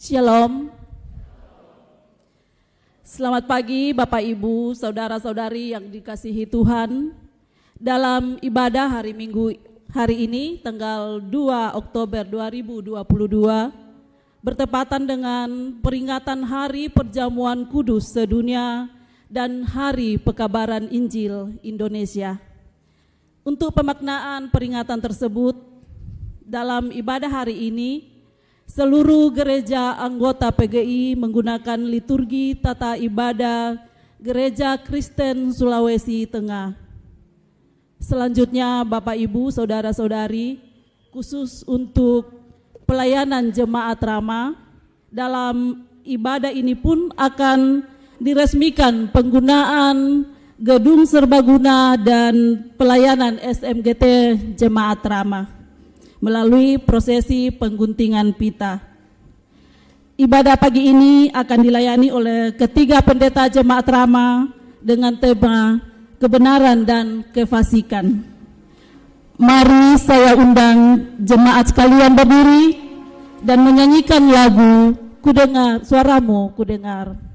Shalom. Selamat pagi Bapak Ibu, saudara-saudari yang dikasihi Tuhan. Dalam ibadah hari Minggu hari ini tanggal 2 Oktober 2022 bertepatan dengan peringatan Hari Perjamuan Kudus Sedunia dan Hari Pekabaran Injil Indonesia. Untuk pemaknaan peringatan tersebut, dalam ibadah hari ini seluruh gereja anggota PGI menggunakan liturgi tata ibadah Gereja Kristen Sulawesi Tengah. Selanjutnya Bapak Ibu, saudara-saudari, khusus untuk pelayanan jemaat Rama, dalam ibadah ini pun akan diresmikan penggunaan gedung serbaguna dan pelayanan SMGT Jemaat Rama melalui prosesi pengguntingan pita. Ibadah pagi ini akan dilayani oleh ketiga pendeta Jemaat Rama dengan tema kebenaran dan kefasikan. Mari saya undang jemaat sekalian berdiri dan menyanyikan lagu Ku Dengar Suaramu, Ku Dengar.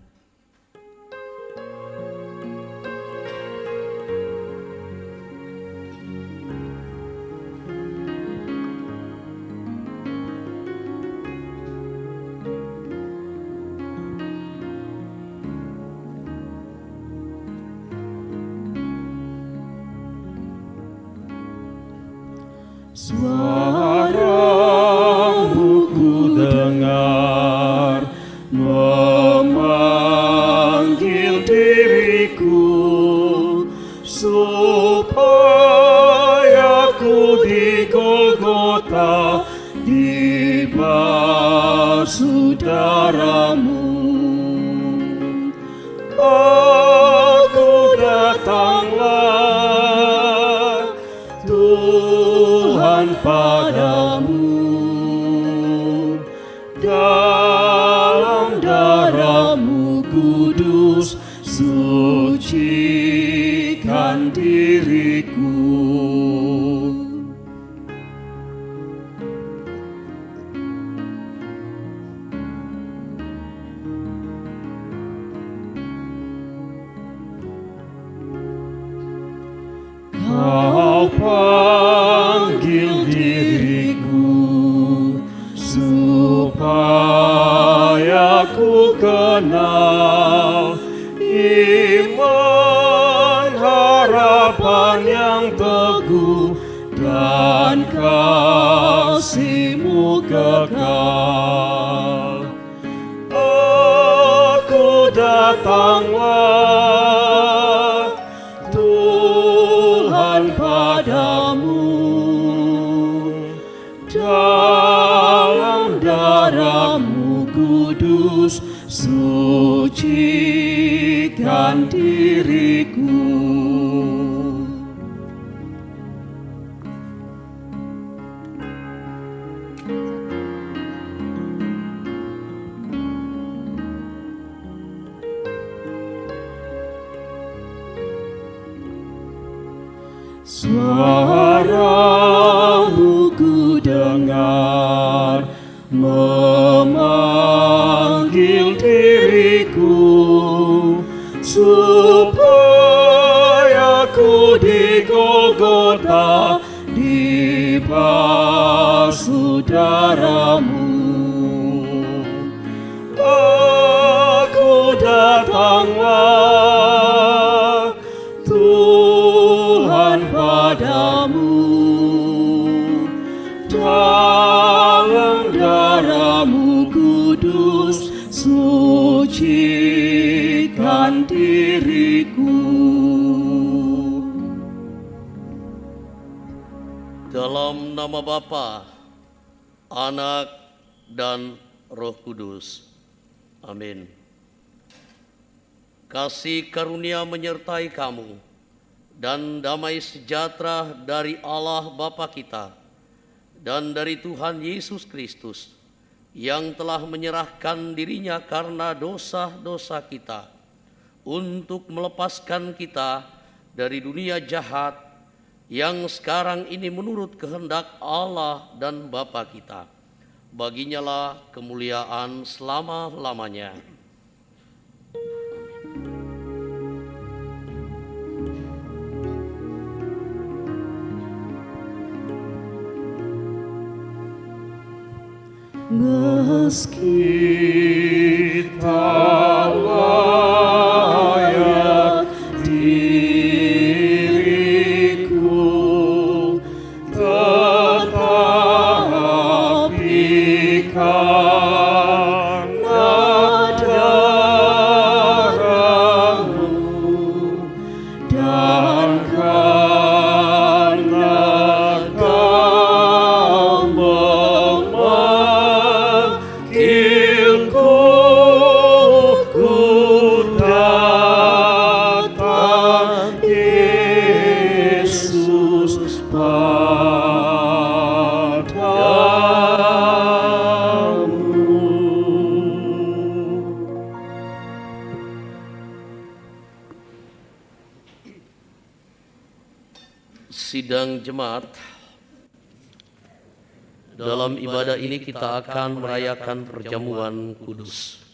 Suaramu ku dengar memanggil diriku supaya ku di Golgota dibasuh darahmu. Aku datanglah Tuhan padamu, dalam darahmu kudus sucikan diriku. Kau panggil diriku supaya ku kenal iman harapan yang teguh dan kasih-Mu kekal. Aku datanglah Tuhan padamu, dalam darahmu kudus sucikan diriku. Suaramu ku dengar memanggil diriku supaya ku di Golgota dibasuh darahmu. Aku datanglah Tuhan padamu, dalam darahmu kudus sucikan diriku. Dalam nama Bapa, Anak, dan Roh Kudus. Amin. Kasih karunia menyertai kamu, dan damai sejahtera dari Allah Bapa kita dan dari Tuhan Yesus Kristus yang telah menyerahkan dirinya karena dosa-dosa kita untuk melepaskan kita dari dunia jahat yang sekarang ini menurut kehendak Allah dan Bapa kita, Baginya lah kemuliaan selama-lamanya. Meski tak layak diriku, tetapi karena darahmu dan karena kau memanggilku, ku datang Yesus padamu. Sidang jemaat, dalam ibadah ini kita akan merayakan perjamuan kudus.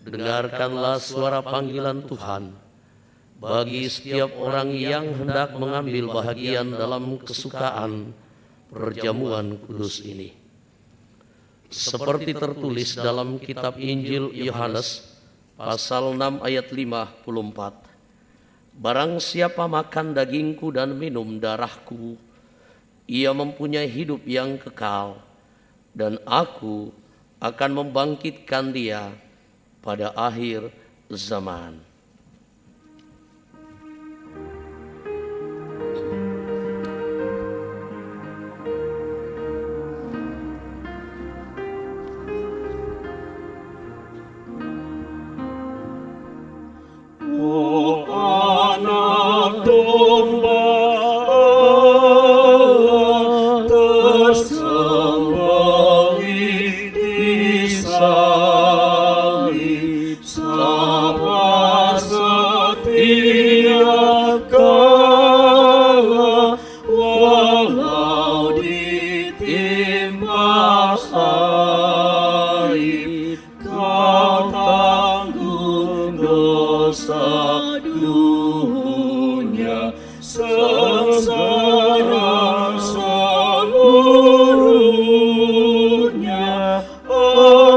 Dengarkanlah suara panggilan Tuhan bagi setiap orang yang hendak mengambil bahagian dalam kesukaan perjamuan kudus ini. Seperti tertulis dalam kitab Injil Yohanes pasal 6 ayat 54. Barang siapa makan dagingku dan minum darahku, ia mempunyai hidup yang kekal, dan aku akan membangkitkan dia pada akhir zaman. Oh anak domba Allah, tersembelih di salib, sabar setiap kala, walau ditimpa salib, kau tanggung dosa dunia, sengsara seluruhnya.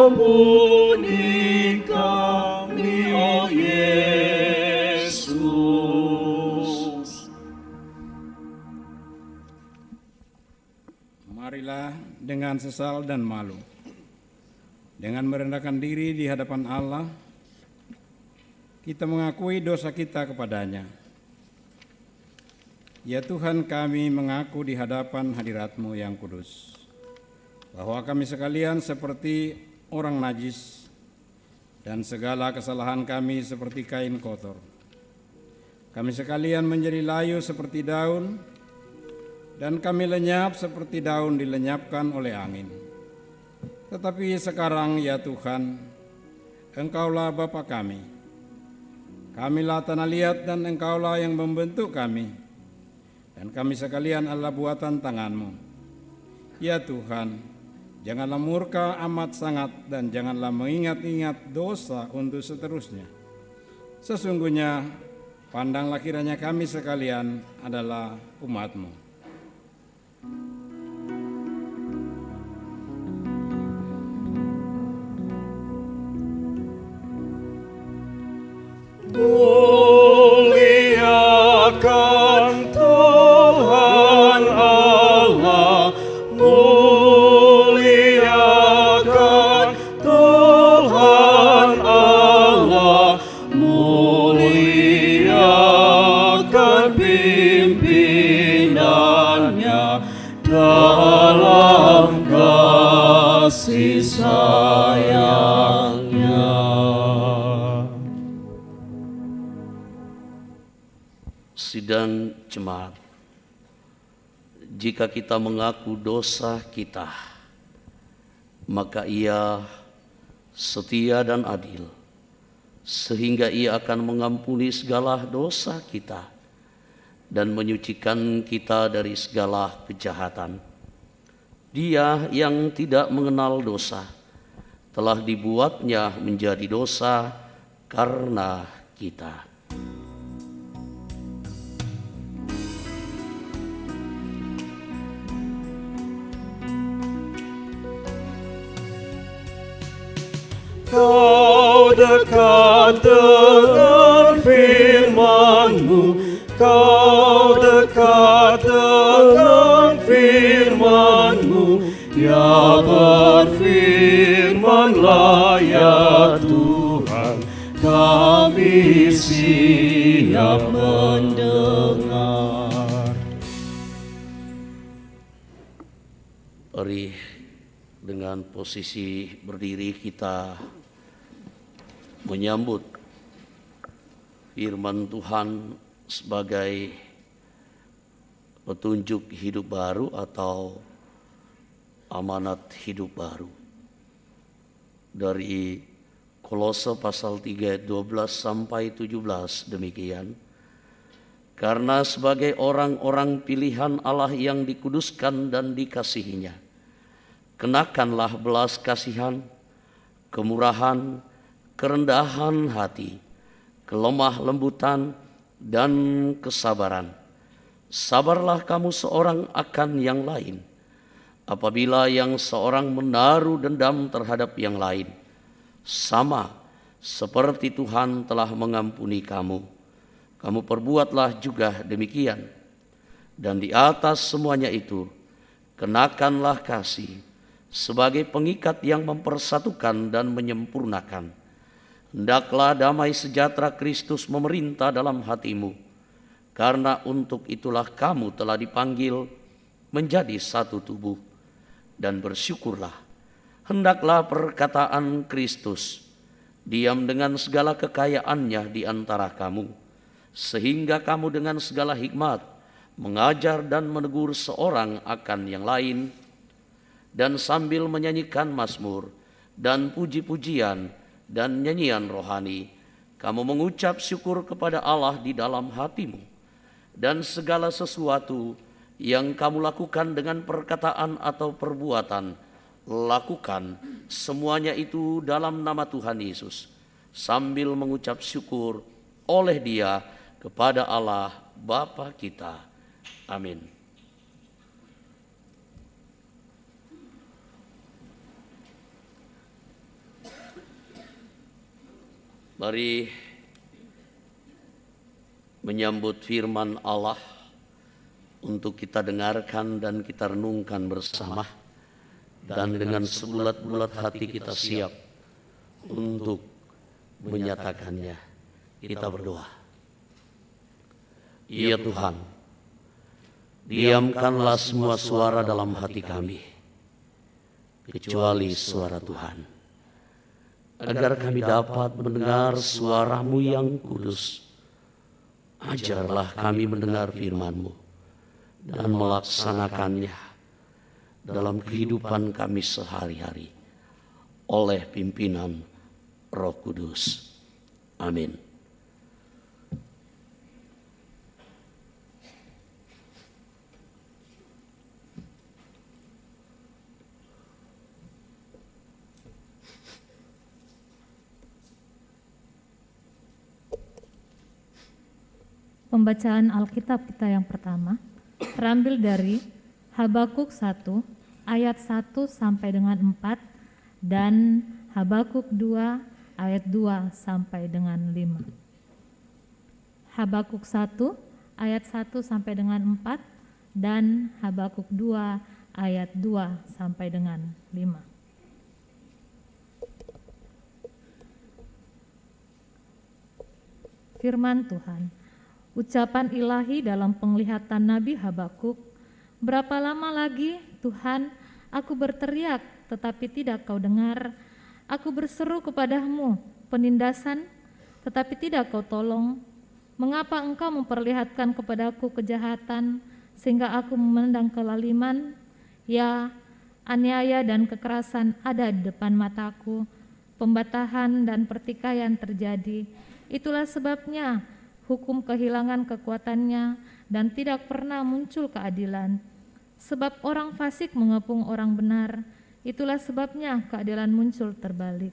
Ampuni kami, oh Yesus. Marilah dengan sesal dan malu, dengan merendahkan diri di hadapan Allah, kita mengakui dosa kita kepadanya. Ya Tuhan, kami mengaku di hadapan hadirat-Mu yang kudus, bahwa kami sekalian seperti orang najis, dan segala kesalahan kami seperti kain kotor. Kami sekalian menjadi layu seperti daun, dan kami lenyap seperti daun dilenyapkan oleh angin. Tetapi sekarang ya Tuhan, Engkaulah Bapa kami. Kamilah tanah liat dan Engkaulah yang membentuk kami, dan kami sekalian adalah buatan tangan-Mu. Ya Tuhan, janganlah murka amat sangat dan janganlah mengingat-ingat dosa untuk seterusnya. Sesungguhnya pandanglah kiranya kami sekalian adalah umat-Mu. Muliakan Tuhan Allah, muliakan Tuhan Allah, muliakan pimpinannya dalam kasih sayangnya. Sidang jemaat, jika kita mengaku dosa kita, maka Ia setia dan adil, sehingga Ia akan mengampuni segala dosa kita dan menyucikan kita dari segala kejahatan. Dia yang tidak mengenal dosa telah dibuatnya menjadi dosa karena kita. Kau dekat dengan firman-Mu, Kau dekat dengan firman-Mu, ya berfirmanlah ya Tuhan, kami siap mendengar. Mari dengan posisi berdiri kita menyambut firman Tuhan sebagai petunjuk hidup baru atau amanat hidup baru. Dari Kolose pasal 3 ayat 12 sampai 17 demikian. Karena sebagai orang-orang pilihan Allah yang dikuduskan dan dikasihinya, kenakanlah belas kasihan, kemurahan, kerendahan hati, kelemah lembutan, dan kesabaran. Sabarlah kamu seorang akan yang lain. Apabila yang seorang menaruh dendam terhadap yang lain, sama seperti Tuhan telah mengampuni kamu, kamu perbuatlah juga demikian. Dan di atas semuanya itu, kenakanlah kasih sebagai pengikat yang mempersatukan dan menyempurnakan. Hendaklah damai sejahtera Kristus memerintah dalam hatimu, karena untuk itulah kamu telah dipanggil menjadi satu tubuh. Dan bersyukurlah, hendaklah perkataan Kristus diam dengan segala kekayaannya di antara kamu, sehingga kamu dengan segala hikmat mengajar dan menegur seorang akan yang lain, dan sambil menyanyikan mazmur dan puji-pujian dan nyanyian rohani, kamu mengucap syukur kepada Allah di dalam hatimu. Dan segala sesuatu yang kamu lakukan dengan perkataan atau perbuatan, lakukan semuanya itu dalam nama Tuhan Yesus, sambil mengucap syukur oleh Dia kepada Allah Bapa kita. Amin. Mari menyambut firman Allah untuk kita dengarkan dan kita renungkan bersama, dan dengan sebulat-bulat hati kita siap untuk menyatakannya. Kita berdoa. Ya Tuhan, diamkanlah semua suara dalam hati kami, kecuali suara Tuhan, agar kami dapat mendengar suara-Mu yang kudus. Ajarlah kami mendengar firman-Mu dan melaksanakannya dalam kehidupan kami sehari-hari oleh pimpinan Roh Kudus. Amin. Pembacaan Alkitab kita yang pertama terambil dari Habakuk 1 ayat 1 sampai dengan 4 dan Habakuk 2 ayat 2 sampai dengan 5. Habakuk 1 ayat 1 sampai dengan 4 dan Habakuk 2 ayat 2 sampai dengan 5. Firman Tuhan. Ucapan ilahi dalam penglihatan Nabi Habakuk, berapa lama lagi Tuhan aku berteriak tetapi tidak kau dengar, aku berseru kepadamu penindasan tetapi tidak kau tolong. Mengapa engkau memperlihatkan kepadaku kejahatan sehingga aku memandang kelaliman? Ya, aniaya dan kekerasan ada di depan mataku, pembatahan dan pertikaian terjadi. Itulah sebabnya hukum kehilangan kekuatannya dan tidak pernah muncul keadilan. Sebab orang fasik mengepung orang benar, itulah sebabnya keadilan muncul terbalik.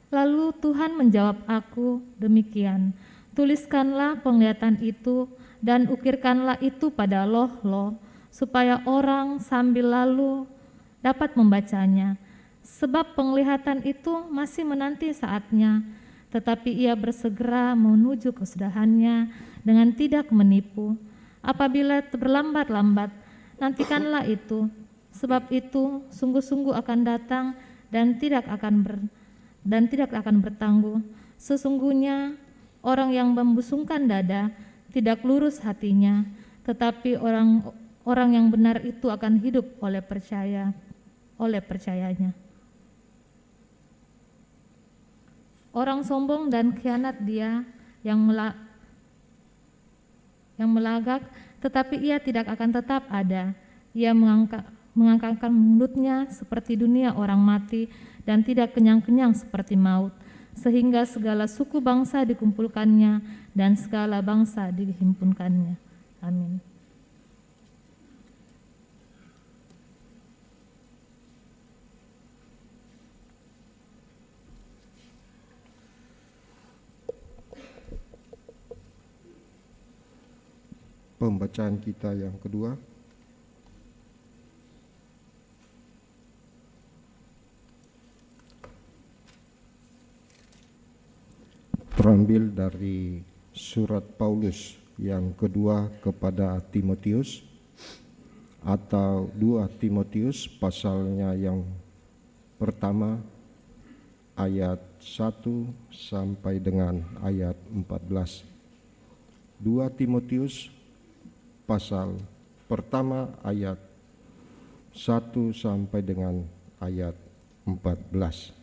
Lalu Tuhan menjawab aku demikian, tuliskanlah penglihatan itu dan ukirkanlah itu pada loh-loh, supaya orang sambil lalu dapat membacanya. Sebab penglihatan itu masih menanti saatnya, tetapi ia bersegera menuju kesudahannya dengan tidak menipu. Apabila berlambat-lambat, nantikanlah itu, sebab itu sungguh-sungguh akan datang dan tidak akan bertangguh. Sesungguhnya orang yang membusungkan dada tidak lurus hatinya, tetapi orang yang benar itu akan hidup oleh percayanya. Orang sombong dan khianat dia yang melagak, tetapi ia tidak akan tetap ada. Ia mengangkatkan mulutnya seperti dunia orang mati dan tidak kenyang-kenyang seperti maut, sehingga segala suku bangsa dikumpulkannya dan segala bangsa dihimpunkannya. Amin. Pembacaan kita yang kedua terambil dari surat Paulus yang kedua kepada Timotius, atau 2 Timotius pasalnya yang pertama ayat 1 sampai dengan ayat 14. 2 Timotius pasal pertama ayat 1 sampai dengan ayat 14.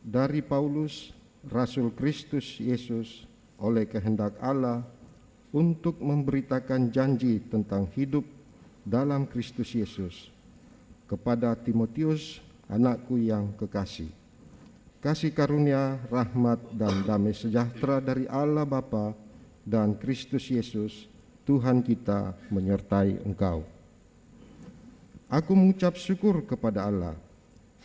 Dari Paulus, Rasul Kristus Yesus, oleh kehendak Allah, untuk memberitakan janji tentang hidup dalam Kristus Yesus, kepada Timotius, anakku yang kekasih. Kasih karunia, rahmat, dan damai sejahtera dari Allah Bapa dan Kristus Yesus, Tuhan kita, menyertai engkau. Aku mengucap syukur kepada Allah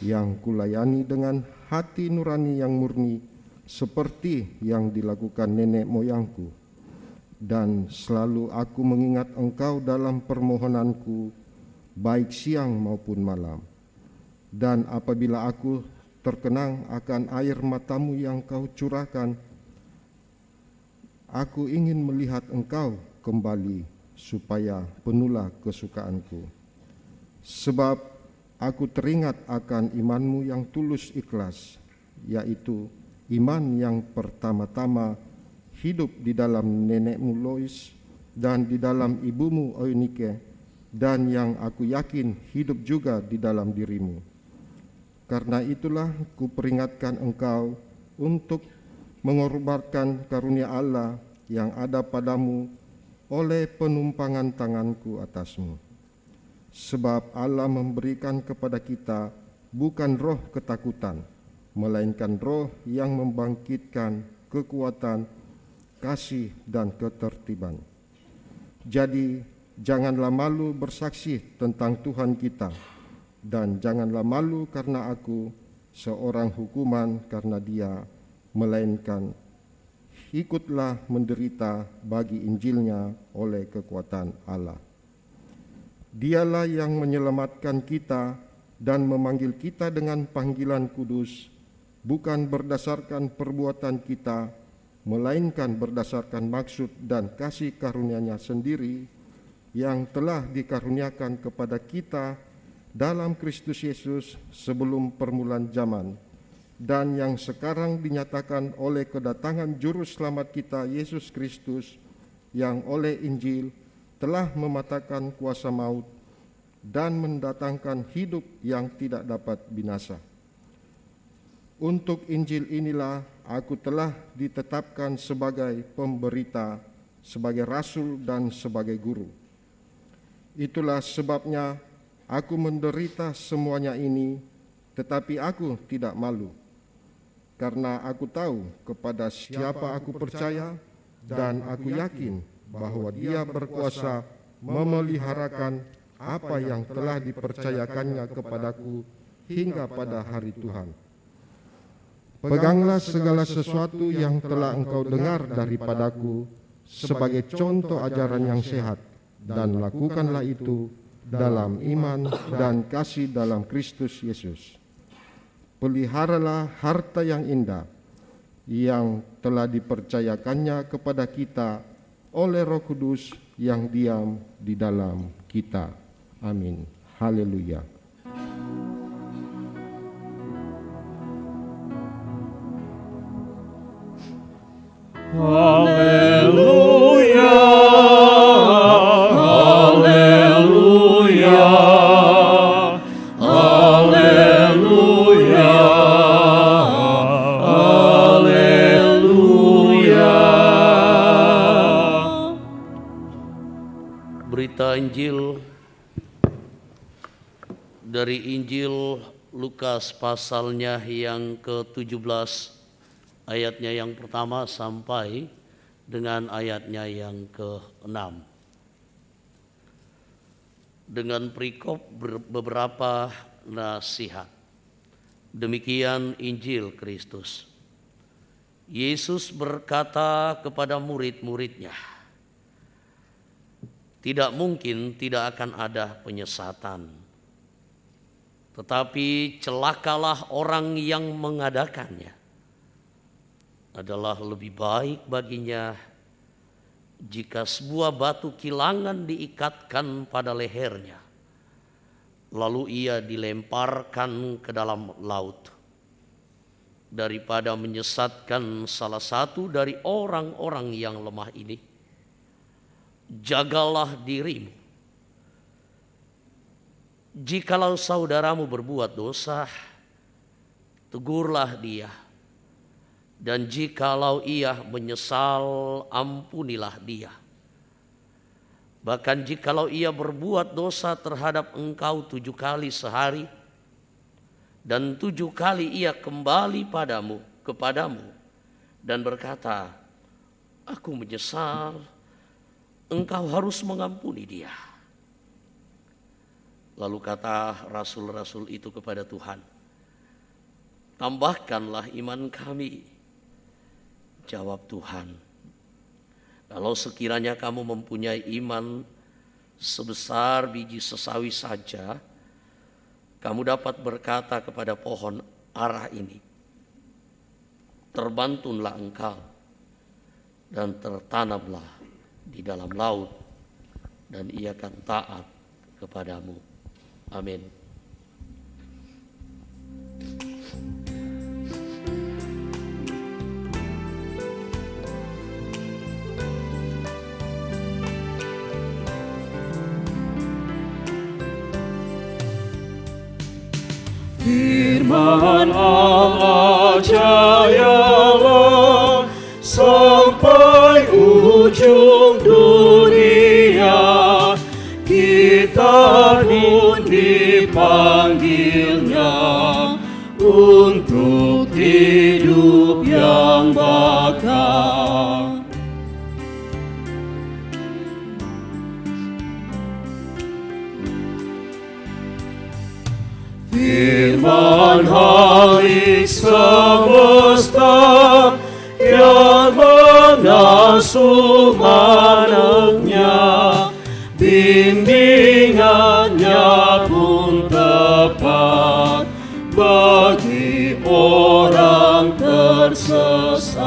yang kulayani dengan hati nurani yang murni, seperti yang dilakukan nenek moyangku, dan selalu aku mengingat engkau dalam permohonanku, baik siang maupun malam. Dan apabila aku terkenang akan air matamu yang kau curahkan, aku ingin melihat engkau kembali supaya penuhlah kesukaanku. Sebab aku teringat akan imanmu yang tulus ikhlas, yaitu iman yang pertama-tama hidup di dalam nenekmu Lois dan di dalam ibumu Eunike, dan yang aku yakin hidup juga di dalam dirimu. Karena itulah kuperingatkan engkau untuk mengorbankan karunia Allah yang ada padamu oleh penumpangan tanganku atasmu. Sebab Allah memberikan kepada kita bukan roh ketakutan, melainkan roh yang membangkitkan kekuatan, kasih, dan ketertiban. Jadi janganlah malu bersaksi tentang Tuhan kita, dan janganlah malu karena aku seorang hukuman karena Dia, melainkan ikutlah menderita bagi Injilnya oleh kekuatan Allah. Dialah yang menyelamatkan kita dan memanggil kita dengan panggilan kudus, bukan berdasarkan perbuatan kita, melainkan berdasarkan maksud dan kasih karunia-Nya sendiri yang telah dikaruniakan kepada kita dalam Kristus Yesus sebelum permulaan zaman, dan yang sekarang dinyatakan oleh kedatangan Juru Selamat kita Yesus Kristus, yang oleh Injil telah mematahkan kuasa maut dan mendatangkan hidup yang tidak dapat binasa. Untuk Injil inilah aku telah ditetapkan sebagai pemberita, sebagai rasul, dan sebagai guru. Itulah sebabnya aku menderita semuanya ini, tetapi aku tidak malu. karena aku tahu kepada siapa aku percaya dan aku yakin bahwa Dia berkuasa memeliharakan apa yang telah dipercayakannya kepadaku hingga pada hari Tuhan. Peganglah segala sesuatu yang telah engkau dengar daripadaku sebagai contoh ajaran yang sehat, dan lakukanlah itu dalam iman dan kasih dalam Kristus Yesus. Peliharalah harta yang indah yang telah dipercayakannya kepada kita oleh Roh Kudus yang diam di dalam kita. Amin. Haleluya. Haleluya, haleluya, haleluya, haleluya. Berita Injil dari Injil Lukas pasalnya yang ke-17, ayatnya yang pertama sampai dengan ayatnya yang ke-6. Dengan perikop beberapa nasihat. Demikian Injil Kristus. Yesus berkata kepada murid-muridnya, tidak mungkin tidak akan ada penyesatan. Tetapi celakalah orang yang mengadakannya. Adalah lebih baik baginya jika sebuah batu kilangan diikatkan pada lehernya, lalu ia dilemparkan ke dalam laut, daripada menyesatkan salah satu dari orang-orang yang lemah ini. Jagalah dirimu. Jikalau saudaramu berbuat dosa, tegurlah dia. Dan jikalau ia menyesal, ampunilah dia. Bahkan jikalau ia berbuat dosa terhadap engkau 7 kali sehari, dan 7 kali ia kembali kepadamu dan berkata, aku menyesal, engkau harus mengampuni dia. Lalu kata rasul-rasul itu kepada Tuhan, tambahkanlah iman kami. Jawab Tuhan, kalau sekiranya kamu mempunyai iman sebesar biji sesawi saja, kamu dapat berkata kepada pohon ara ini, terbantunlah engkau dan tertanamlah di dalam laut, dan ia akan taat kepadamu. Amin. Firman Allah jayalah sampai ujung dunia, kita pun dipanggilnya untuk hidup yang bakal. Firman Halik semesta yang mengasuh anaknya, bimbingannya pun tepat bagi orang tersesat.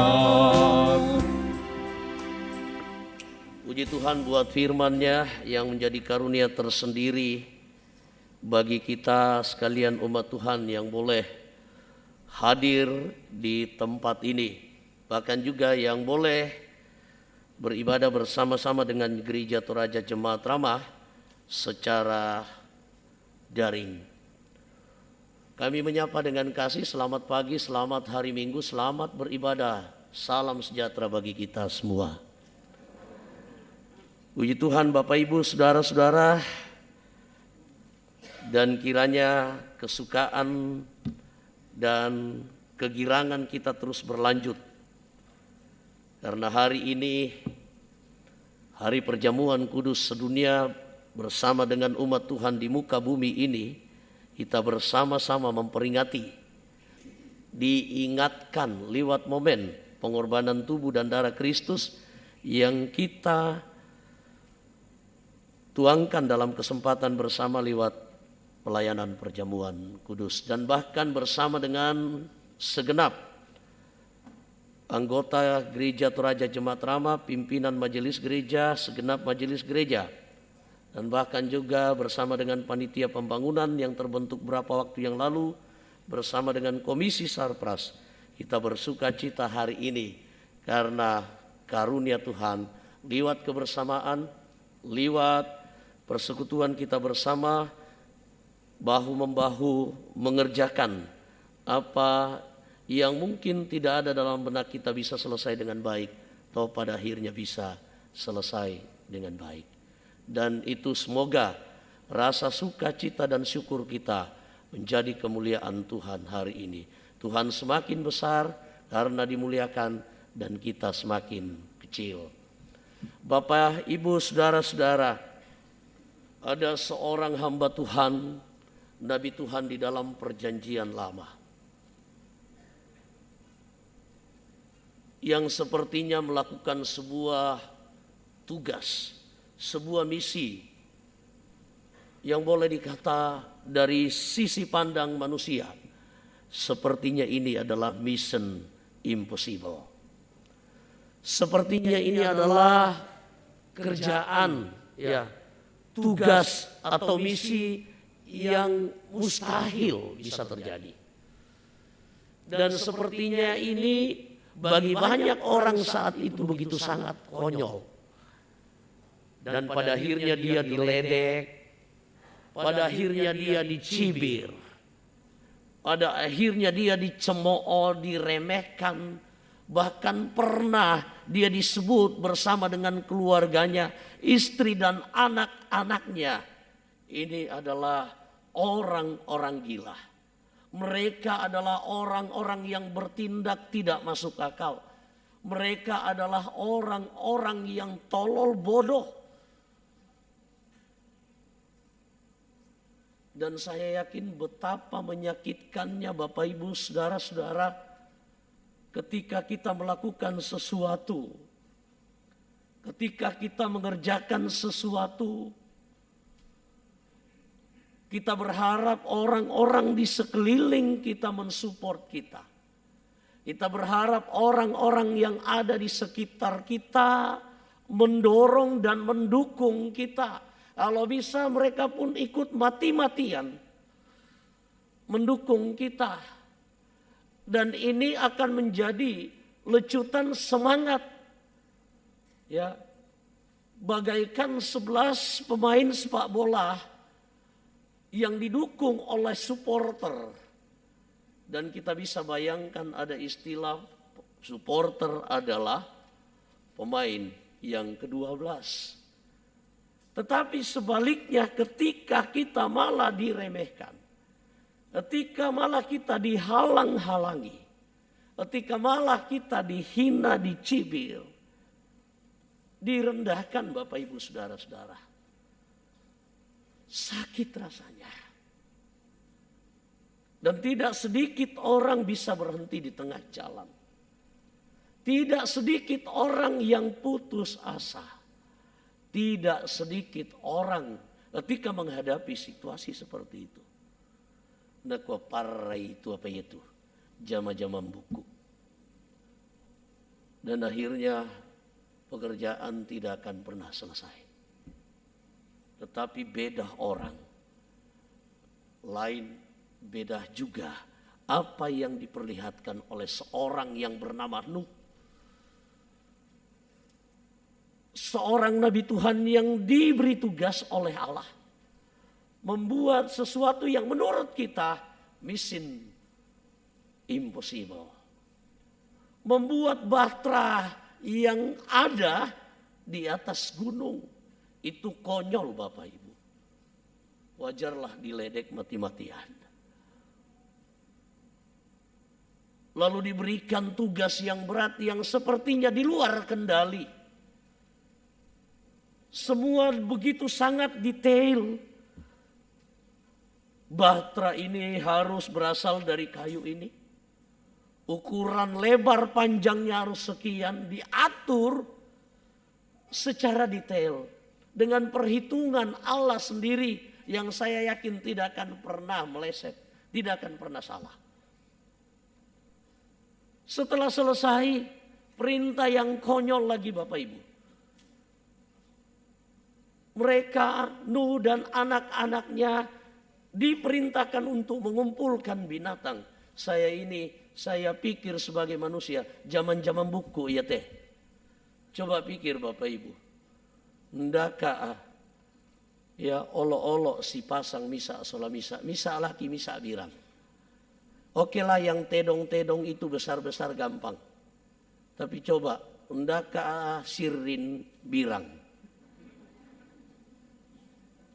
Puji Tuhan buat firman-Nya yang menjadi karunia tersendiri bagi kita sekalian umat Tuhan yang boleh hadir di tempat ini, bahkan juga yang boleh beribadah bersama-sama dengan Gereja Toraja Jemaat Ramah secara daring. Kami menyapa dengan kasih, selamat pagi, selamat hari Minggu, selamat beribadah, salam sejahtera bagi kita semua. Puji Tuhan Bapak Ibu, saudara-saudara, dan kiranya kesukaan dan kegirangan kita terus berlanjut. Karena hari ini, hari perjamuan kudus sedunia bersama dengan umat Tuhan di muka bumi ini, kita bersama-sama memperingati, diingatkan lewat momen pengorbanan tubuh dan darah Kristus yang kita tuangkan dalam kesempatan bersama lewat pelayanan perjamuan kudus, dan bahkan bersama dengan segenap anggota Gereja Toraja Jemaat Rama, pimpinan majelis gereja, segenap majelis gereja, dan bahkan juga bersama dengan panitia pembangunan yang terbentuk beberapa waktu yang lalu, bersama dengan Komisi Sarpras, kita bersuka cita hari ini karena karunia Tuhan lewat kebersamaan, lewat persekutuan kita bersama, bahu-membahu mengerjakan apa yang mungkin tidak ada dalam benak kita bisa selesai dengan baik, atau pada akhirnya bisa selesai dengan baik. Dan itu semoga rasa sukacita dan syukur kita menjadi kemuliaan Tuhan hari ini. Tuhan semakin besar karena dimuliakan, dan kita semakin kecil. Bapak, Ibu, saudara-saudara, ada seorang hamba Tuhan, Nabi Tuhan di dalam perjanjian lama, yang sepertinya melakukan sebuah tugas, sebuah misi yang boleh dikata dari sisi pandang manusia, sepertinya ini adalah mission impossible. Sepertinya ini adalah kerjaan, tugas atau misi yang mustahil bisa terjadi. Dan sepertinya ini bagi banyak orang saat itu begitu sangat konyol. Dan pada akhirnya dia diledek, pada akhirnya dia dicibir, pada akhirnya dia dicemooh, diremehkan, bahkan pernah dia disebut bersama dengan keluarganya, istri dan anak-anaknya, ini adalah orang-orang gila. Mereka adalah orang-orang yang bertindak tidak masuk akal. Mereka adalah orang-orang yang tolol bodoh. Dan saya yakin betapa menyakitkannya Bapak Ibu saudara-saudara ketika kita melakukan sesuatu, ketika kita mengerjakan sesuatu, kita berharap orang-orang di sekeliling kita mensupport kita. Kita berharap orang-orang yang ada di sekitar kita mendorong dan mendukung kita. Kalau bisa mereka pun ikut mati-matian mendukung kita. Dan ini akan menjadi lecutan semangat. Ya, bagaikan 11 pemain sepak bola yang didukung oleh supporter. Dan kita bisa bayangkan ada istilah supporter adalah pemain yang ke-12. Tetapi sebaliknya ketika kita malah diremehkan, ketika malah kita dihalang-halangi, ketika malah kita dihina, dicibir, direndahkan Bapak Ibu saudara-saudara, sakit rasanya. Dan tidak sedikit orang bisa berhenti di tengah jalan. Tidak sedikit orang yang putus asa. Tidak sedikit orang ketika menghadapi situasi seperti itu. Nakwa parai itu apa itu? Jama-jama buku. Dan akhirnya pekerjaan tidak akan pernah selesai. Tetapi beda orang. Lain beda juga apa yang diperlihatkan oleh seorang yang bernama Nuh. Seorang Nabi Tuhan yang diberi tugas oleh Allah. Membuat sesuatu yang menurut kita mission impossible. Membuat bahtera yang ada di atas gunung. Itu konyol Bapak Ibu. Wajarlah diledek mati-matian. lalu diberikan tugas yang berat yang sepertinya di luar kendali. Semua begitu sangat detail. Bahtera ini harus berasal dari kayu ini. Ukuran lebar panjangnya harus sekian, diatur secara detail. Dengan perhitungan Allah sendiri yang saya yakin tidak akan pernah meleset, tidak akan pernah salah. Setelah selesai, perintah yang konyol lagi Bapak Ibu. Mereka, Nuh dan anak-anaknya diperintahkan untuk mengumpulkan binatang. Saya pikir sebagai manusia, zaman-zaman buku ya teh. Coba pikir Bapak Ibu. Ndaka ya olok-olok si pasang misa sola misa laki misa birang. Oke lah yang tedong-tedong itu besar-besar gampang. Tapi coba ndaka sirin birang.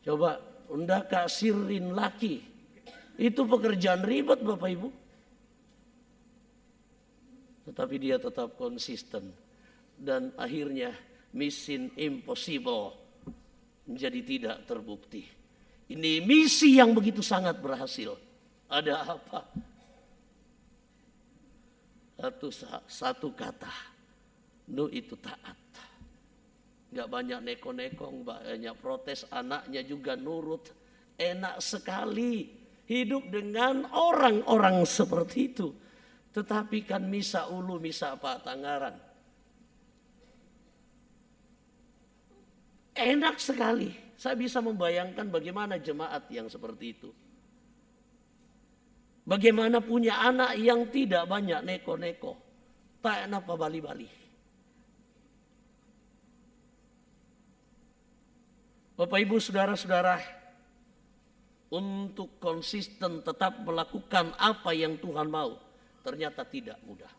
Coba ndaka sirin laki. Itu pekerjaan ribet Bapak Ibu. Tetapi dia tetap konsisten. Dan akhirnya mission impossible menjadi tidak terbukti. Ini misi yang begitu sangat berhasil. Ada apa? Satu kata. Nuh itu taat. Gak banyak neko-neko, banyak protes, anaknya juga nurut. Enak sekali hidup dengan orang-orang seperti itu. Tetapi kan misa ulu, misa Pak Tangaran. Enak sekali. Saya bisa membayangkan bagaimana jemaat yang seperti itu. Bagaimana punya anak yang tidak banyak neko-neko. Tak enak apa bali-bali. Bapak Ibu saudara-saudara, untuk konsisten tetap melakukan apa yang Tuhan mau, ternyata tidak mudah.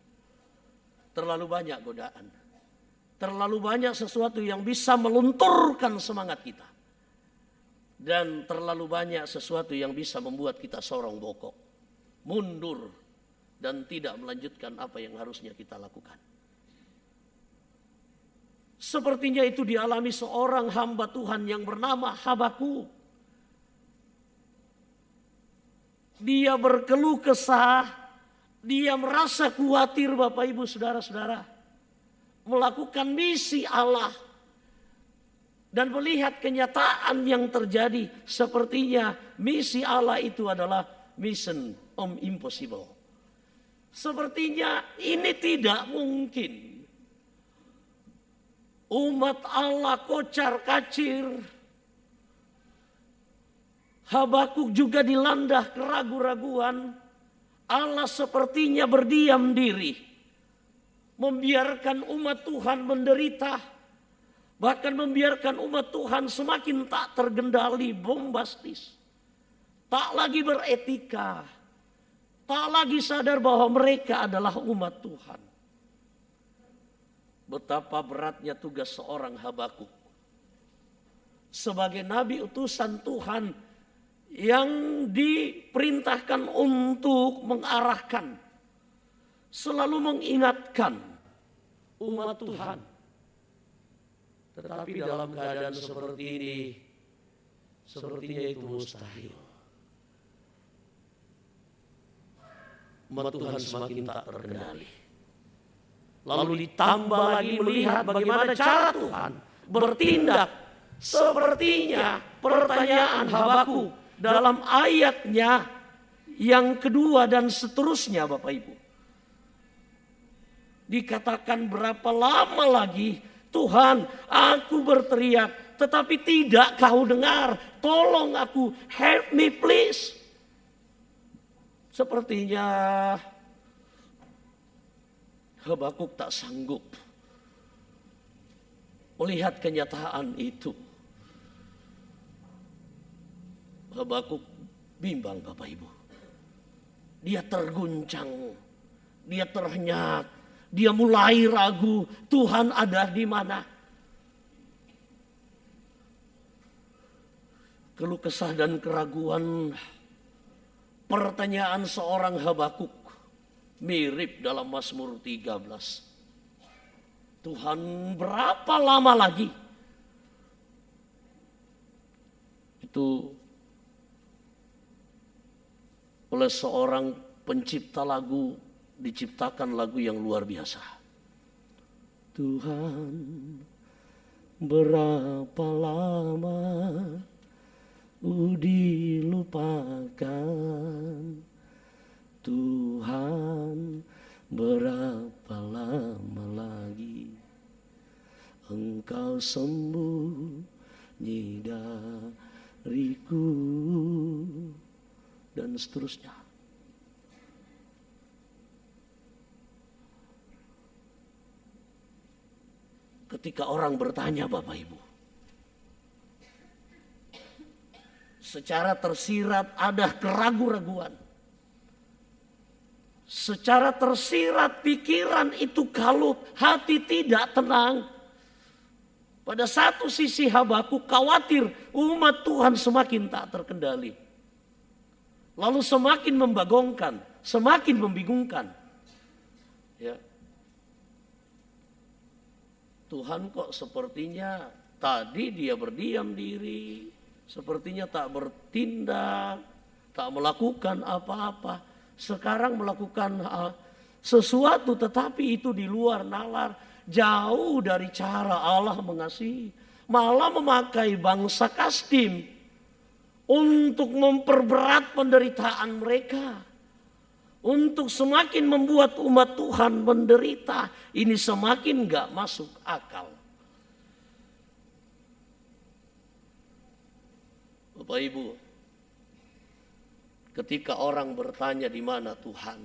Terlalu banyak godaan. Terlalu banyak sesuatu yang bisa melunturkan semangat kita. Dan terlalu banyak sesuatu yang bisa membuat kita sorong bokok. Mundur dan tidak melanjutkan apa yang harusnya kita lakukan. Sepertinya itu dialami seorang hamba Tuhan yang bernama Habakuk. Dia berkeluh kesah, dia merasa khawatir Bapak Ibu saudara-saudara. Melakukan misi Allah. Dan melihat kenyataan yang terjadi. Sepertinya misi Allah itu adalah mission impossible. Sepertinya ini tidak mungkin. Umat Allah kocar kacir. Habakuk juga dilanda keraguan-raguan. Allah sepertinya berdiam diri. Membiarkan umat Tuhan menderita. Bahkan membiarkan umat Tuhan semakin tak tergendali, bombastis. Tak lagi beretika. Tak lagi sadar bahwa mereka adalah umat Tuhan. Betapa beratnya tugas seorang Habakuk. Sebagai nabi utusan Tuhan yang diperintahkan untuk mengarahkan, selalu mengingatkan umat Tuhan. Tetapi dalam keadaan seperti ini, sepertinya itu mustahil. Umat Tuhan semakin tak terkendali. Lalu ditambah lagi melihat bagaimana cara Tuhan bertindak. Sepertinya pertanyaan Habakuk dalam ayatnya yang kedua dan seterusnya Bapak Ibu. Dikatakan berapa lama lagi Tuhan aku berteriak tetapi tidak kau dengar. Tolong aku, help me please. Sepertinya Habakuk tak sanggup melihat kenyataan itu. Habakuk bimbang Bapak Ibu. Dia terguncang, dia terhenyak, dia mulai ragu Tuhan ada di mana. Keluh kesah dan keraguan, pertanyaan seorang Habakuk Mirip dalam Mazmur 13. Tuhan, berapa lama lagi? Itu oleh seorang pencipta lagu, diciptakan lagu yang luar biasa. Tuhan, berapa lama dilupakan? Tuhan, berapa lama lagi Engkau sembunyi dariku, dan seterusnya. Ketika orang bertanya, Bapak Ibu, secara tersirat ada keraguan-raguan. Secara tersirat pikiran itu kalut, hati tidak tenang. Pada satu sisi Habakuk khawatir umat Tuhan semakin tak terkendali. Lalu semakin membagongkan, semakin membingungkan. Ya. Tuhan kok sepertinya tadi dia berdiam diri, sepertinya tak bertindak, tak melakukan apa-apa. Sekarang melakukan sesuatu tetapi itu di luar nalar, jauh dari cara Allah mengasihi. Malah memakai bangsa Kasdim untuk memperberat penderitaan mereka, untuk semakin membuat umat Tuhan menderita. Ini semakin gak masuk akal. Bapak Ibu, ketika orang bertanya di mana Tuhan,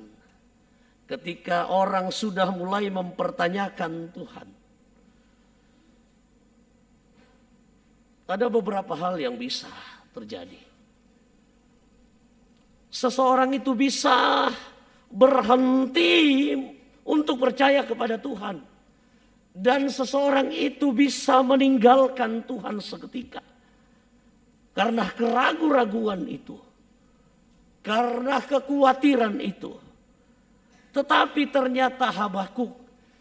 ketika orang sudah mulai mempertanyakan Tuhan, ada beberapa hal yang bisa terjadi. Seseorang itu bisa berhenti untuk percaya kepada Tuhan, dan seseorang itu bisa meninggalkan Tuhan seketika karena keraguan-raguan itu, karena kekhawatiran itu. Tetapi ternyata Habakuk,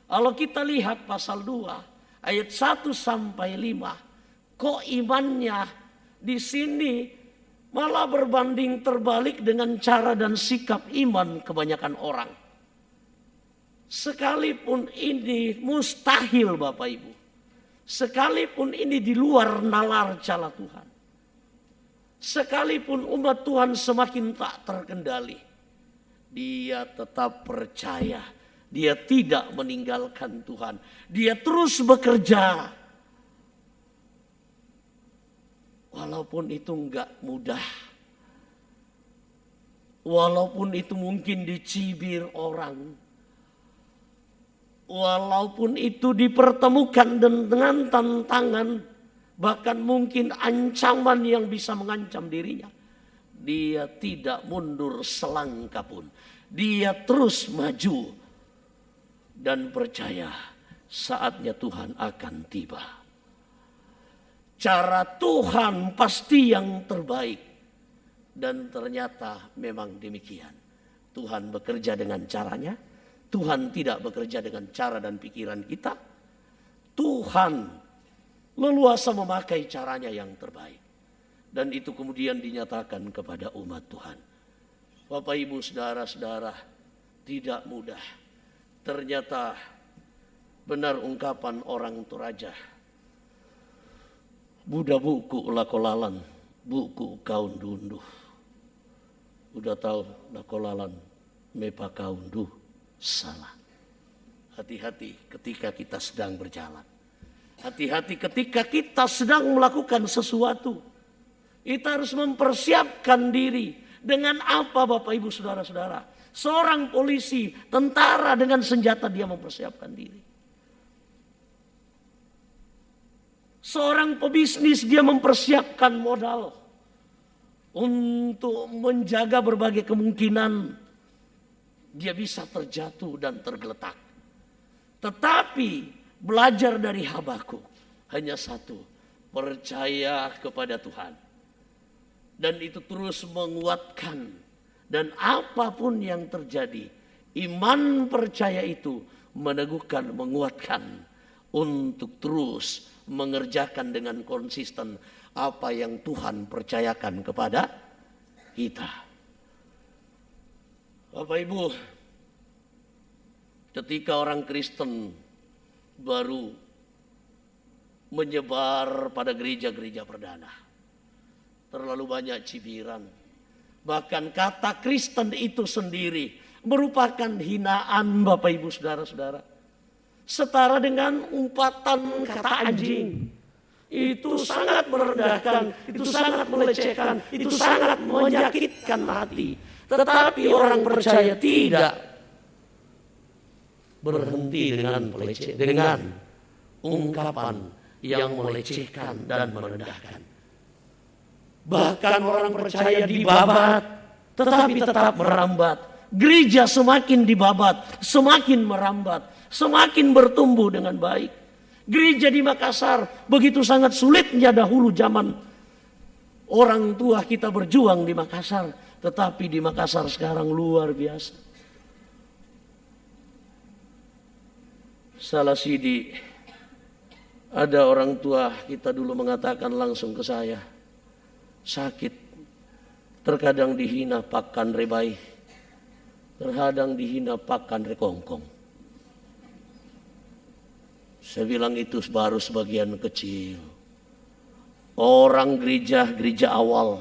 kalau kita lihat pasal 2 ayat 1 sampai 5, kok imannya di sini malah berbanding terbalik dengan cara dan sikap iman kebanyakan orang. Sekalipun ini mustahil Bapak Ibu, sekalipun ini di luar nalar jala Tuhan, sekalipun umat Tuhan semakin tak terkendali, dia tetap percaya, dia tidak meninggalkan Tuhan, dia terus bekerja. Walaupun itu enggak mudah, walaupun itu mungkin dicibir orang, walaupun itu dipertemukan dengan tantangan, bahkan mungkin ancaman yang bisa mengancam dirinya, dia tidak mundur selangkah pun. Dia terus maju dan percaya saatnya Tuhan akan tiba. Cara Tuhan pasti yang terbaik, dan ternyata memang demikian. Tuhan bekerja dengan caranya, Tuhan tidak bekerja dengan cara dan pikiran kita. Tuhan leluasa memakai caranya yang terbaik, dan itu kemudian dinyatakan kepada umat Tuhan. Bapak Ibu saudara-saudara, tidak mudah. Ternyata benar ungkapan orang Toraja, Buddha buku lakolalan, buku kaun dunduh. Udah tahu lakolalan mepa kaun duh, salah. Hati-hati ketika kita sedang berjalan. Hati-hati ketika kita sedang melakukan sesuatu. Kita harus mempersiapkan diri. Dengan apa Bapak Ibu saudara-saudara? Seorang polisi, tentara dengan senjata dia mempersiapkan diri. Seorang pebisnis dia mempersiapkan modal untuk menjaga berbagai kemungkinan dia bisa terjatuh dan tergeletak. Tetapi belajar dari Habakuk hanya satu, percaya kepada Tuhan. Dan itu terus menguatkan, dan apapun yang terjadi Iman percaya itu meneguhkan, menguatkan untuk terus mengerjakan dengan konsisten apa yang Tuhan percayakan kepada kita. Bapak Ibu, ketika orang Kristen baru menyebar pada gereja-gereja perdana, terlalu banyak cibiran. Bahkan kata Kristen itu sendiri merupakan hinaan, Bapak Ibu Saudara-saudara. Setara dengan umpatan kata anjing. Itu sangat merendahkan, itu sangat melecehkan, itu sangat menyakitkan hati. Tetapi orang percaya tidak berhenti dengan ungkapan yang melecehkan dan merendahkan. Bahkan orang percaya dibabat, tetapi tetap merambat. Gereja semakin dibabat, semakin merambat, semakin bertumbuh dengan baik. Gereja di Makassar begitu sangat sulitnya dahulu zaman orang tua kita berjuang di Makassar. Tetapi di Makassar sekarang luar biasa. Salah sidi, ada orang tua kita dulu mengatakan langsung ke saya, sakit, terkadang dihina pakan rebai, terkadang dihina pakan rekongkong. Saya bilang itu baru sebagian kecil. Orang gereja awal,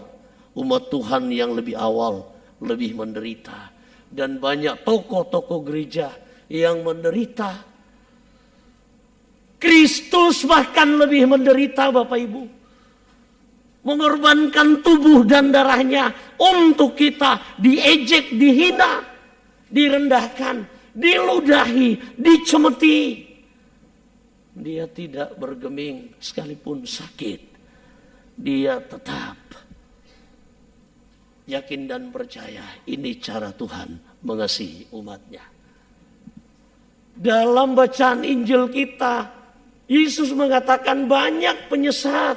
umat Tuhan yang lebih awal, lebih menderita. Dan banyak tokoh-tokoh gereja yang menderita. Kristus bahkan lebih menderita, Bapak Ibu. Mengorbankan tubuh dan darahnya untuk kita diejek, dihina, direndahkan, diludahi, dicemeti. Dia tidak bergeming sekalipun sakit. Dia tetap yakin dan percaya ini cara Tuhan mengasihi umatnya. Dalam bacaan Injil kita, Yesus mengatakan banyak penyesat.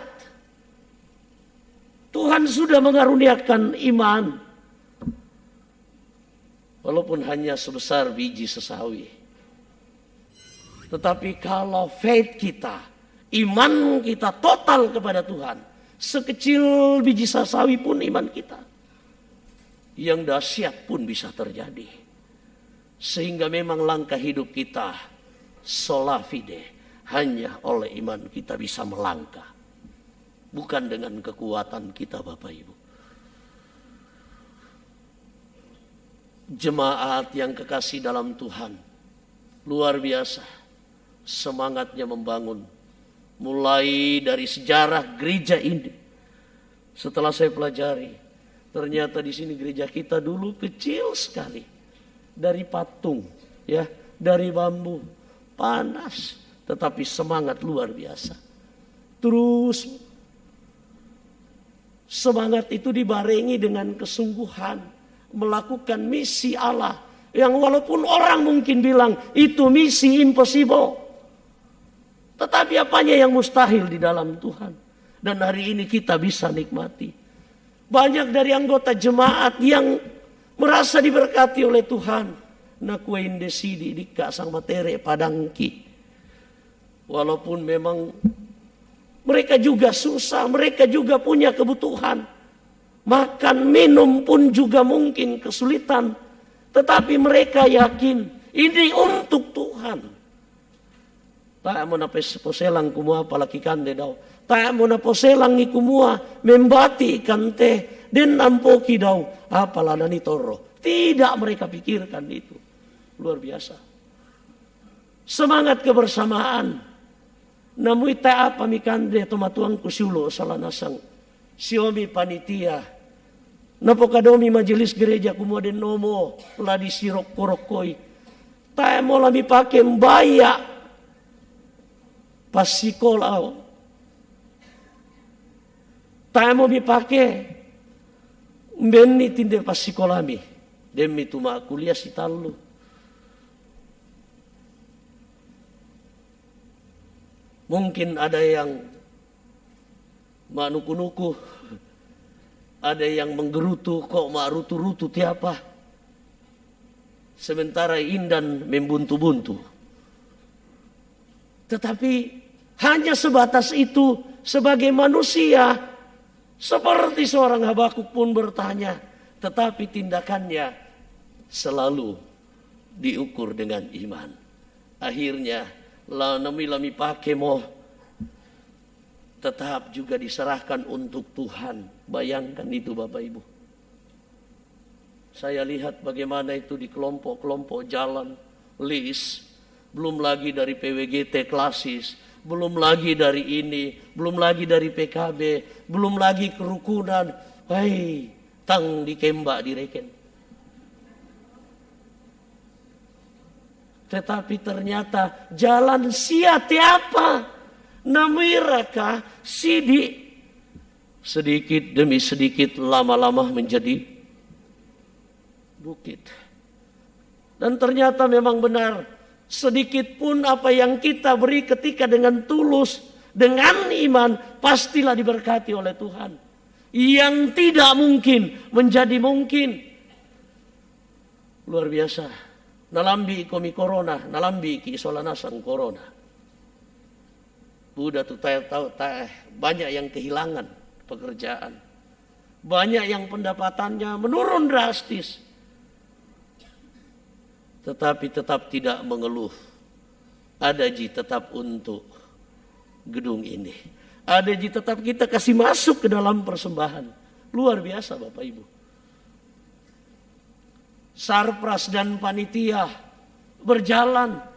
Tuhan sudah mengaruniakan iman. Walaupun hanya sebesar biji sesawi. Tetapi kalau faith kita, iman kita total kepada Tuhan, sekecil biji sesawi pun iman kita, yang dahsyat pun bisa terjadi. Sehingga memang langkah hidup kita sola fide, hanya oleh iman kita bisa melangkah. Bukan dengan kekuatan kita, Bapak Ibu. Jemaat yang kekasih dalam Tuhan, luar biasa. Semangatnya membangun. Mulai dari sejarah gereja ini. Setelah saya pelajari, ternyata di sini gereja kita dulu kecil sekali. Dari patung, ya, dari bambu, panas, tetapi semangat luar biasa. Terus semangat itu dibarengi dengan kesungguhan melakukan misi Allah yang walaupun orang mungkin bilang itu misi impossible. Tetapi apanya yang mustahil di dalam Tuhan. Dan hari ini kita bisa nikmati. Banyak dari anggota jemaat yang merasa diberkati oleh Tuhan. Nakuin desidi dika sang matere padangki. Walaupun memang mereka juga susah, mereka juga punya kebutuhan. Makan, minum pun juga mungkin kesulitan. Tetapi mereka yakin ini untuk Tuhan. Tak mo na poselang kumua palaki kande daw. Tak mo na poselang ni kumua membati kante den nampoki daw apalana ni toro. Tidak mereka pikirkan itu. Luar biasa. Semangat kebersamaan. Namu ita apa mi kande tomatuang kusiulo salanasang siomi panitia. Napokadomi majelis gereja kumua den nomo ladi sirok korokoi. Tak mo lami pake mbaya pasikola. Tayo mo mipake mbeni tinde pasikolami demi tuma kuliah si talo. Mungkin ada yang manuku-nuku, ada yang menggerutu kok marutu-rutu tiapa. sementara Indan membuntu-buntu. Tetapi hanya sebatas itu sebagai manusia, seperti seorang Habakuk pun bertanya, tetapi tindakannya selalu diukur dengan iman. Akhirnya lami pakai mo tetap juga diserahkan untuk Tuhan. Bayangkan itu Bapak Ibu. Saya lihat bagaimana itu di kelompok-kelompok jalan, list, belum lagi dari PWGT klasis, belum lagi dari ini, belum lagi dari PKB, belum lagi kerukunan. Hei, tang dikembak direken. Tetapi ternyata jalan siate apa? Namiraka sidik. Sedikit demi sedikit lama-lama menjadi bukit. Dan ternyata memang benar, sedikit pun apa yang kita beri ketika dengan tulus, dengan iman, pastilah diberkati oleh Tuhan. Yang tidak mungkin menjadi mungkin. Luar biasa. Nalambi komi corona, nalambi ki isolanasan corona. Buddha tuh tahu banyak yang kehilangan pekerjaan. Banyak yang pendapatannya menurun drastis. Tetapi tetap tidak mengeluh. Ada ji tetap untuk gedung ini. Ada ji tetap kita kasih masuk ke dalam persembahan. Luar biasa Bapak Ibu. Sarpras dan panitia berjalan.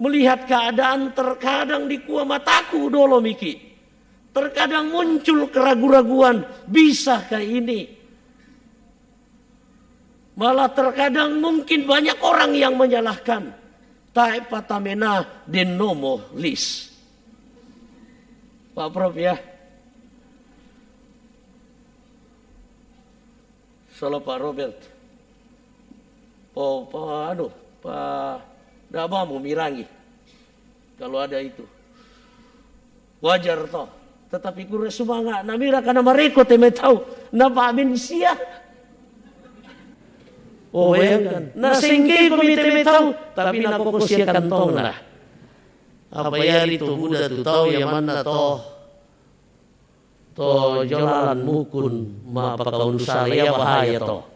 Melihat keadaan terkadang di kuah mataku dolo miki. Terkadang muncul keraguan-raguan. Bisakah ini? Malah terkadang mungkin banyak orang yang menyalahkan. Tae patamena den nomo lis. Pak Prof ya. Salah Pak Robert. Pak Daba mau mirangi. Kalau ada itu. Wajar toh. Tetapi kure semangat. Namira karena mereka teme tahu. Napa amin sia. Oh bayangkan. Nah singki kami teme tahu. Tapi nako sia kantong lah. Apa ya itu muda tu tahu yang mana toh. Toh jalan mukun. Mapakaun saya bahaya toh.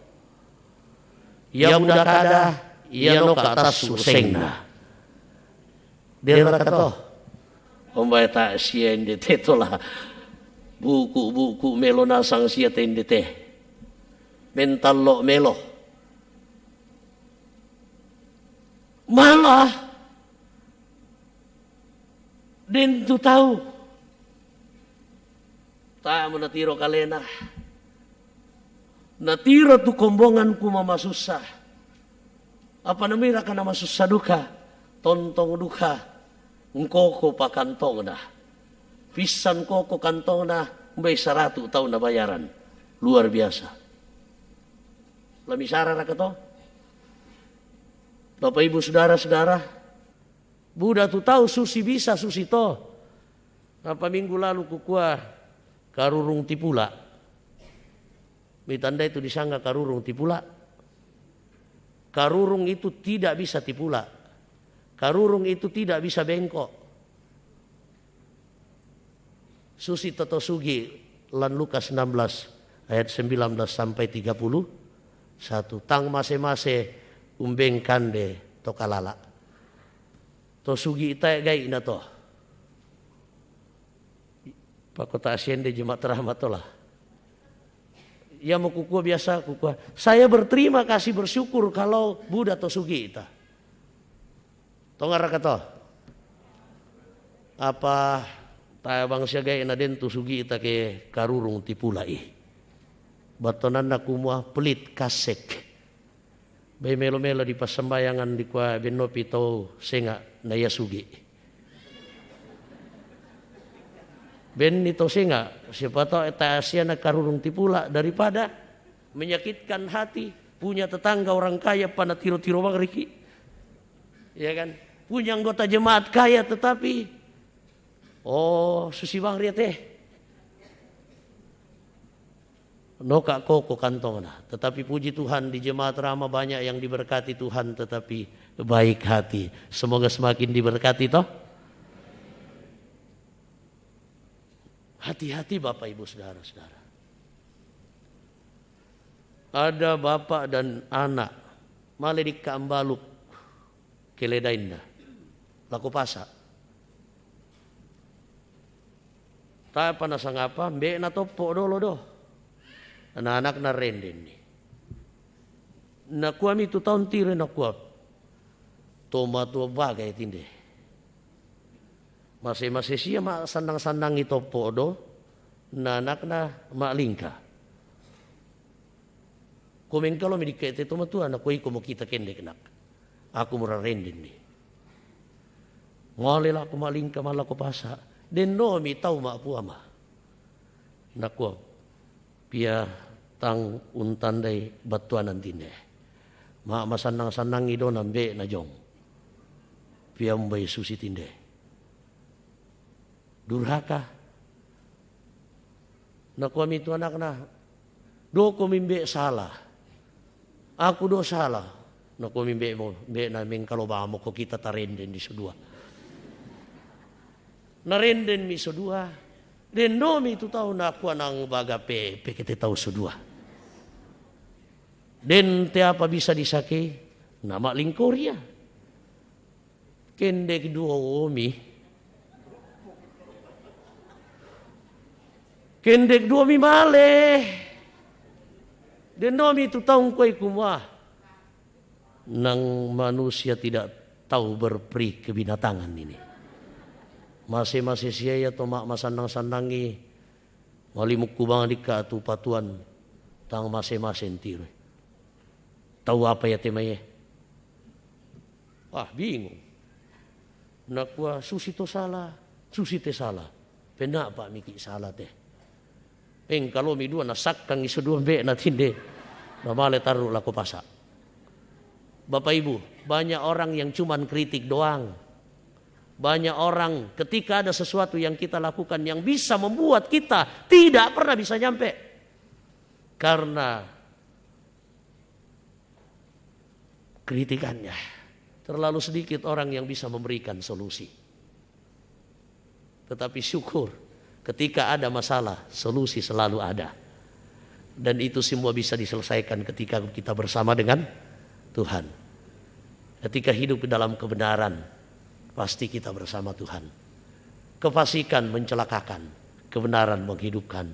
Ya muda kada. Ia no ke atas suseng na. Dia kata, Ombay tak siya indite tola. Buku melo nasang siya indite. Mental lo melo. Malah. Din tu tahu. Tak mo natiro kalena. Natiro tu kombongan ku mama susah. Apa namanya kana masusah duka, tontong duka, ngkoko pa kantong na, pisan koko kantong na, mbay 100 tahun na bayaran, luar biasa. Lamisara na kato, Bapak Ibu saudara-saudara, Buddha tu tahu susi bisa susi to. Apa minggu lalu kukua karurung tipula, mitanda itu disangka karurung tipula. Karurung itu tidak bisa tipula. Karurung itu tidak bisa bengkok. Susi Toto Sugi lan Lukas 16 ayat 19 sampai 31. Tang mase-mase umbeng kande tokalala. To sugi ita gai na to. Pakota Asyende Jemaat Rahmatullah. Ya mau kukuah biasa kukuah. Saya berterima kasih bersyukur kalau Buddha Tosugi itu. Tongar kata. Apa tabang siagai na den Tosugi ita ke karurung tipulai. Batonan na kumua pelit kasek. Bay melo-melo di pasembayangan di kuah benopi tau senga na yasugi. Ben itu singa, siapa tahu eta Asia nak karurung tipula daripada menyakitkan hati punya tetangga orang kaya pada tiro-tiro mangriki, ya kan? Punya anggota jemaat kaya tetapi, susi bangri teh, Noka koko kantongna. Tetapi puji Tuhan di jemaat Rama banyak yang diberkati Tuhan tetapi baik hati. Semoga semakin diberkati toh. Hati-hati Bapak Ibu Saudara-saudara. Ada bapak dan anak male di Kaambaluk keledainda laku pasa. Tak apa nasa ngapa mbek na topo dolo do. Anak-anak na renden ni. Na kuami tu tahun tire na kuap. Toma tua bagai tinde. Masih siya mak sandang-sandang ito po do. Na anak na maklingka. Kumeng kalau medikate itu mah tuan aku iko mo kita kendek nak. Aku murah renden ni. Ngalela aku maklingka malah ko pasa. Den no mi tau mak puama. Nakwa pia tang untandai batuan antinde. Ma masanang-sanang ido nambe na jong. Pia mbai susi tinde. Durhaka. Nakwa mi tu anak na. Do ko mimbe salah. Aku do salah. Nakwa mimbe mo be na ming kaloba mo ko kita tarenden di sudua. Narenden mi sudua. Den no mi tu tahu na aku nang baga pe kita tahu sudua. Den te apa bisa disake nama lingkoria. Kendek dua omi. Kendek dua mi male. Den no mi tu tahu koi kumah. Nang manusia tidak tahu berperi kebinatangan ini. Masih siya to mak masandang-sandangi malimuk kubang dika tu patuan tang masing-masing tiro. Tahu apa ya temaye? Wah bingung. Nakwa susi to salah, susi te salah. Pena pak miki salah teh. Kalau mi dua nasak kang isu dua be na tinde. Namale taruh laku pasak. Bapak Ibu, banyak orang yang cuman kritik doang. Banyak orang ketika ada sesuatu yang kita lakukan yang bisa membuat kita tidak pernah bisa nyampe. Karena kritikannya. Terlalu sedikit orang yang bisa memberikan solusi. Tetapi syukur ketika ada masalah, solusi selalu ada. Dan itu semua bisa diselesaikan ketika kita bersama dengan Tuhan. Ketika hidup di dalam kebenaran, pasti kita bersama Tuhan. Kefasikan mencelakakan, kebenaran menghidupkan,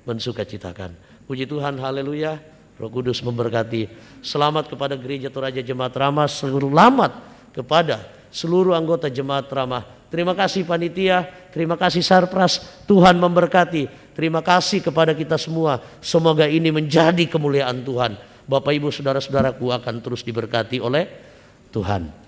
mensukacitakan. Puji Tuhan, haleluya. Roh Kudus memberkati. Selamat kepada Gereja Toraja Jemaat Ramah, selamat kepada seluruh anggota Jemaat Ramah. Terima kasih panitia, terima kasih Sarpras. Tuhan memberkati. Terima kasih kepada kita semua. Semoga ini menjadi kemuliaan Tuhan. Bapak Ibu saudara-saudaraku akan terus diberkati oleh Tuhan.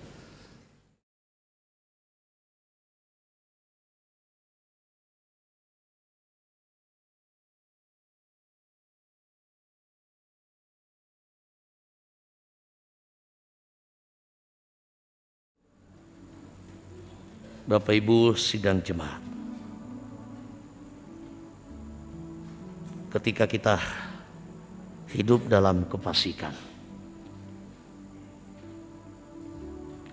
Bapak Ibu sidang jemaat, ketika kita hidup dalam kefasikan,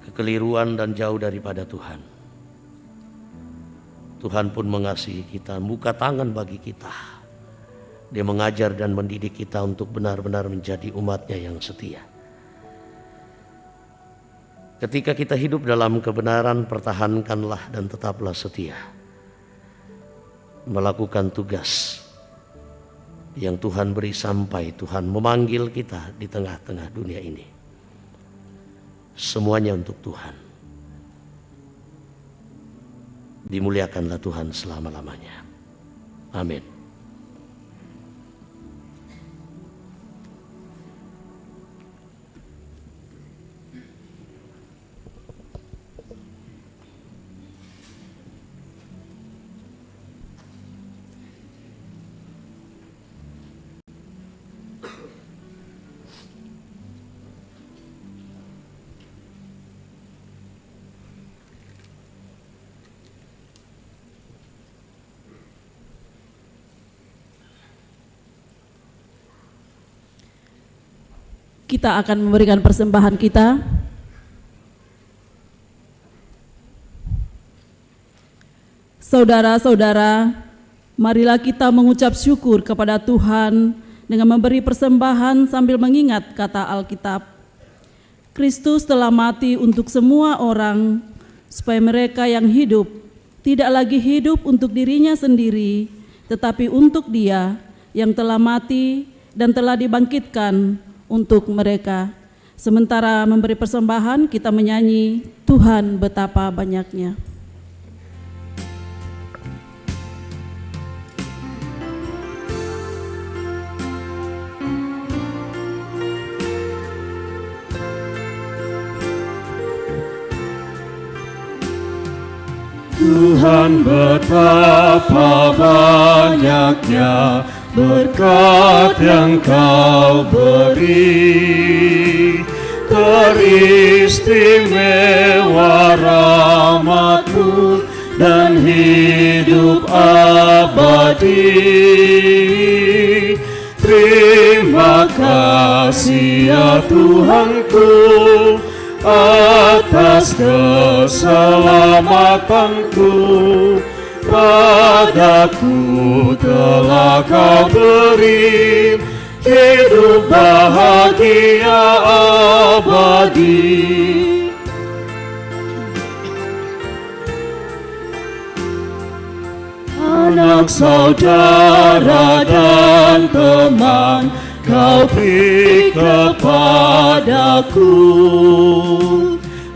kekeliruan dan jauh daripada Tuhan, Tuhan pun mengasihi kita, buka tangan bagi kita. Dia mengajar dan mendidik kita untuk benar-benar menjadi umatnya yang setia. Ketika kita hidup dalam kebenaran, pertahankanlah dan tetaplah setia. Melakukan tugas yang Tuhan beri sampai Tuhan memanggil kita di tengah-tengah dunia ini. Semuanya untuk Tuhan. Dimuliakanlah Tuhan selama-lamanya. Amin. kita akan memberikan persembahan kita. Saudara-saudara, marilah kita mengucap syukur kepada Tuhan dengan memberi persembahan sambil mengingat kata Alkitab. Kristus telah mati untuk semua orang, supaya mereka yang hidup tidak lagi hidup untuk dirinya sendiri, tetapi untuk Dia yang telah mati dan telah dibangkitkan untuk mereka. Sementara memberi persembahan, kita menyanyi Tuhan betapa banyaknya. Tuhan betapa banyaknya berkat yang Kau beri, teristimewa rahmat-Mu dan hidup abadi. Terima kasih ya Tuhanku atas keselamatanku, padaku telah Kau beri hidup bahagia abadi. Anak, saudara dan teman, Kau beri kepadaku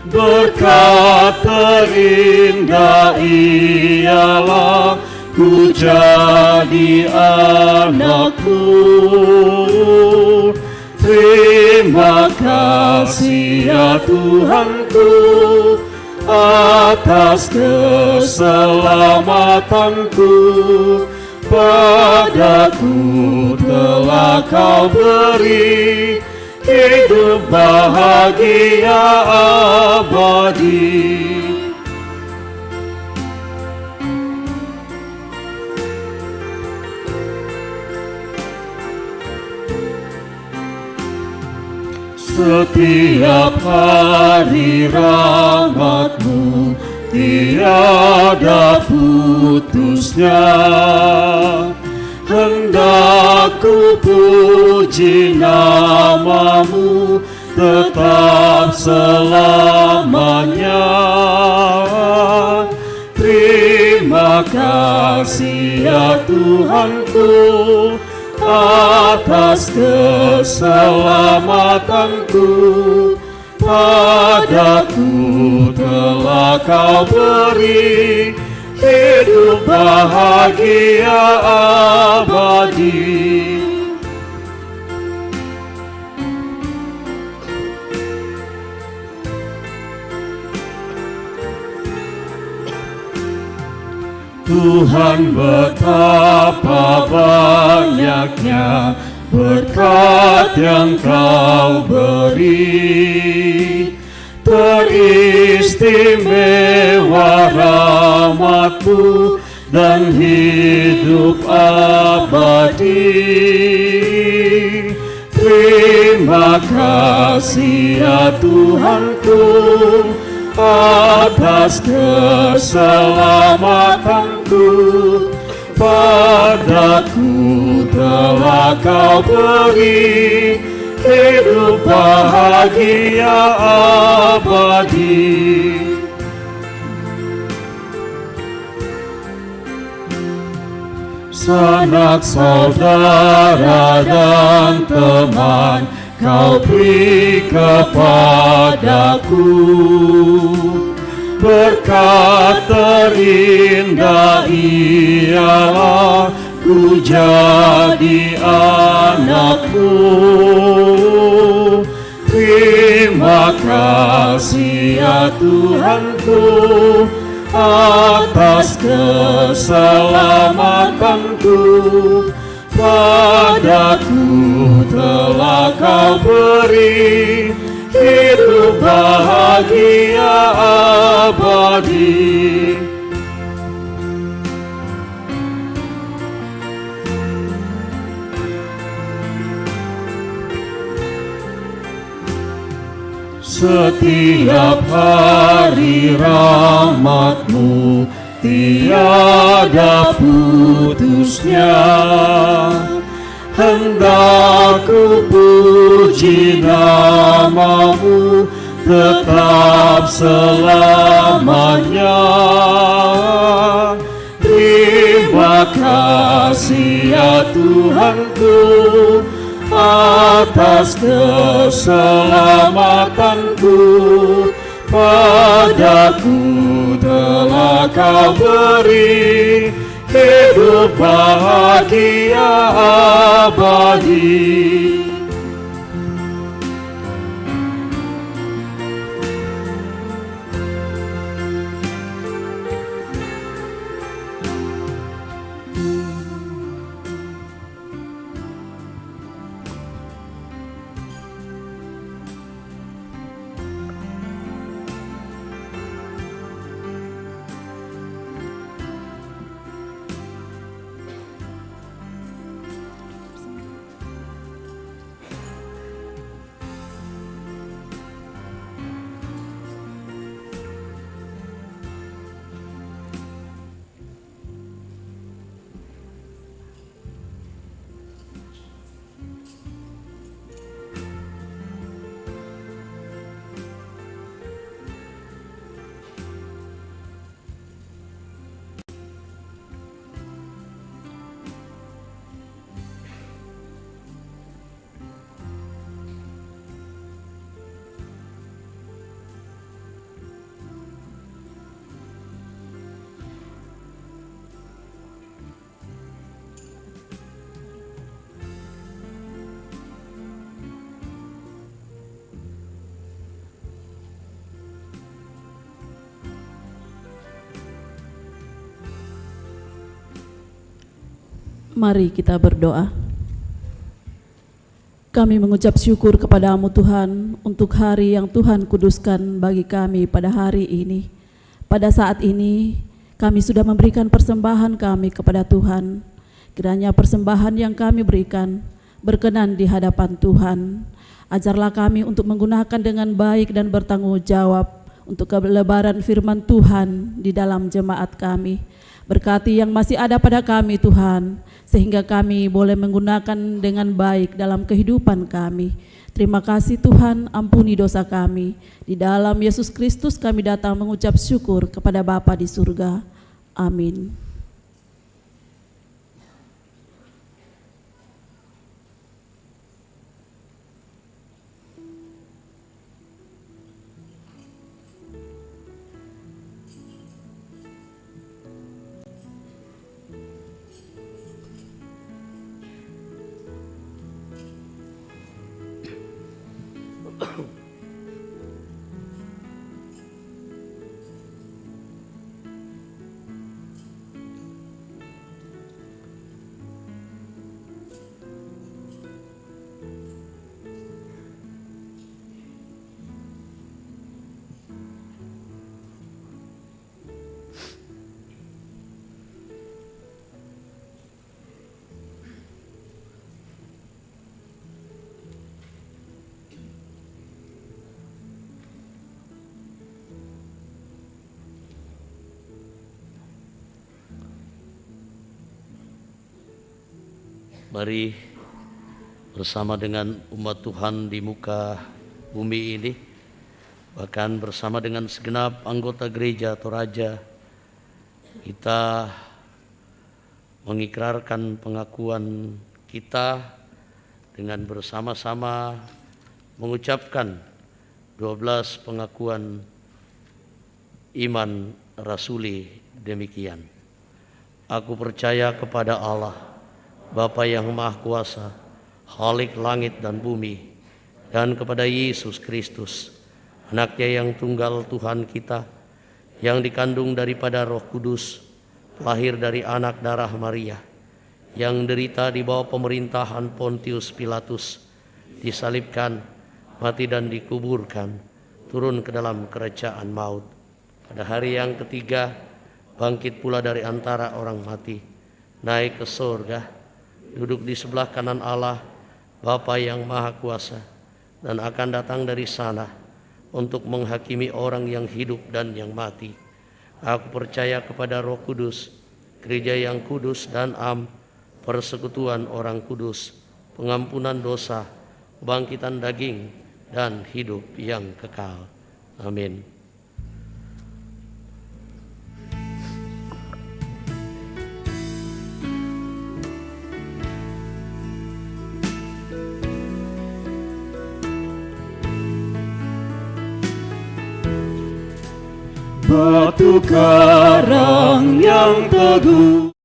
berkat terindah ialah ku jadi anakmu. Terima kasih ya Tuhanku atas keselamatanku, padaku telah Kau beri hidup bahagia abadi. Setiap hari rahmat-Mu tiada putusnya, hendak ku puji nama-Mu tetap selamanya. Terima kasih ya Tuhanku atas keselamatanku, padaku telah Kau beri hidup bahagia abadi. Tuhan betapa banyaknya berkat yang Kau beri, teristimewa rahmat-Mu dan hidup abadi. Terima kasih ya Tuhanku atas keselamatanku, padaku telah Kau beri hidup bahagia abadi. Sanak saudara dan teman, Kau beri kepadaku berkat terindah ialah ku jadi anakmu. Terima kasih ya Tuhanku atas keselamatanku, padaku telah Kau beri hidup bahagia abadi. setiap hari rahmat-Mu tiada putusnya. Hendak ku puji nama-Mu tetap selamanya. Terima kasih ya Tuhanku atas keselamatanku. Padaku telah Kau beri hidup bahagia abadi. Mari kita berdoa. Kami mengucap syukur kepada-Mu Tuhan untuk hari yang Tuhan kuduskan bagi kami pada hari ini. Pada saat ini kami sudah memberikan persembahan kami kepada Tuhan. Kiranya persembahan yang kami berikan berkenan di hadapan Tuhan. Ajarlah kami untuk menggunakan dengan baik dan bertanggung jawab untuk kelebaran firman Tuhan di dalam jemaat kami. Berkati yang masih ada pada kami Tuhan, sehingga kami boleh menggunakan dengan baik dalam kehidupan kami. Terima kasih Tuhan, ampuni dosa kami. Di dalam Yesus Kristus kami datang mengucap syukur kepada Bapa di surga. Amin. Mari bersama dengan umat Tuhan di muka bumi ini, bahkan bersama dengan segenap anggota gereja Toraja, kita mengikrarkan pengakuan kita dengan bersama-sama mengucapkan 12 pengakuan iman rasuli demikian. Aku percaya kepada Allah, Bapa yang Maha Kuasa, Khalik langit dan bumi, dan kepada Yesus Kristus, Anaknya yang tunggal Tuhan kita, yang dikandung daripada Roh Kudus, lahir dari anak darah Maria, yang derita di bawah pemerintahan Pontius Pilatus, disalibkan, mati dan dikuburkan, turun ke dalam kerajaan maut. Pada hari yang ketiga, bangkit pula dari antara orang mati, naik ke surga, duduk di sebelah kanan Allah, Bapa yang Maha Kuasa, dan akan datang dari sana untuk menghakimi orang yang hidup dan yang mati. Aku percaya kepada Roh Kudus, gereja yang kudus dan am, persekutuan orang kudus, pengampunan dosa, kebangkitan daging, dan hidup yang kekal. Amin. Batu karang yang teguh,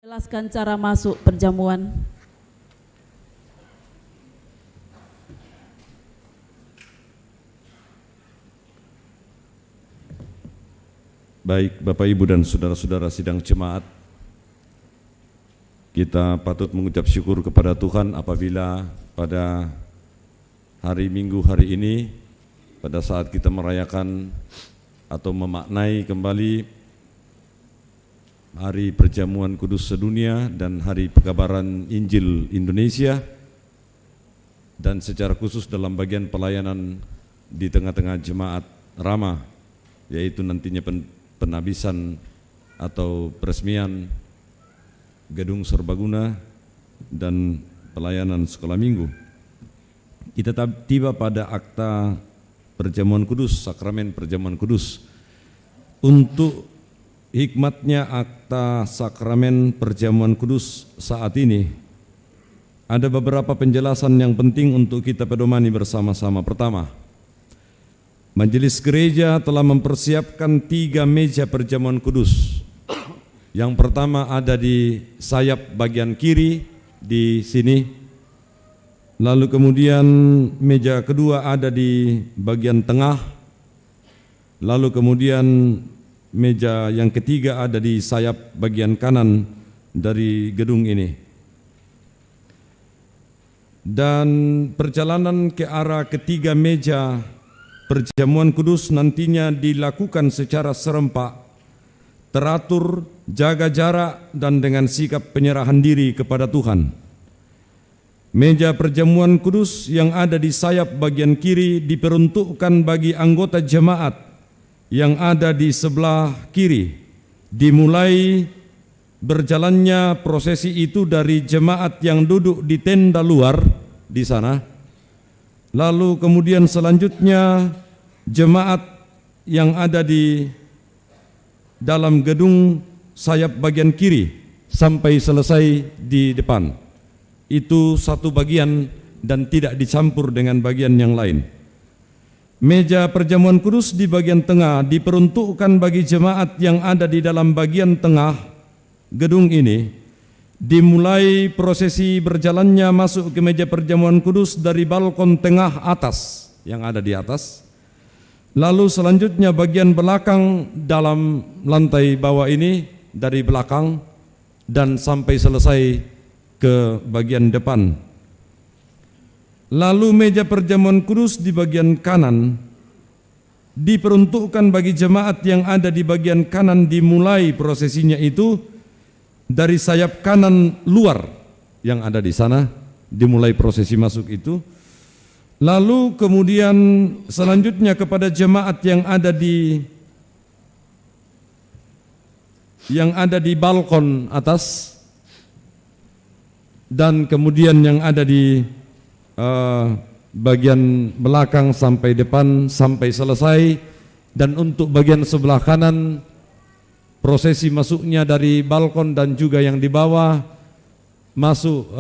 Jelaskan cara masuk perjamuan. Baik Bapak Ibu dan saudara-saudara sidang jemaat, kita patut mengucap syukur kepada Tuhan apabila pada hari Minggu hari ini, pada saat kita merayakan atau memaknai kembali Hari Perjamuan Kudus Sedunia dan Hari Pekabaran Injil Indonesia, dan secara khusus dalam bagian pelayanan di tengah-tengah jemaat Rama, yaitu nantinya penabisan atau peresmian gedung serbaguna dan pelayanan sekolah minggu. Kita tiba pada akta Perjamuan Kudus, sakramen Perjamuan Kudus. Untuk hikmatnya akta sakramen Perjamuan Kudus saat ini, ada beberapa penjelasan yang penting untuk kita pedomani bersama-sama. Pertama, Majelis Gereja telah mempersiapkan 3 meja Perjamuan Kudus. Yang pertama ada di sayap bagian kiri di sini. Lalu kemudian meja kedua ada di bagian tengah. Lalu kemudian meja yang ketiga ada di sayap bagian kanan dari gedung ini. Dan perjalanan ke arah ketiga meja Perjamuan Kudus nantinya dilakukan secara serempak, teratur, jaga jarak, dan dengan sikap penyerahan diri kepada Tuhan. Meja Perjamuan Kudus yang ada di sayap bagian kiri diperuntukkan bagi anggota jemaat yang ada di sebelah kiri. Dimulai berjalannya prosesi itu dari jemaat yang duduk di tenda luar di sana. Lalu kemudian selanjutnya jemaat yang ada di dalam gedung sayap bagian kiri sampai selesai di depan. Itu satu bagian dan tidak dicampur dengan bagian yang lain. Meja Perjamuan Kudus di bagian tengah diperuntukkan bagi jemaat yang ada di dalam bagian tengah gedung ini. Dimulai prosesi berjalannya masuk ke meja Perjamuan Kudus dari balkon tengah atas yang ada di atas. Lalu selanjutnya bagian belakang dalam lantai bawah ini dari belakang dan sampai selesai ke bagian depan. Lalu meja Perjamuan Kudus di bagian kanan diperuntukkan bagi jemaat yang ada di bagian kanan. Dimulai prosesinya itu dari sayap kanan luar yang ada di sana, dimulai prosesi masuk itu. Lalu kemudian selanjutnya kepada jemaat yang ada di balkon atas, dan kemudian yang ada di bagian belakang sampai depan sampai selesai, dan untuk bagian sebelah kanan prosesi masuknya dari balkon dan juga yang di bawah masuk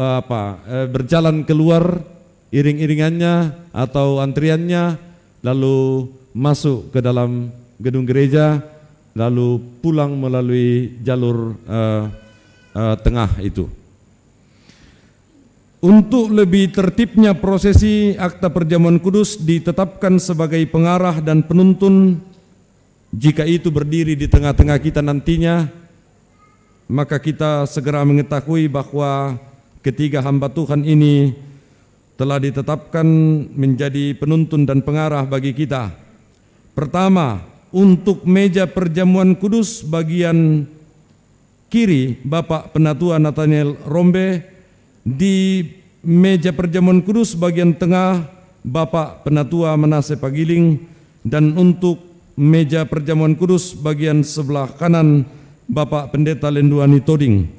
berjalan keluar iring-iringannya atau antriannya, lalu masuk ke dalam gedung gereja, lalu pulang melalui jalur tengah itu. Untuk lebih tertibnya prosesi, Akta Perjamuan Kudus ditetapkan sebagai pengarah dan penuntun. Jika itu berdiri di tengah-tengah kita nantinya, maka kita segera mengetahui bahwa ketiga hamba Tuhan ini telah ditetapkan menjadi penuntun dan pengarah bagi kita. Pertama, untuk meja perjamuan kudus bagian kiri Bapak Penatua Nathaniel Rombe, di meja perjamuan kudus bagian tengah Bapak Penatua Manase Pagiling, dan untuk meja perjamuan kudus bagian sebelah kanan Bapak Pendeta Lenduani Toding.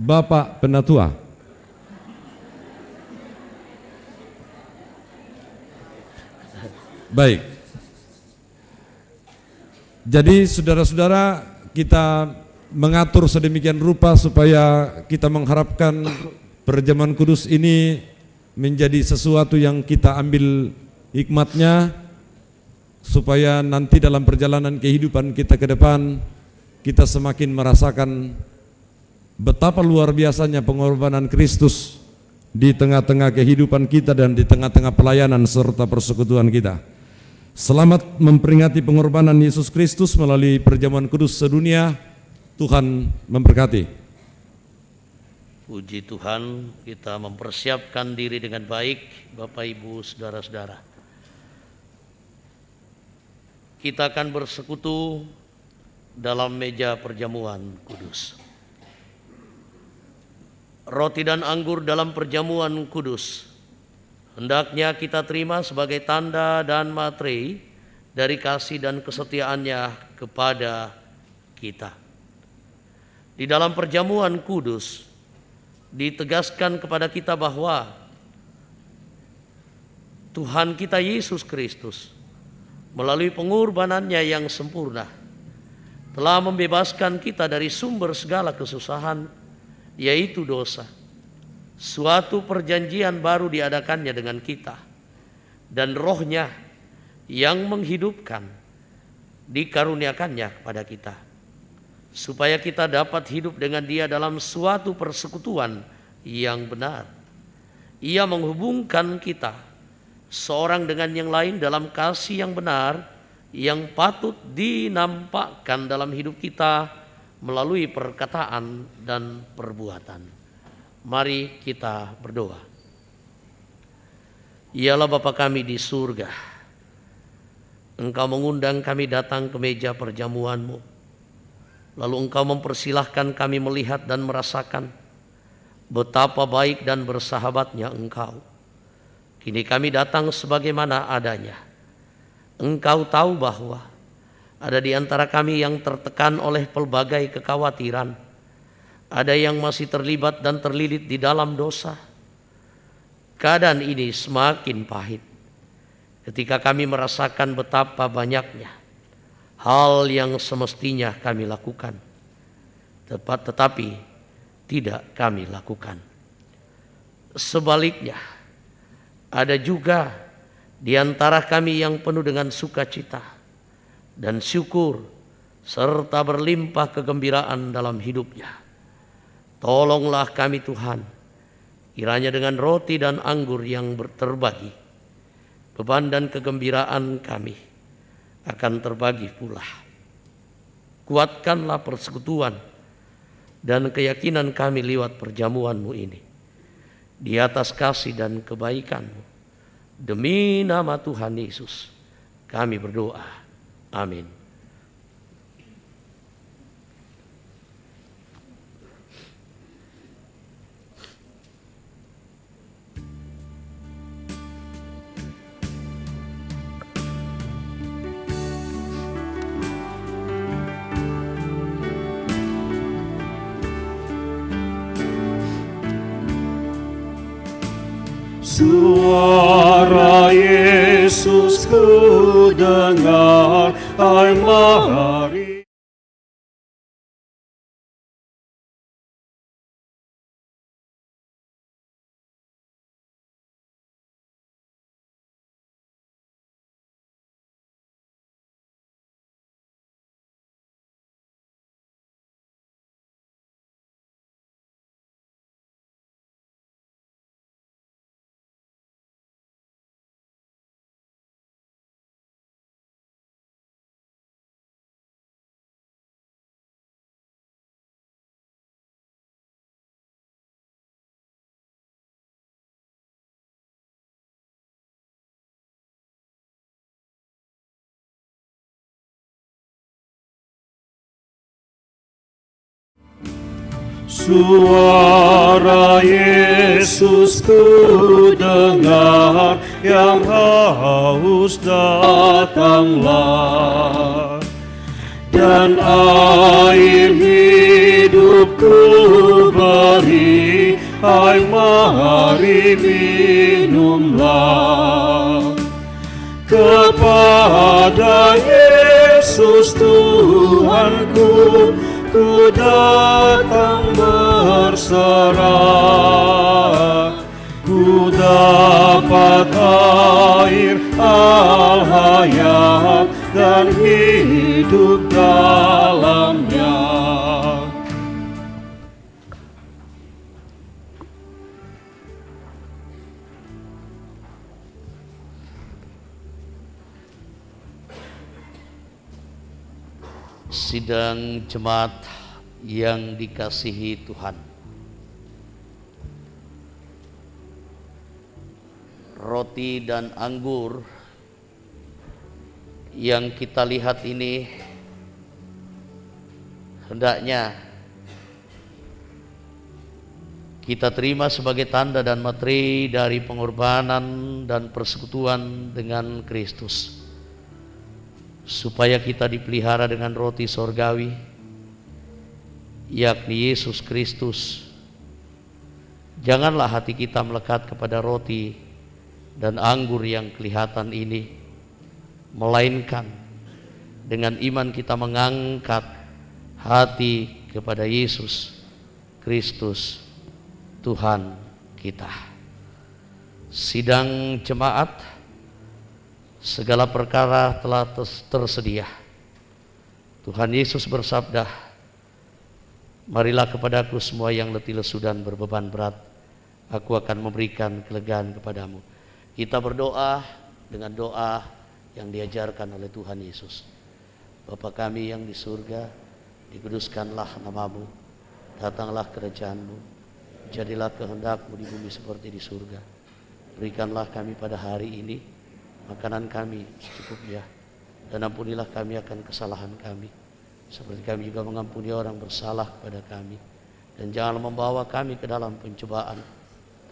Bapak Penatua. Baik. Jadi saudara-saudara, kita mengatur sedemikian rupa supaya kita mengharapkan perjamuan kudus ini menjadi sesuatu yang kita ambil hikmatnya, supaya nanti dalam perjalanan kehidupan kita ke depan kita semakin merasakan betapa luar biasanya pengorbanan Kristus di tengah-tengah kehidupan kita dan di tengah-tengah pelayanan serta persekutuan kita. Selamat memperingati pengorbanan Yesus Kristus melalui perjamuan kudus sedunia. Tuhan memberkati. Puji Tuhan, kita mempersiapkan diri dengan baik, Bapak Ibu, saudara-saudara. Kita akan bersekutu dalam meja perjamuan kudus. Roti dan anggur dalam perjamuan kudus hendaknya kita terima sebagai tanda dan materai dari kasih dan kesetiaannya kepada kita. Di dalam perjamuan kudus ditegaskan kepada kita bahwa Tuhan kita Yesus Kristus melalui pengorbanannya yang sempurna telah membebaskan kita dari sumber segala kesusahan, yaitu dosa. Suatu perjanjian baru diadakannya dengan kita, dan Roh-Nya yang menghidupkan dikaruniakannya kepada kita, supaya kita dapat hidup dengan Dia dalam suatu persekutuan yang benar. Ia menghubungkan kita seorang dengan yang lain dalam kasih yang benar, yang patut dinampakkan dalam hidup kita melalui perkataan dan perbuatan. Mari kita berdoa. Ya Allah Bapa kami di surga, Engkau mengundang kami datang ke meja perjamuan-Mu. Lalu Engkau mempersilahkan kami melihat dan merasakan betapa baik dan bersahabatnya Engkau. Kini kami datang sebagaimana adanya. Engkau tahu bahwa ada di antara kami yang tertekan oleh pelbagai kekhawatiran. Ada yang masih terlibat dan terlilit di dalam dosa. Keadaan ini semakin pahit ketika kami merasakan betapa banyaknya hal yang semestinya kami lakukan, tetapi tidak kami lakukan. Sebaliknya, ada juga di antara kami yang penuh dengan sukacita dan syukur serta berlimpah kegembiraan dalam hidupnya. Tolonglah kami Tuhan, kiranya dengan roti dan anggur yang terbagi, beban dan kegembiraan kami akan terbagi pula. Kuatkanlah persekutuan dan keyakinan kami lewat perjamuan-Mu ini, di atas kasih dan kebaikan-Mu. Demi nama Tuhan Yesus kami berdoa. Amin. Suara Yesus ku dengar, hai mari. Suara Yesus ku dengar, yang haus datanglah, dan air hidupku beri, hai mari minumlah. Kepada Yesus Tuhanku, ku datang berserah, ku dapat air al-hayat dan hidup dalamnya. Sidang jemaat yang dikasihi Tuhan, roti dan anggur yang kita lihat ini hendaknya kita terima sebagai tanda dan materi dari pengorbanan dan persekutuan dengan Kristus, supaya kita dipelihara dengan roti sorgawi, yakni Yesus Kristus. Janganlah hati kita melekat kepada roti dan anggur yang kelihatan ini, melainkan dengan iman kita mengangkat hati kepada Yesus Kristus Tuhan kita. Sidang jemaat, segala perkara telah tersedia. Tuhan Yesus bersabda, marilah kepadaku semua yang letih lesu dan berbeban berat, aku akan memberikan kelegaan kepadamu. Kita berdoa dengan doa yang diajarkan oleh Tuhan Yesus. Bapa kami yang di surga, dikuduskanlah namamu, datanglah kerajaanmu, jadilah kehendakmu di bumi seperti di surga. Berikanlah kami pada hari ini makanan kami secukupnya, dan ampunilah kami akan kesalahan kami, seperti kami juga mengampuni orang bersalah kepada kami. Dan janganlah membawa kami ke dalam pencobaan,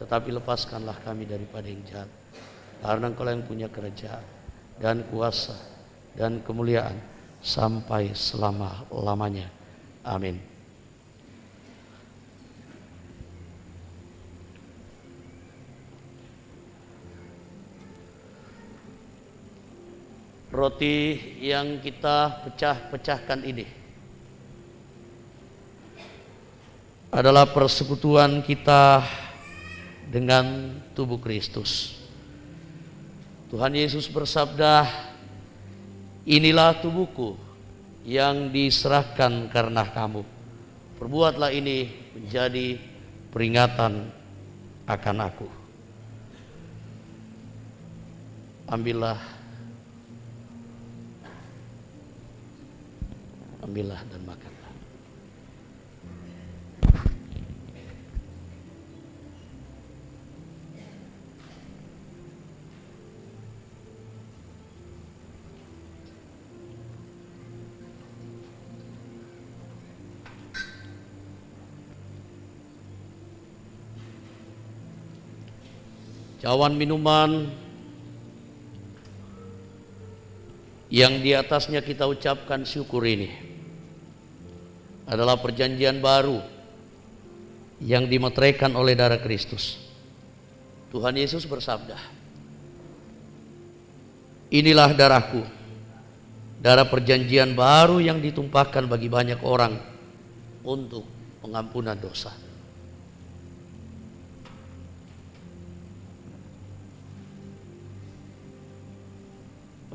tetapi lepaskanlah kami daripada yang jahat. Karena Engkau yang punya kerajaan dan kuasa dan kemuliaan sampai selama-lamanya. Amin. Roti yang kita pecah-pecahkan ini adalah persekutuan kita dengan tubuh Kristus. Tuhan Yesus bersabda, inilah tubuhku yang diserahkan karena kamu. Perbuatlah ini menjadi peringatan akan aku. Ambillah dan makanlah. Cawan minuman yang di atasnya kita ucapkan syukur ini adalah perjanjian baru yang dimeteraikan oleh darah Kristus. Tuhan Yesus bersabda, inilah darahku, darah perjanjian baru yang ditumpahkan bagi banyak orang untuk pengampunan dosa.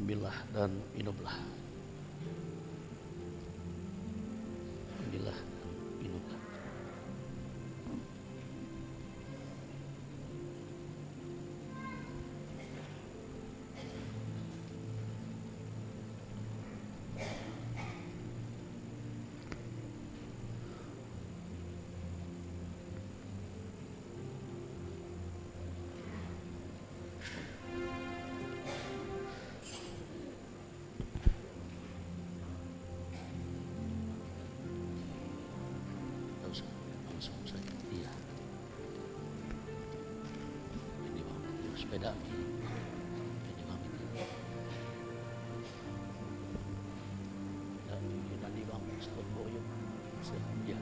Ambillah dan minumlah. Ambillah dan minumlah. Langsung saja. Iya. Ini bang, sepeda. Ini bang. Dan tadi bang, setahun boyong. Ya.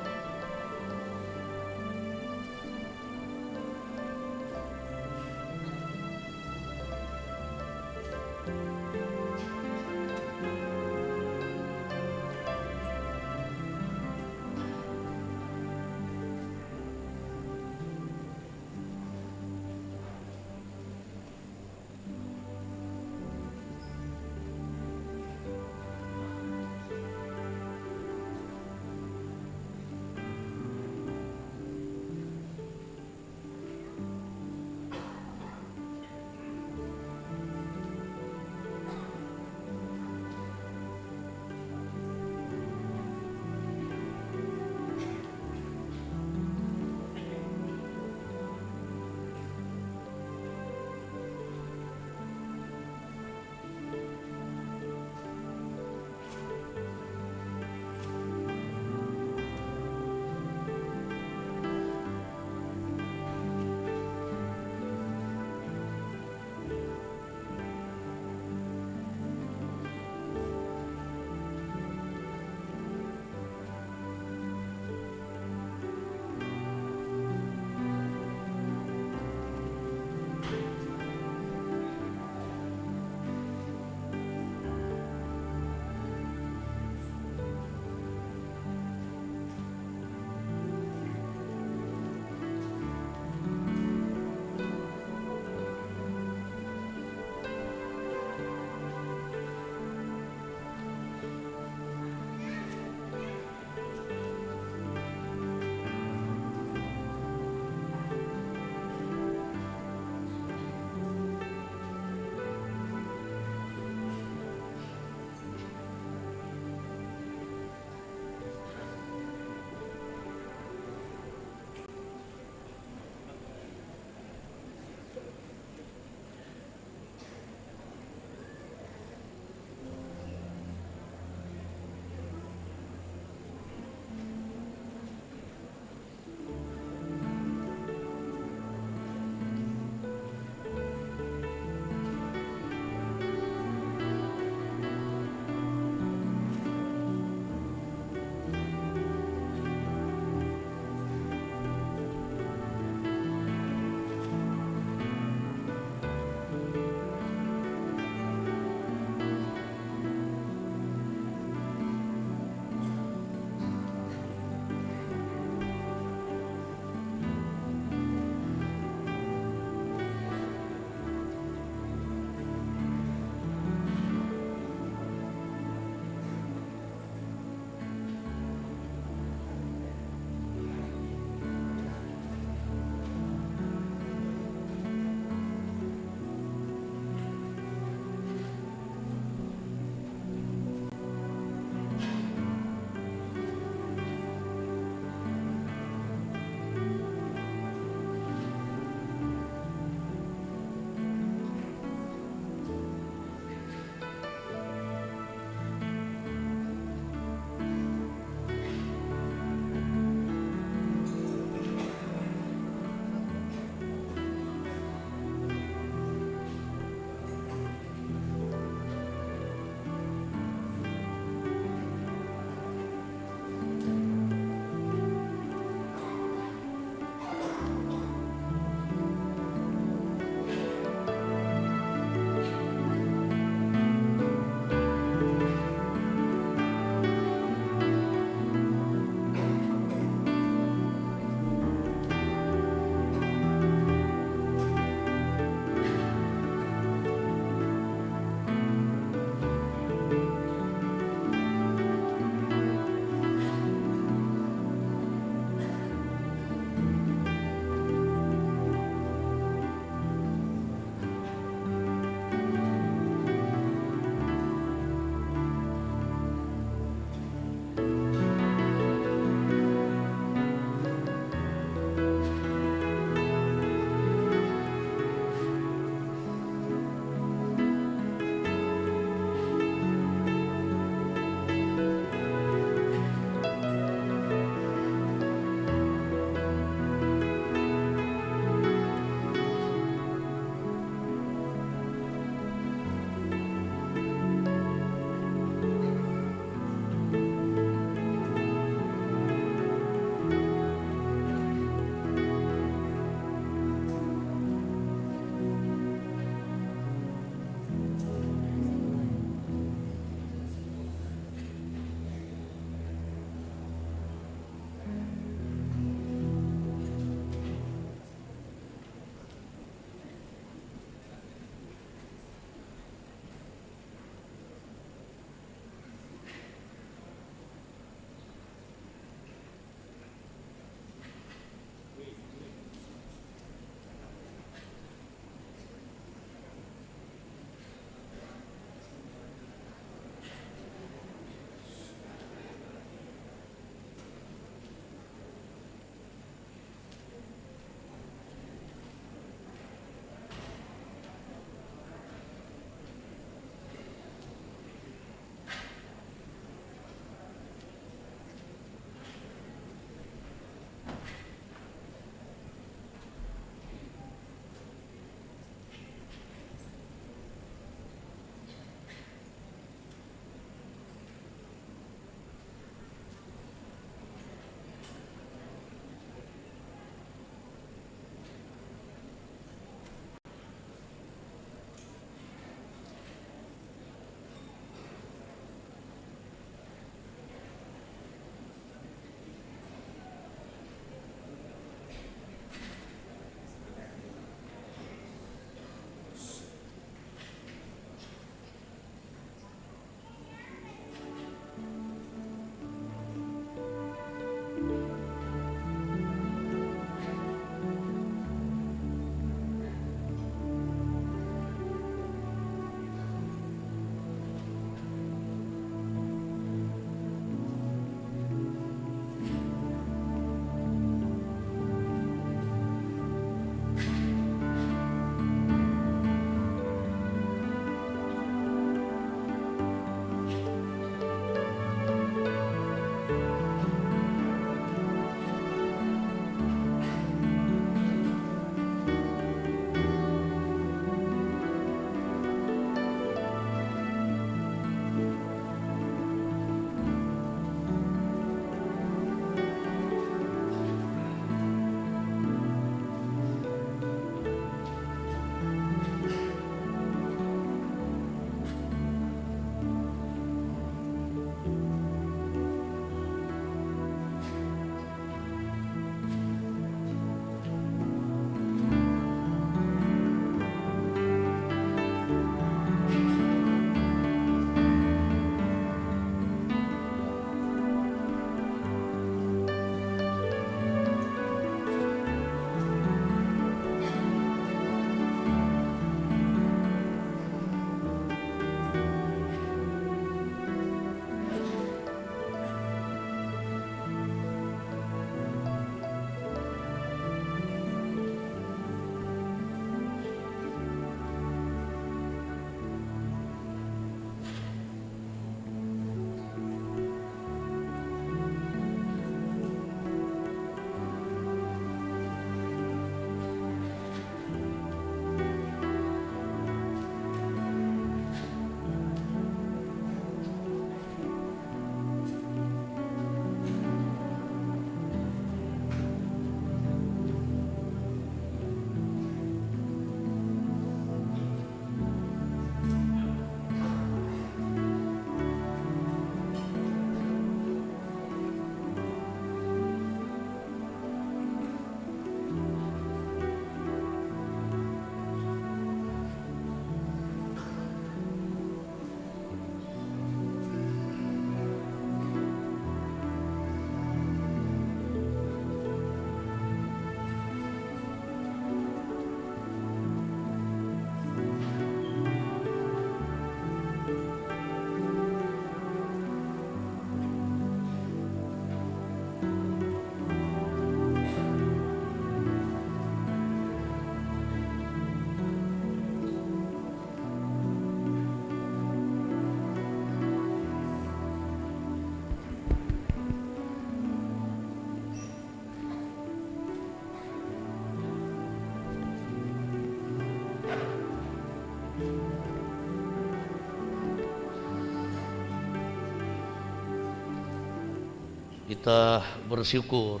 Kita bersyukur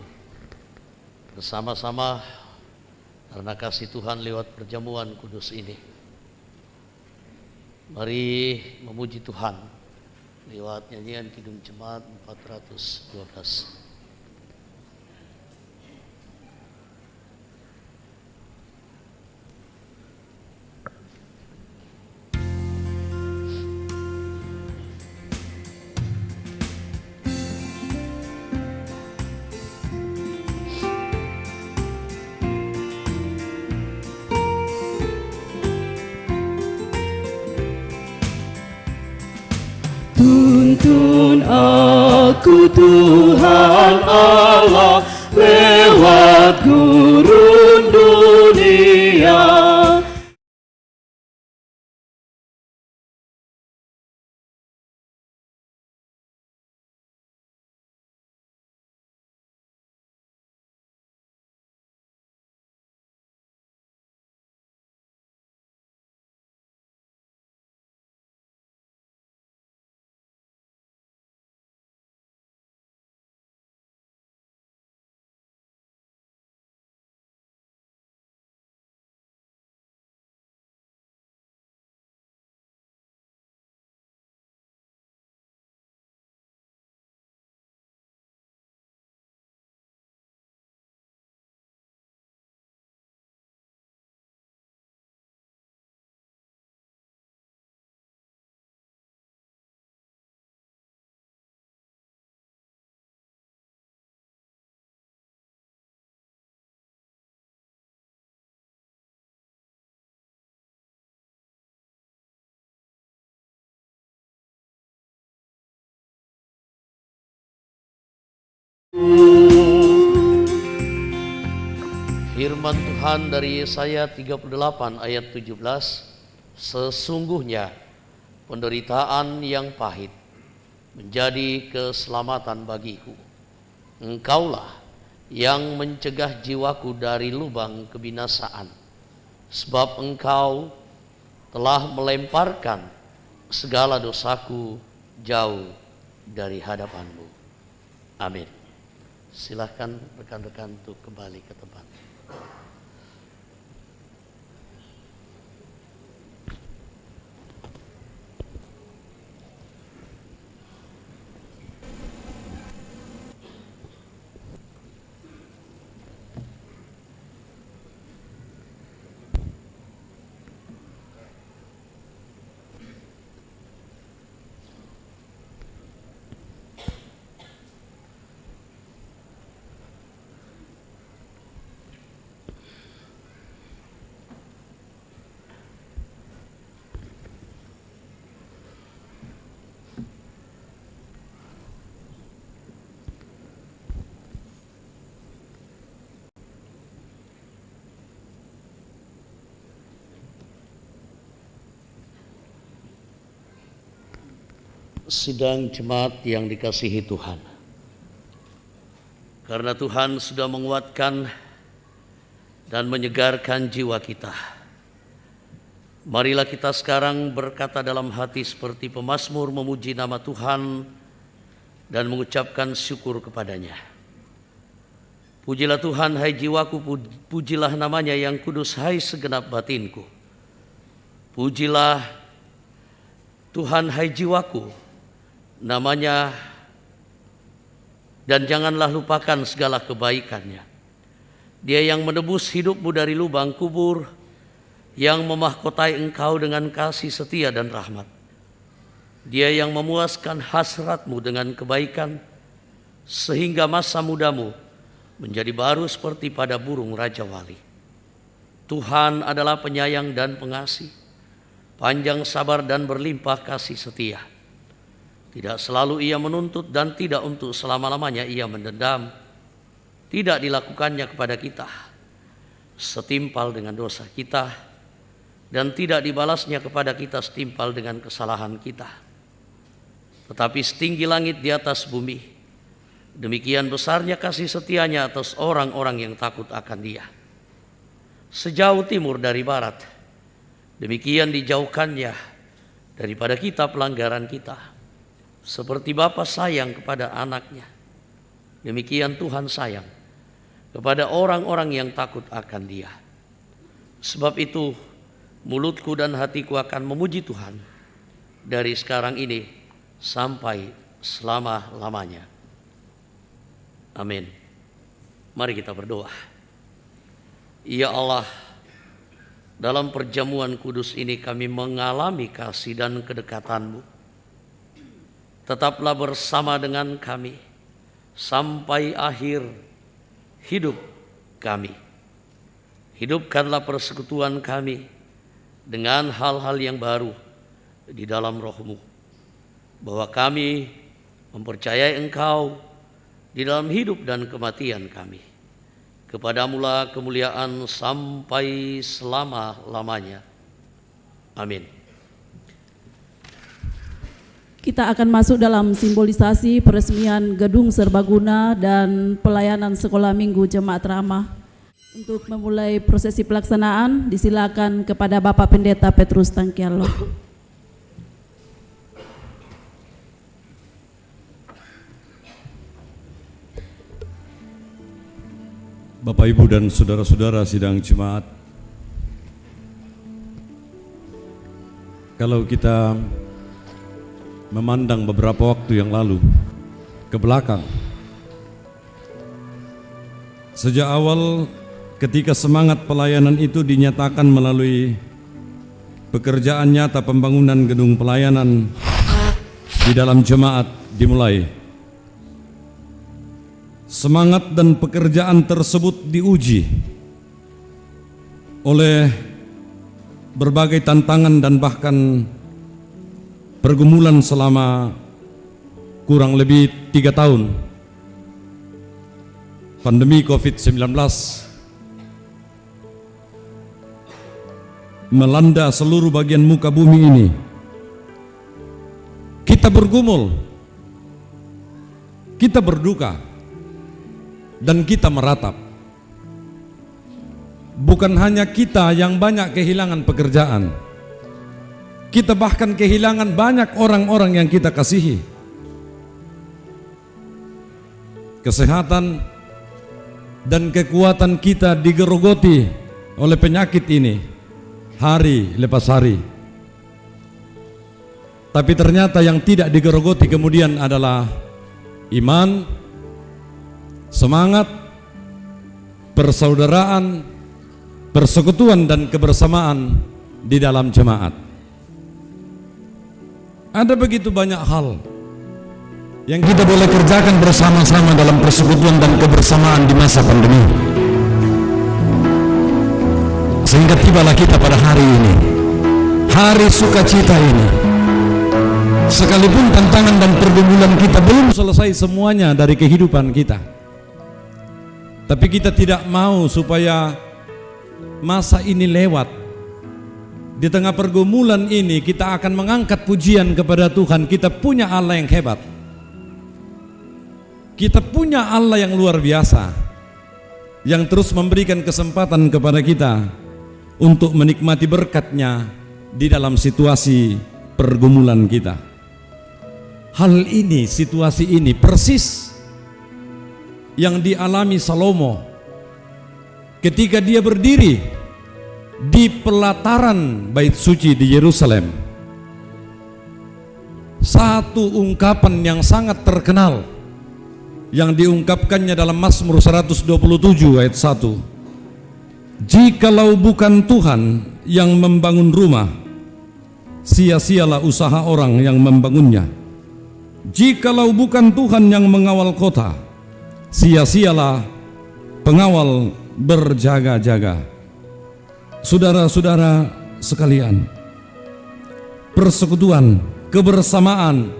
bersama-sama karena kasih Tuhan lewat perjamuan kudus ini. Mari memuji Tuhan lewat nyanyian Kidung Jemaat 412. Tuntun aku Tuhan Allah lewat gurun dunia. Firman Tuhan dari Yesaya 38 ayat 17, sesungguhnya penderitaan yang pahit menjadi keselamatan bagiku. Engkaulah yang mencegah jiwaku dari lubang kebinasaan, sebab engkau telah melemparkan segala dosaku jauh dari hadapanmu. Amin. Silahkan rekan-rekan untuk kembali ke tempat. Sidang jemaat yang dikasihi Tuhan, karena Tuhan sudah menguatkan dan menyegarkan jiwa kita, marilah kita sekarang berkata dalam hati seperti pemazmur memuji nama Tuhan dan mengucapkan syukur kepadanya. Pujilah Tuhan hai jiwaku, pujilah namanya yang kudus hai segenap batinku. Pujilah Tuhan hai jiwaku, namanya, dan janganlah lupakan segala kebaikannya. Dia yang menebus hidupmu dari lubang kubur, yang memahkotai engkau dengan kasih setia dan rahmat. Dia yang memuaskan hasratmu dengan kebaikan, sehingga masa mudamu menjadi baru seperti pada burung Raja Wali. Tuhan adalah penyayang dan pengasih, panjang sabar dan berlimpah kasih setia. Tidak selalu ia menuntut dan tidak untuk selama-lamanya ia mendendam. Tidak dilakukannya kepada kita setimpal dengan dosa kita, dan tidak dibalasnya kepada kita setimpal dengan kesalahan kita. Tetapi setinggi langit di atas bumi, demikian besarnya kasih setianya atas orang-orang yang takut akan Dia. Sejauh timur dari barat, demikian dijauhkannya daripada kita pelanggaran kita. Seperti Bapa sayang kepada anaknya, Demikian Tuhan sayang kepada orang-orang yang takut akan Dia. Sebab itu mulutku dan hatiku akan memuji Tuhan dari sekarang ini sampai selama-lamanya. Amin. Mari kita berdoa. Ya Allah, dalam perjamuan kudus ini kami mengalami kasih dan kedekatan-Mu. Tetaplah bersama dengan kami sampai akhir hidup kami. Hidupkanlah persekutuan kami dengan hal-hal yang baru di dalam Roh-Mu, bahwa kami mempercayai Engkau di dalam hidup dan kematian kami. Kepadamu-lah kemuliaan sampai selama-lamanya. Amin. Kita akan masuk dalam simbolisasi peresmian gedung serbaguna dan pelayanan sekolah minggu Jemaat Rahmah. Untuk memulai prosesi pelaksanaan, disilakan kepada Bapak Pendeta Petrus Tangkialo. Bapak, Ibu, dan saudara-saudara sidang jemaat, kalau kita memandang beberapa waktu yang lalu ke belakang, sejak awal ketika semangat pelayanan itu dinyatakan melalui pekerjaan nyata pembangunan gedung pelayanan di dalam jemaat dimulai, semangat dan pekerjaan tersebut diuji oleh berbagai tantangan dan bahkan pergumulan selama kurang lebih 3 tahun. Pandemi COVID-19 melanda seluruh bagian muka bumi ini. Kita bergumul, kita berduka, dan kita meratap. Bukan hanya kita yang banyak kehilangan pekerjaan, kita bahkan kehilangan banyak orang-orang yang kita kasihi. Kesehatan dan kekuatan kita digerogoti oleh penyakit ini hari lepas hari. Tapi ternyata yang tidak digerogoti kemudian adalah iman, semangat, persaudaraan, persekutuan, dan kebersamaan di dalam jemaat. Ada begitu banyak hal yang kita boleh kerjakan bersama-sama dalam persekutuan dan kebersamaan di masa pandemi, sehingga tibalah kita pada hari ini, hari sukacita ini. Sekalipun tantangan dan pergumulan kita belum selesai semuanya dari kehidupan kita, tapi kita tidak mau supaya masa ini lewat. Di tengah pergumulan ini kita akan mengangkat pujian kepada Tuhan. Kita punya Allah yang hebat, kita punya Allah yang luar biasa, yang terus memberikan kesempatan kepada kita untuk menikmati berkat-Nya di dalam situasi pergumulan kita. Hal ini, situasi ini persis yang dialami Salomo ketika dia berdiri di pelataran bait suci di Yerusalem. Satu ungkapan yang sangat terkenal yang diungkapkannya dalam Mazmur 127 ayat 1. Jikalau bukan Tuhan yang membangun rumah, sia-sialah usaha orang yang membangunnya. Jikalau bukan Tuhan yang mengawal kota, sia-sialah pengawal berjaga-jaga. Saudara-saudara sekalian, persekutuan, kebersamaan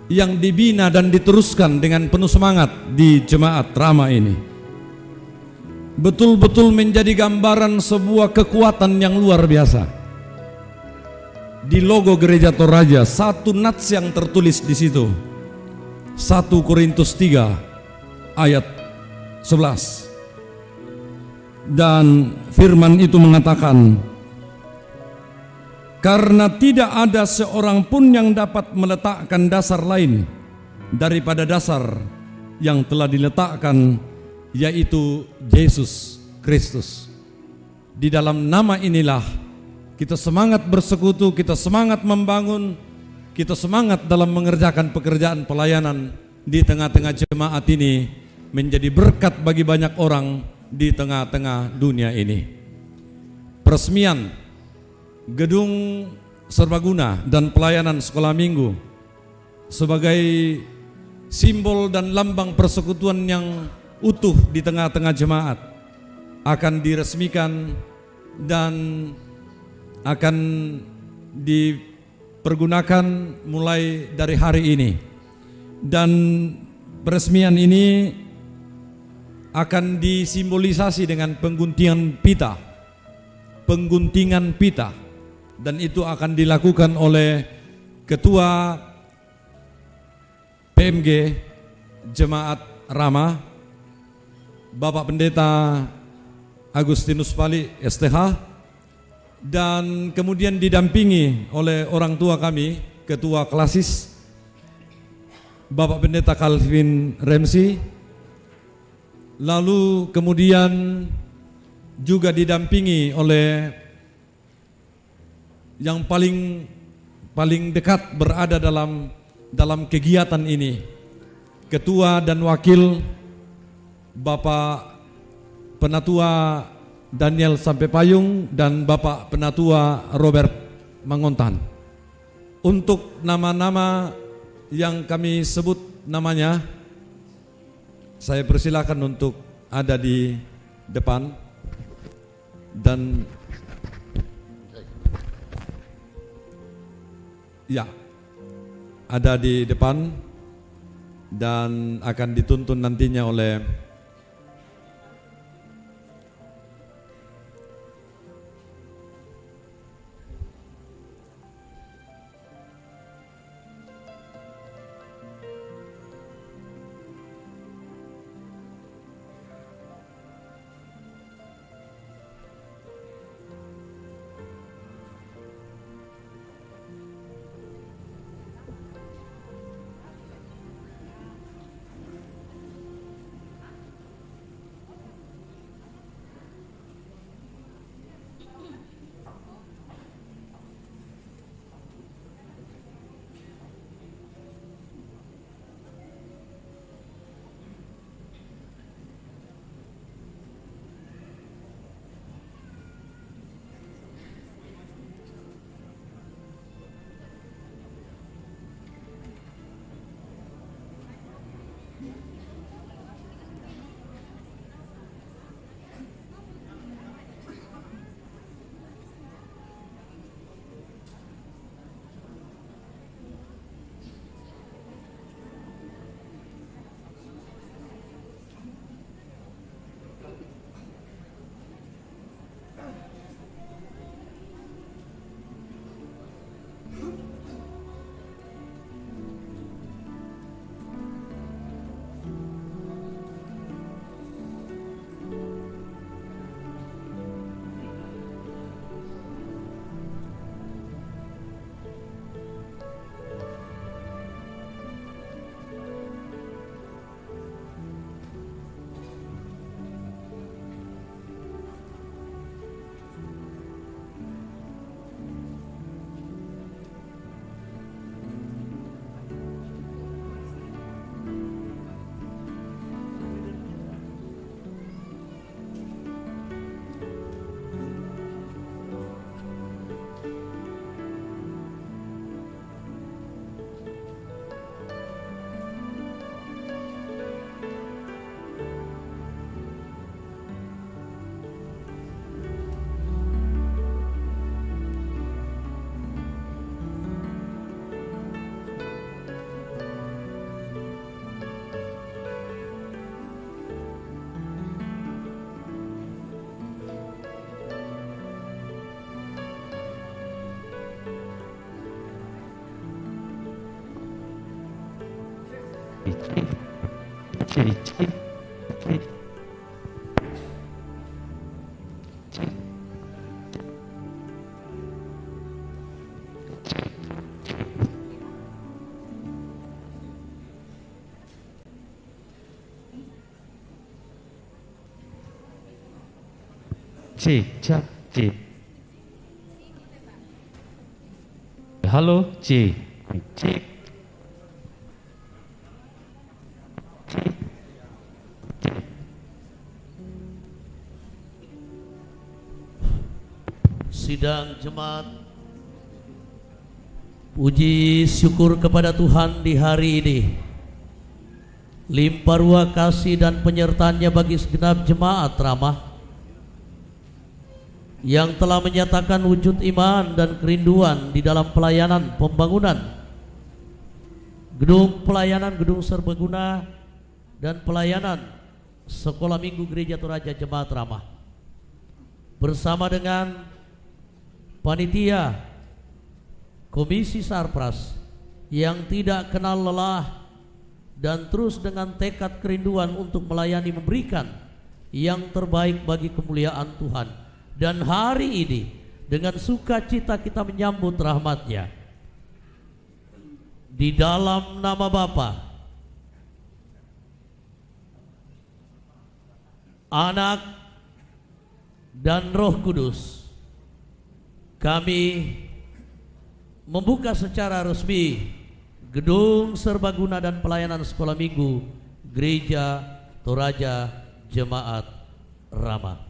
yang dibina dan diteruskan dengan penuh semangat di Jemaat Rahmah ini betul-betul menjadi gambaran sebuah kekuatan yang luar biasa. Di logo Gereja Toraja, satu nats yang tertulis di situ, 1 Korintus 3 ayat 11. Dan firman itu mengatakan, karena tidak ada seorang pun yang dapat meletakkan dasar lain daripada dasar yang telah diletakkan, yaitu Yesus Kristus. Di dalam nama inilah kita semangat bersekutu, kita semangat membangun, kita semangat dalam mengerjakan pekerjaan pelayanan di tengah-tengah jemaat ini, menjadi berkat bagi banyak orang di tengah-tengah dunia ini. Peresmian gedung serbaguna dan pelayanan sekolah minggu sebagai simbol dan lambang persekutuan yang utuh di tengah-tengah jemaat akan diresmikan dan akan dipergunakan mulai dari hari ini. Dan peresmian ini akan disimbolisasi dengan pengguntingan pita, dan itu akan dilakukan oleh Ketua PMG Jemaat Rama, Bapak Pendeta Agustinus Pali STH, dan kemudian didampingi oleh orang tua kami, Ketua Klasis Bapak Pendeta Calvin Remsi, lalu kemudian juga didampingi oleh yang paling dekat berada dalam kegiatan ini, Ketua dan Wakil Bapak Penatua Daniel Sampepayung dan Bapak Penatua Robert Mangontan. Untuk nama-nama yang kami sebut namanya, saya persilakan untuk ada di depan dan ya, ada di depan dan akan dituntun nantinya oleh cek, cek. Halo, cek, cek. Sidang jemaat, puji syukur kepada Tuhan di hari ini. Limpah ruah kasih dan penyertaannya bagi segenap jemaat Ramah yang telah menyatakan wujud iman dan kerinduan di dalam pelayanan pembangunan gedung serbaguna dan pelayanan Sekolah Minggu Gereja Toraja Jemaat Ramah bersama dengan panitia Komisi Sarpras yang tidak kenal lelah dan terus dengan tekad kerinduan untuk melayani, memberikan yang terbaik bagi kemuliaan Tuhan. Dan hari ini dengan sukacita kita menyambut rahmat-Nya. Di dalam nama Bapa, Anak, dan Roh Kudus, kami membuka secara resmi Gedung Serbaguna dan Pelayanan Sekolah Minggu Gereja Toraja Jemaat Ramah.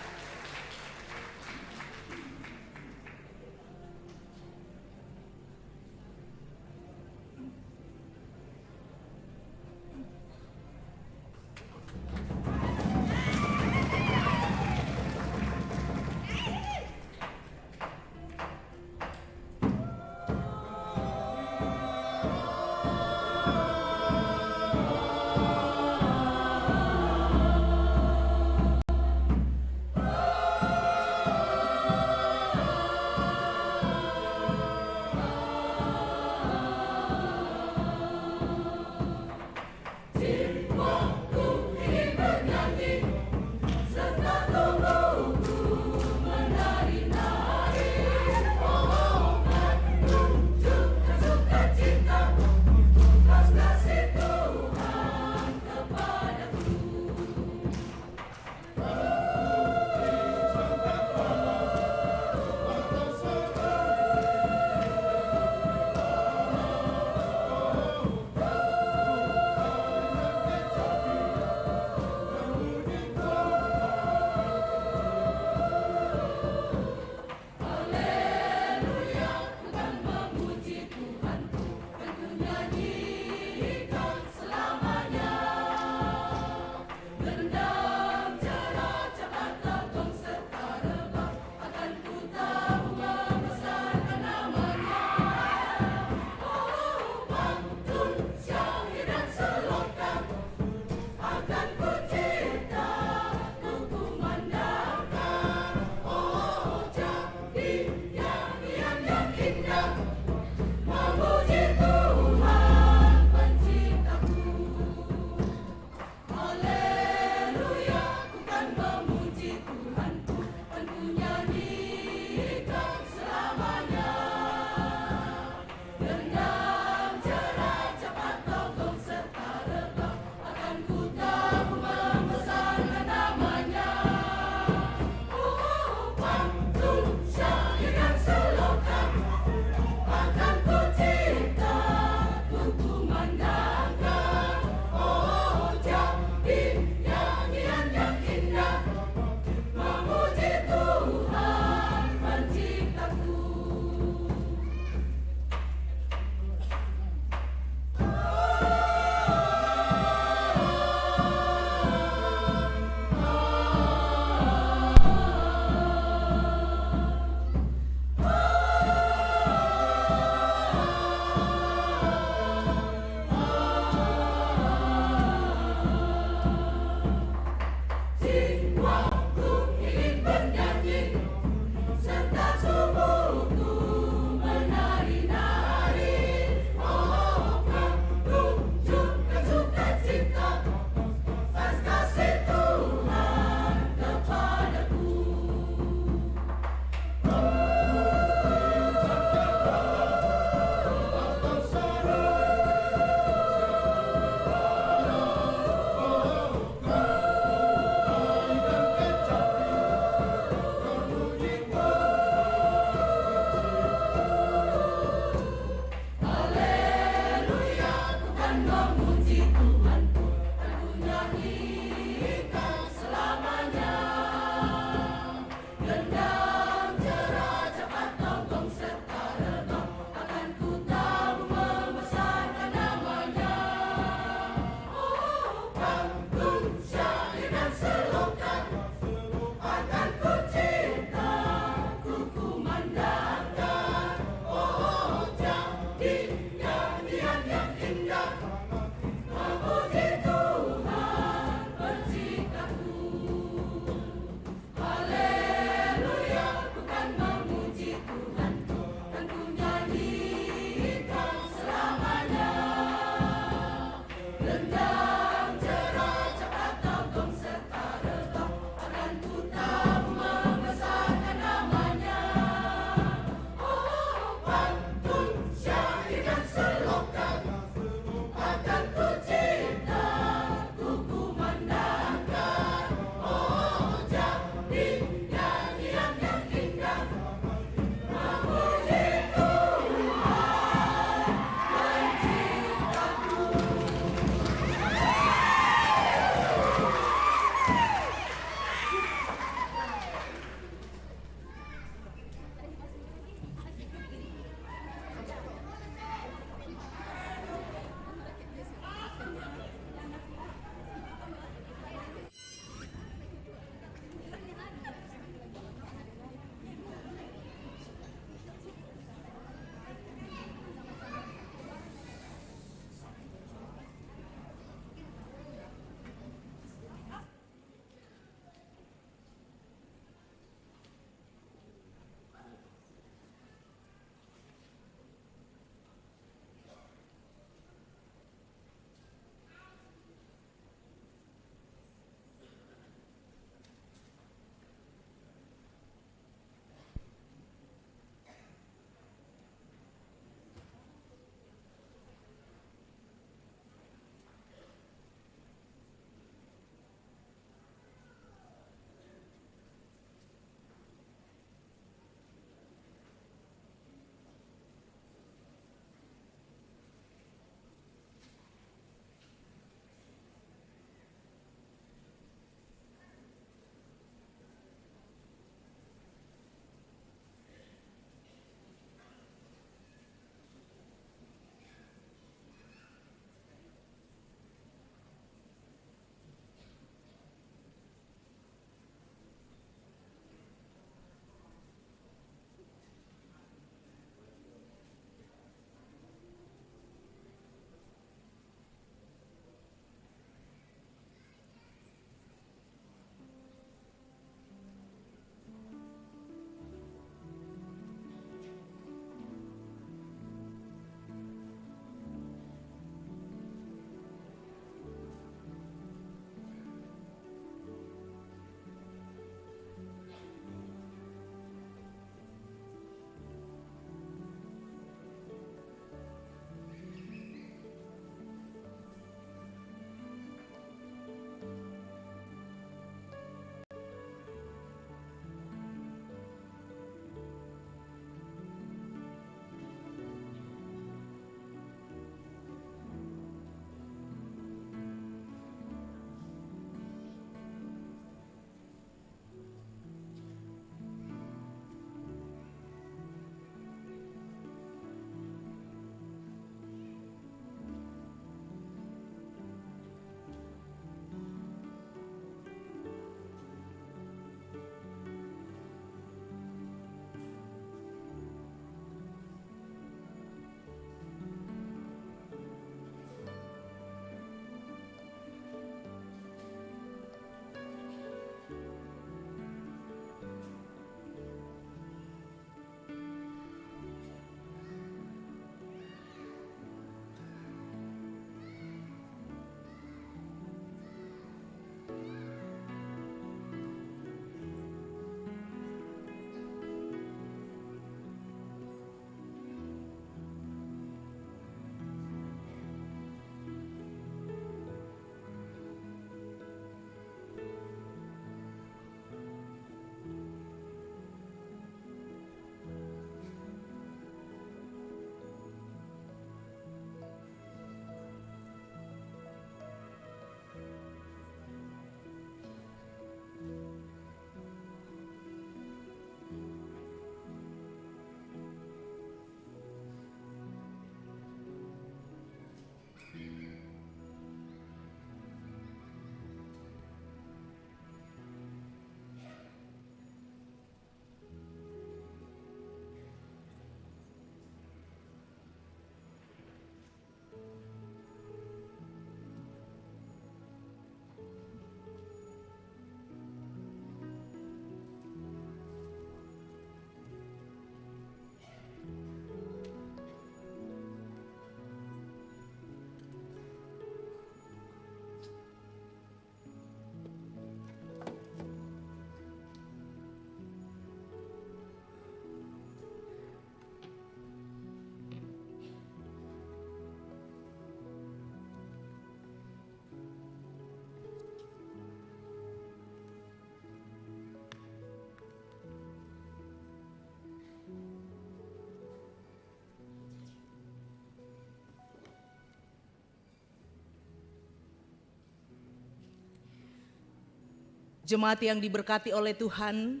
Jemaat yang diberkati oleh Tuhan,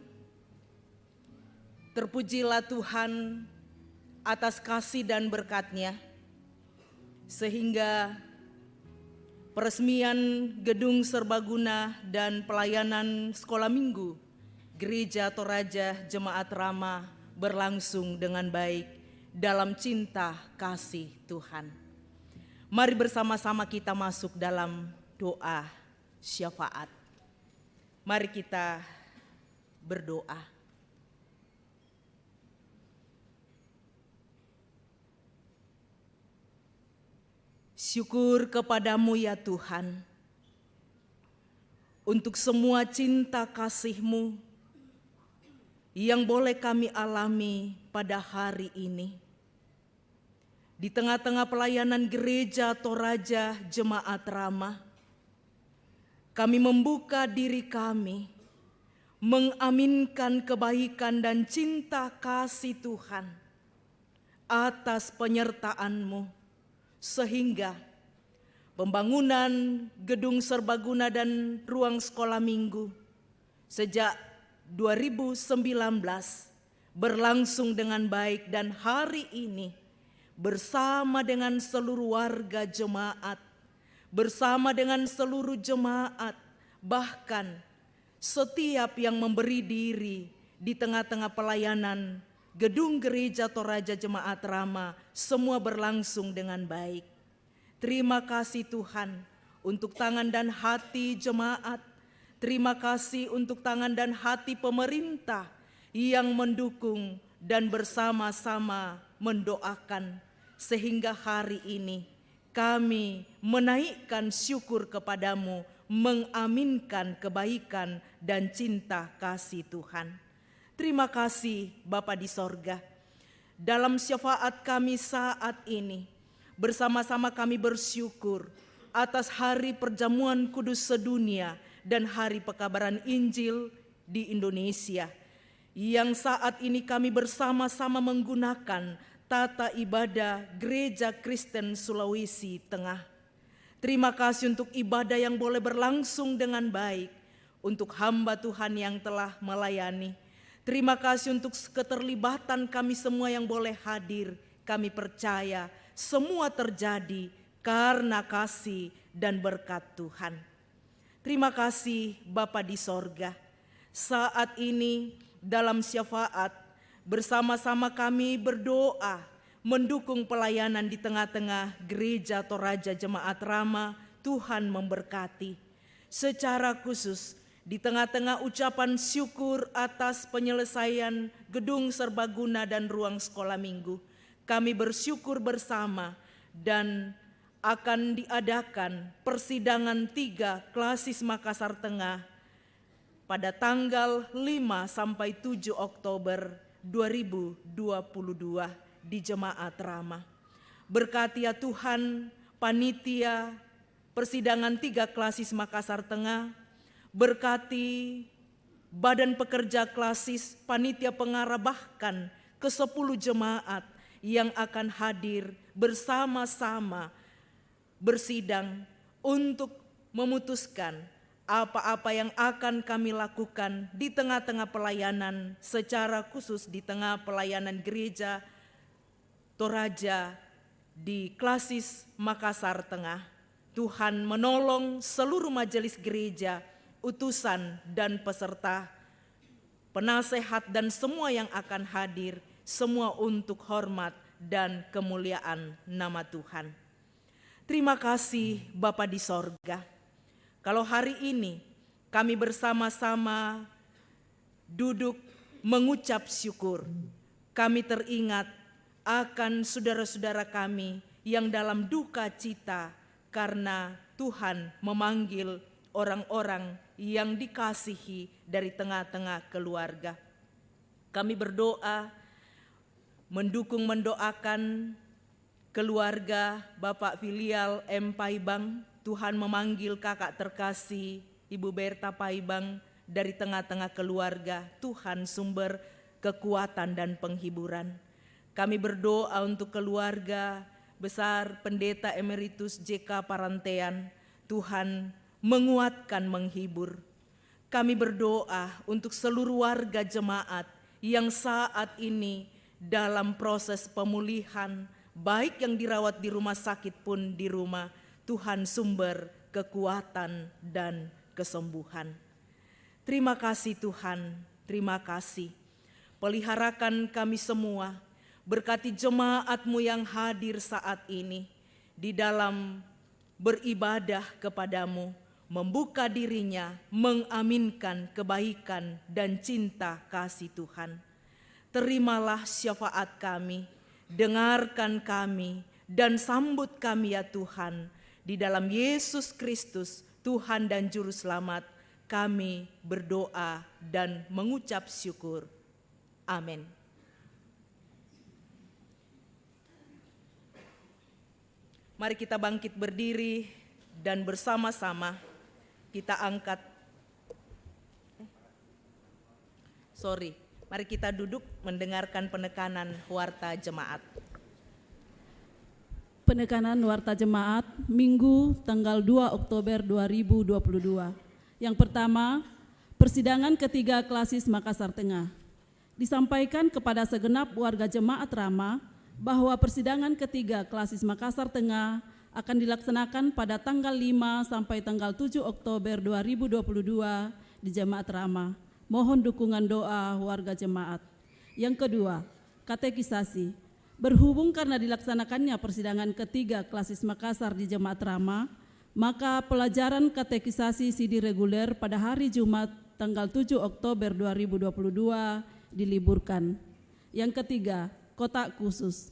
terpujilah Tuhan atas kasih dan berkat-Nya, sehingga peresmian gedung serbaguna dan pelayanan sekolah minggu Gereja Toraja Jemaat Rama berlangsung dengan baik dalam cinta kasih Tuhan. Mari bersama-sama kita masuk dalam doa syafaat. Mari kita berdoa. Syukur kepadamu ya Tuhan, untuk semua cinta kasih-Mu yang boleh kami alami pada hari ini. Di tengah-tengah pelayanan Gereja Toraja Jemaat Rama, kami membuka diri kami, mengaminkan kebaikan dan cinta kasih Tuhan atas penyertaan-Mu, sehingga pembangunan gedung serbaguna dan ruang sekolah minggu sejak 2019 berlangsung dengan baik, dan hari ini bersama dengan seluruh warga jemaat, bersama dengan seluruh jemaat, bahkan setiap yang memberi diri di tengah-tengah pelayanan gedung Gereja Toraja Jemaat Rama, semua berlangsung dengan baik. Terima kasih Tuhan untuk tangan dan hati jemaat. Terima kasih untuk tangan dan hati pemerintah yang mendukung dan bersama-sama mendoakan, sehingga hari ini kami menaikkan syukur kepadamu, mengaminkan kebaikan dan cinta kasih Tuhan. Terima kasih Bapa di sorga. Dalam syafaat kami saat ini, bersama-sama kami bersyukur atas hari perjamuan kudus sedunia dan hari pekabaran Injil di Indonesia, yang saat ini kami bersama-sama menggunakan tata ibadah Gereja Kristen Sulawesi Tengah. Terima kasih untuk ibadah yang boleh berlangsung dengan baik, untuk hamba Tuhan yang telah melayani. Terima kasih untuk keterlibatan kami semua yang boleh hadir. Kami percaya semua terjadi karena kasih dan berkat Tuhan. Terima kasih Bapa di sorga. Saat ini dalam syafaat, bersama-sama kami berdoa mendukung pelayanan di tengah-tengah Gereja Toraja Jemaat Rama. Tuhan memberkati. Secara khusus di tengah-tengah ucapan syukur atas penyelesaian gedung serbaguna dan ruang sekolah minggu, kami bersyukur bersama dan akan diadakan persidangan 3 Klasis Makassar Tengah pada tanggal 5 sampai 7 Oktober 2022 di Jemaat Rama. Berkati ya Tuhan panitia persidangan 3 Klasis Makassar Tengah, berkati badan pekerja klasis, panitia pengarah, bahkan ke-10 jemaat yang akan hadir bersama-sama bersidang untuk memutuskan apa-apa yang akan kami lakukan di tengah-tengah pelayanan, secara khusus di tengah pelayanan Gereja Toraja di Klasis Makassar Tengah. Tuhan menolong seluruh majelis gereja, utusan dan peserta, penasehat dan semua yang akan hadir, semua untuk hormat dan kemuliaan nama Tuhan. Terima kasih Bapa di sorga. Kalau hari ini kami bersama-sama duduk mengucap syukur, kami teringat akan saudara-saudara kami yang dalam duka cita karena Tuhan memanggil orang-orang yang dikasihi dari tengah-tengah keluarga. Kami berdoa, mendoakan keluarga Bapak Filial M. Paibang. Tuhan memanggil kakak terkasih Ibu Berta Paibang dari tengah-tengah keluarga. Tuhan sumber kekuatan dan penghiburan. Kami berdoa untuk keluarga besar Pendeta Emeritus JK Parantean. Tuhan menguatkan, menghibur. Kami berdoa untuk seluruh warga jemaat yang saat ini dalam proses pemulihan, baik yang dirawat di rumah sakit pun di rumah. Tuhan sumber kekuatan dan kesembuhan. Terima kasih Tuhan, terima kasih. Peliharakan kami semua, berkati jemaat-Mu yang hadir saat ini di dalam beribadah kepadamu, membuka dirinya, mengaminkan kebaikan dan cinta kasih Tuhan. Terimalah syafaat kami, dengarkan kami, dan sambut kami ya Tuhan. Di dalam Yesus Kristus, Tuhan dan Juru Selamat, kami berdoa dan mengucap syukur. Amin. Mari kita bangkit berdiri dan bersama-sama kita angkat. Mari kita duduk mendengarkan penekanan warta jemaat. Penekanan warta jemaat Minggu tanggal 2 Oktober 2022. Yang pertama, persidangan ketiga Klasis Makassar Tengah. Disampaikan kepada segenap warga jemaat Rama bahwa persidangan ketiga Klasis Makassar Tengah akan dilaksanakan pada tanggal 5 sampai tanggal 7 Oktober 2022 di Jemaat Rama. Mohon dukungan doa warga jemaat. Yang kedua, katekisasi. Berhubung karena dilaksanakannya persidangan ketiga Klasis Makassar di Jemaat Rama, maka pelajaran katekisasi CD reguler pada hari Jumat tanggal 7 Oktober 2022 diliburkan. Yang ketiga, kotak khusus.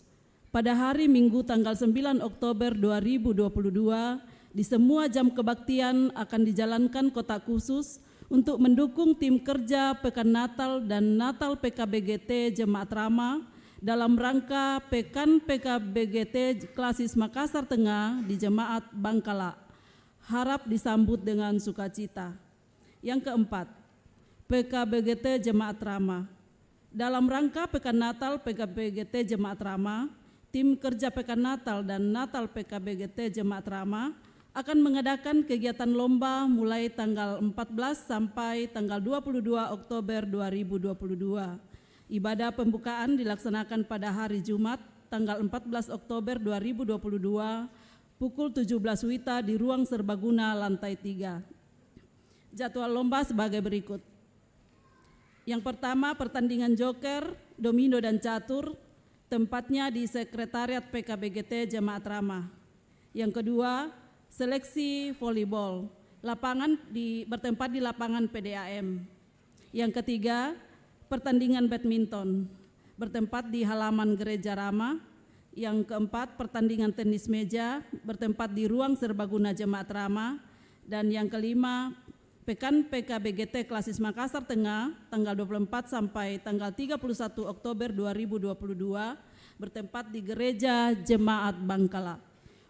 Pada hari Minggu tanggal 9 Oktober 2022, di semua jam kebaktian akan dijalankan kotak khusus untuk mendukung tim kerja Pekan Natal dan Natal PKBGT Jemaat Rama dalam rangka Pekan PKBGT Klasis Makassar Tengah di Jemaat Bangkala. Harap disambut dengan sukacita. Yang keempat, PKBGT Jemaat Rama. Dalam rangka Pekan Natal PKBGT Jemaat Rama, tim kerja Pekan Natal dan Natal PKBGT Jemaat Rama akan mengadakan kegiatan lomba mulai tanggal 14 sampai tanggal 22 Oktober 2022. Ibadah pembukaan dilaksanakan pada hari Jumat tanggal 14 Oktober 2022 pukul 17 WITA di ruang serbaguna lantai 3. Jadwal lomba sebagai berikut. Yang pertama, pertandingan joker, domino dan catur, tempatnya di Sekretariat PKBGT Jemaat Rama. Yang kedua, seleksi volleyball, bertempat di lapangan PDAM. Yang ketiga, pertandingan badminton, bertempat di halaman Gereja Rama. Yang keempat, pertandingan tenis meja, bertempat di ruang serbaguna Jemaat Rama. Dan yang kelima, Pekan PKBGT Klasis Makassar Tengah tanggal 24 sampai tanggal 31 Oktober 2022 bertempat di Gereja Jemaat Bangkala.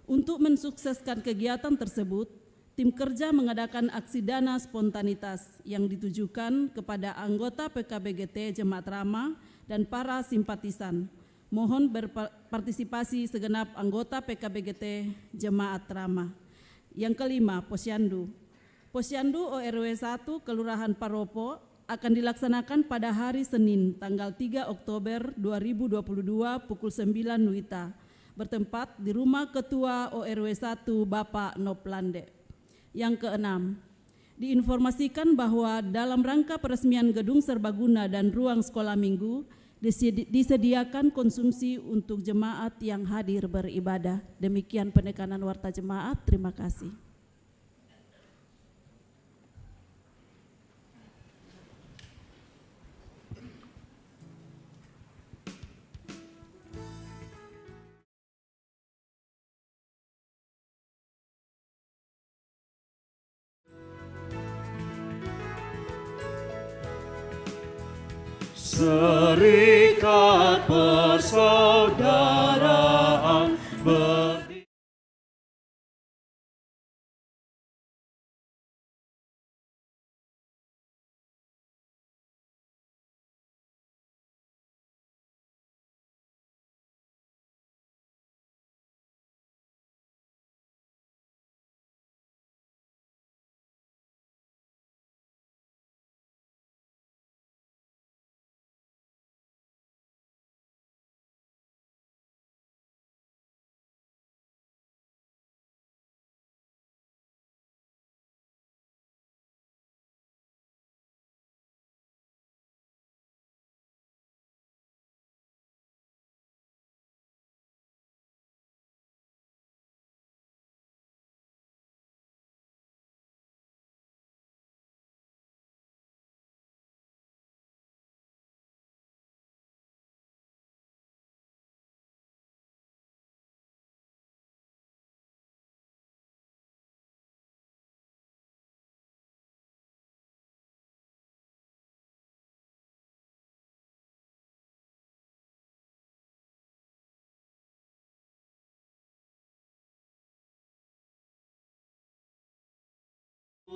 Untuk mensukseskan kegiatan tersebut, tim kerja mengadakan aksi dana spontanitas yang ditujukan kepada anggota PKBGT Jemaat Rama dan para simpatisan. Mohon berpartisipasi segenap anggota PKBGT Jemaat Rama. Yang kelima, Posyandu. Posyandu ORW 1 Kelurahan Paropo akan dilaksanakan pada hari Senin tanggal 3 Oktober 2022 pukul 9 WITA bertempat di rumah Ketua ORW 1 Bapak Noplande. Yang keenam, diinformasikan bahwa dalam rangka peresmian gedung serbaguna dan ruang sekolah minggu disediakan konsumsi untuk jemaat yang hadir beribadah. Demikian penekanan warta jemaat. Terima kasih. Serikat persaudaraan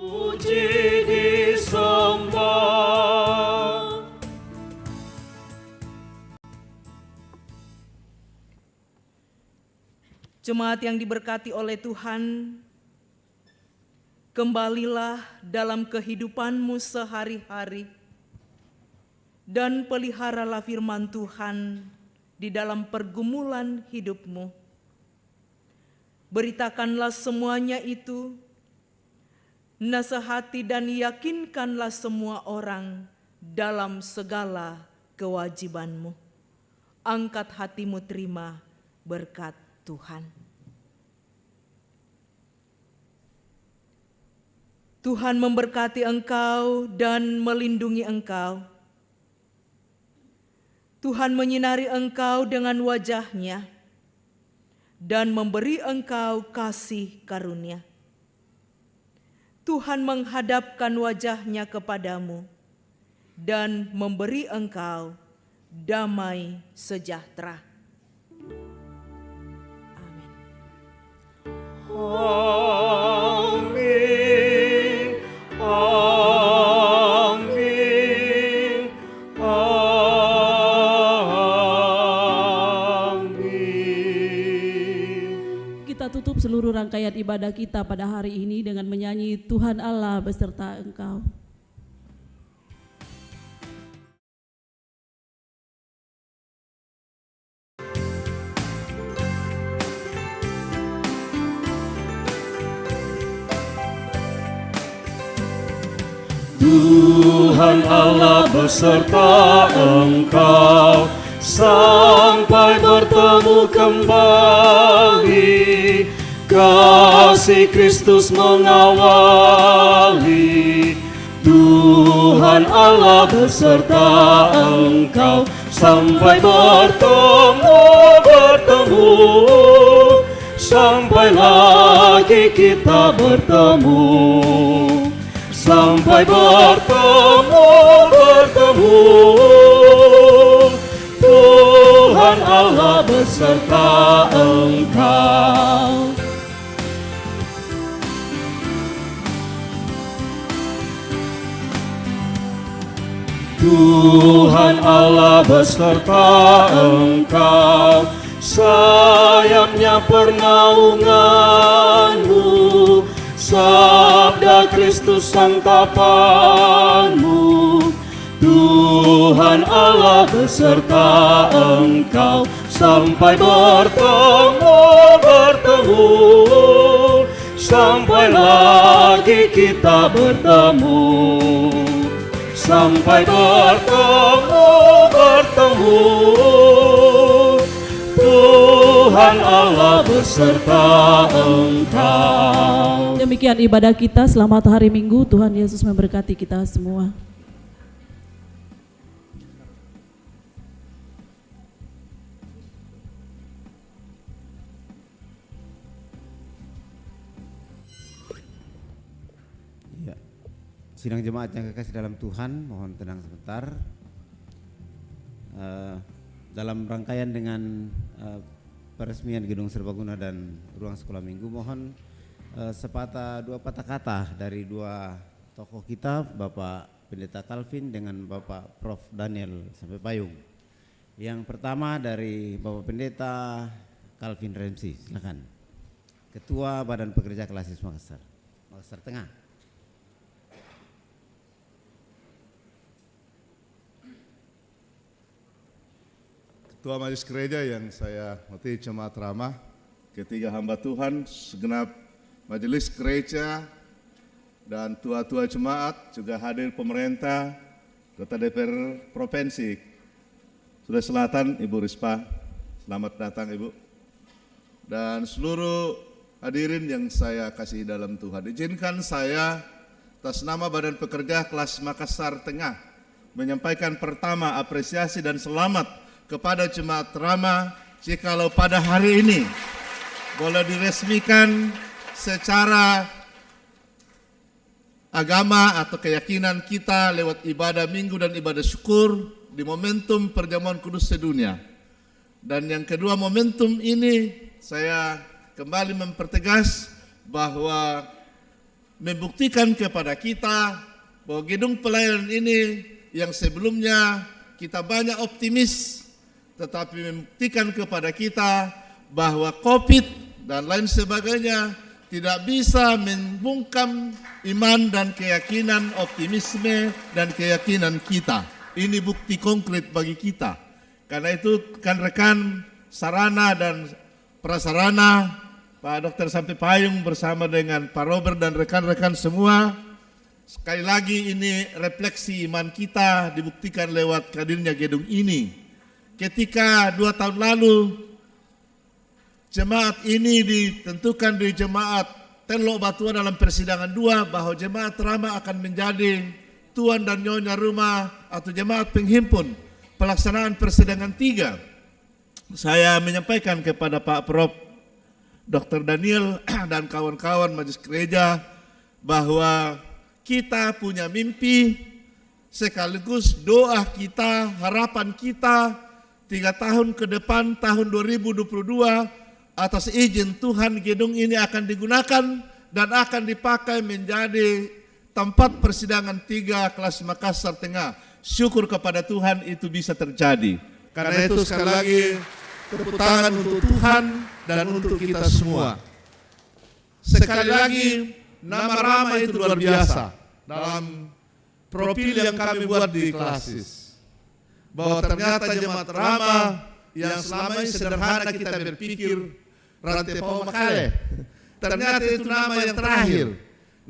Puji disembah. Jemaat yang diberkati oleh Tuhan, kembalilah dalam kehidupanmu sehari-hari dan peliharalah firman Tuhan di dalam pergumulan hidupmu. Beritakanlah semuanya itu, nasihati dan yakinkanlah semua orang dalam segala kewajibanmu. Angkat hatimu, terima berkat Tuhan. Tuhan memberkati engkau dan melindungi engkau. Tuhan menyinari engkau dengan wajah-Nya dan memberi engkau kasih karunia. Tuhan menghadapkan wajah-Nya kepadamu dan memberi engkau damai sejahtera. Amin. Amin. Amin. Kita tutup seluruh rangkaian ibadah kita pada hari ini dengan menyanyi Tuhan Allah beserta Engkau. Tuhan Allah beserta engkau sampai bertemu kembali. Kasih Kristus mengawali. Tuhan Allah beserta engkau sampai bertemu, sampai lagi kita bertemu. Sampai bertemu, Tuhan Allah beserta engkau. Tuhan Allah beserta engkau, sayapnya pernaunganmu, sabda Kristus santapanmu. Tuhan Allah beserta engkau sampai bertemu, sampai lagi kita bertemu. Sampai bertemu, Tuhan Allah beserta engkau. Demikian ibadah kita, selamat hari Minggu, Tuhan Yesus memberkati kita semua. Ya. Sidang jemaat yang kekasih dalam Tuhan, mohon tenang sebentar. Dalam rangkaian dengan peresmian Gedung Serbaguna dan Ruang Sekolah Minggu, mohon dua patah kata dari dua tokoh kita, Bapak Pendeta Calvin dengan Bapak Prof. Daniel Sampai Payung. Yang pertama dari Bapak Pendeta Calvin Remsi, silakan. Ketua Badan Pekerja Klasis Makassar Tengah. Ketua Majelis Gereja yang saya hormati Jemaat Rahmah, ketiga hamba Tuhan, segenap Majelis Gereja dan tua-tua jemaat, juga hadir pemerintah, Kota DPR Provinsi Sulawesi Selatan, Ibu Rispa, selamat datang Ibu. Dan seluruh hadirin yang saya kasih dalam Tuhan, izinkan saya atas nama Badan Pekerja Kelas Makassar Tengah menyampaikan pertama apresiasi dan selamat kepada Jemaat Rahmah jikalau pada hari ini boleh diresmikan secara agama atau keyakinan kita lewat ibadah minggu dan ibadah syukur di momentum perjamuan kudus sedunia. Dan yang kedua, momentum ini saya kembali mempertegas bahwa membuktikan kepada kita bahwa gedung pelayanan ini yang sebelumnya kita banyak optimis, tetapi membuktikan kepada kita bahwa COVID dan lain sebagainya tidak bisa membungkam iman dan keyakinan, optimisme dan keyakinan kita. Ini bukti konkret bagi kita. Karena itu rekan-rekan sarana dan prasarana, Pak Dr. Sampai Payung bersama dengan Pak Robert dan rekan-rekan semua, sekali lagi ini refleksi iman kita dibuktikan lewat hadirnya gedung ini. Ketika 2 tahun lalu jemaat ini ditentukan di jemaat Telok Batuan dalam persidangan 2 bahwa jemaat Rama akan menjadi tuan dan nyonya rumah atau jemaat penghimpun pelaksanaan persidangan 3. Saya menyampaikan kepada Pak Prof. Dr. Daniel dan kawan-kawan majelis gereja bahwa kita punya mimpi sekaligus doa kita, harapan kita 3 tahun ke depan tahun 2022 atas izin Tuhan gedung ini akan digunakan dan akan dipakai menjadi tempat persidangan 3 kelas Makassar Tengah. Syukur kepada Tuhan itu bisa terjadi. Karena itu sekali lagi tepuk tangan untuk Tuhan dan untuk kita semua. Sekali lagi nama Rama itu luar biasa dalam profil yang kami buat di Klasis. Bahwa ternyata jemaat Rama yang selama ini sederhana kita berpikir Rantai Pau Makale. Ternyata itu nama yang terakhir.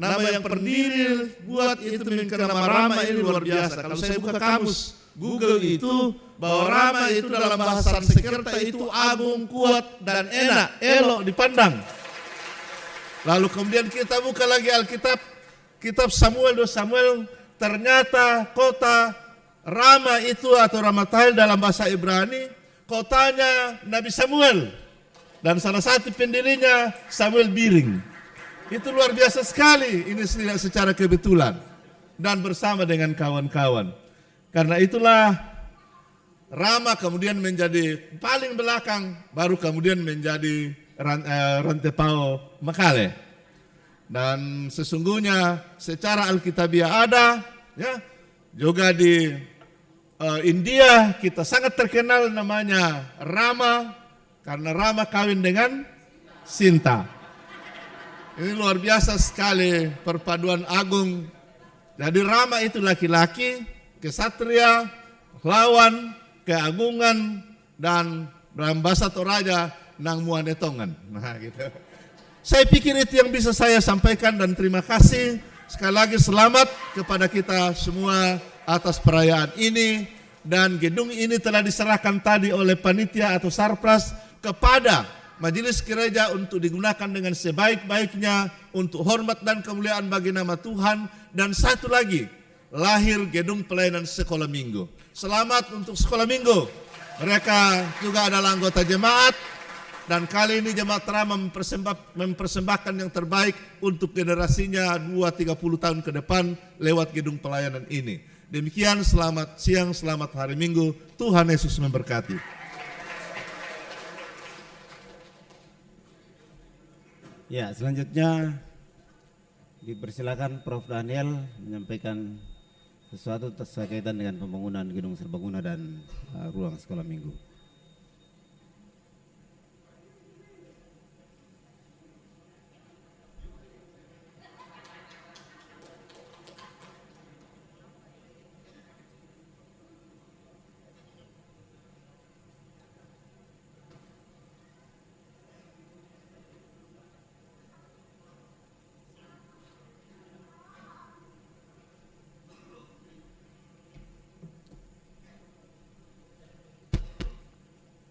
Nama yang pendiri buat itu memiliki nama Rama ini luar biasa. Kalau saya buka kamus Google itu, bahwa Rama itu dalam bahasa Sanskerta itu agung, kuat, dan enak, elok dipandang. Lalu kemudian kita buka lagi Alkitab, kitab Samuel, 2 Samuel, ternyata kota Rama itu atau Ramatail dalam bahasa Ibrani, kotanya Nabi Samuel. Dan salah satu pendirinya Samuel Biring. Itu luar biasa sekali, ini secara kebetulan. Dan bersama dengan kawan-kawan. Karena itulah Rama kemudian menjadi paling belakang, baru kemudian menjadi Rantai Pau Makale. Dan sesungguhnya secara Alkitabiah ada, ya, juga di India kita sangat terkenal namanya Rama, karena Rama kawin dengan Sinta. Ini luar biasa sekali perpaduan agung. Jadi Rama itu laki-laki, kesatria, lawan, keagungan, dan dalam bahasa Toraja nang muanetongan. Nah, gitu. Saya pikir itu yang bisa saya sampaikan dan terima kasih. Sekali lagi selamat kepada kita semua atas perayaan ini, dan gedung ini telah diserahkan tadi oleh panitia atau Sarpras kepada majelis gereja untuk digunakan dengan sebaik-baiknya untuk hormat dan kemuliaan bagi nama Tuhan. Dan satu lagi, lahir gedung pelayanan sekolah minggu. Selamat untuk sekolah minggu. Mereka juga adalah anggota jemaat, dan kali ini jemaat Rama mempersembahkan yang terbaik untuk generasinya 20-30 tahun ke depan lewat gedung pelayanan ini. Demikian, selamat siang, selamat hari Minggu. Tuhan Yesus memberkati. Ya, selanjutnya dipersilakan Prof. Daniel menyampaikan sesuatu berkaitan dengan pembangunan gedung serbaguna dan ruang sekolah minggu.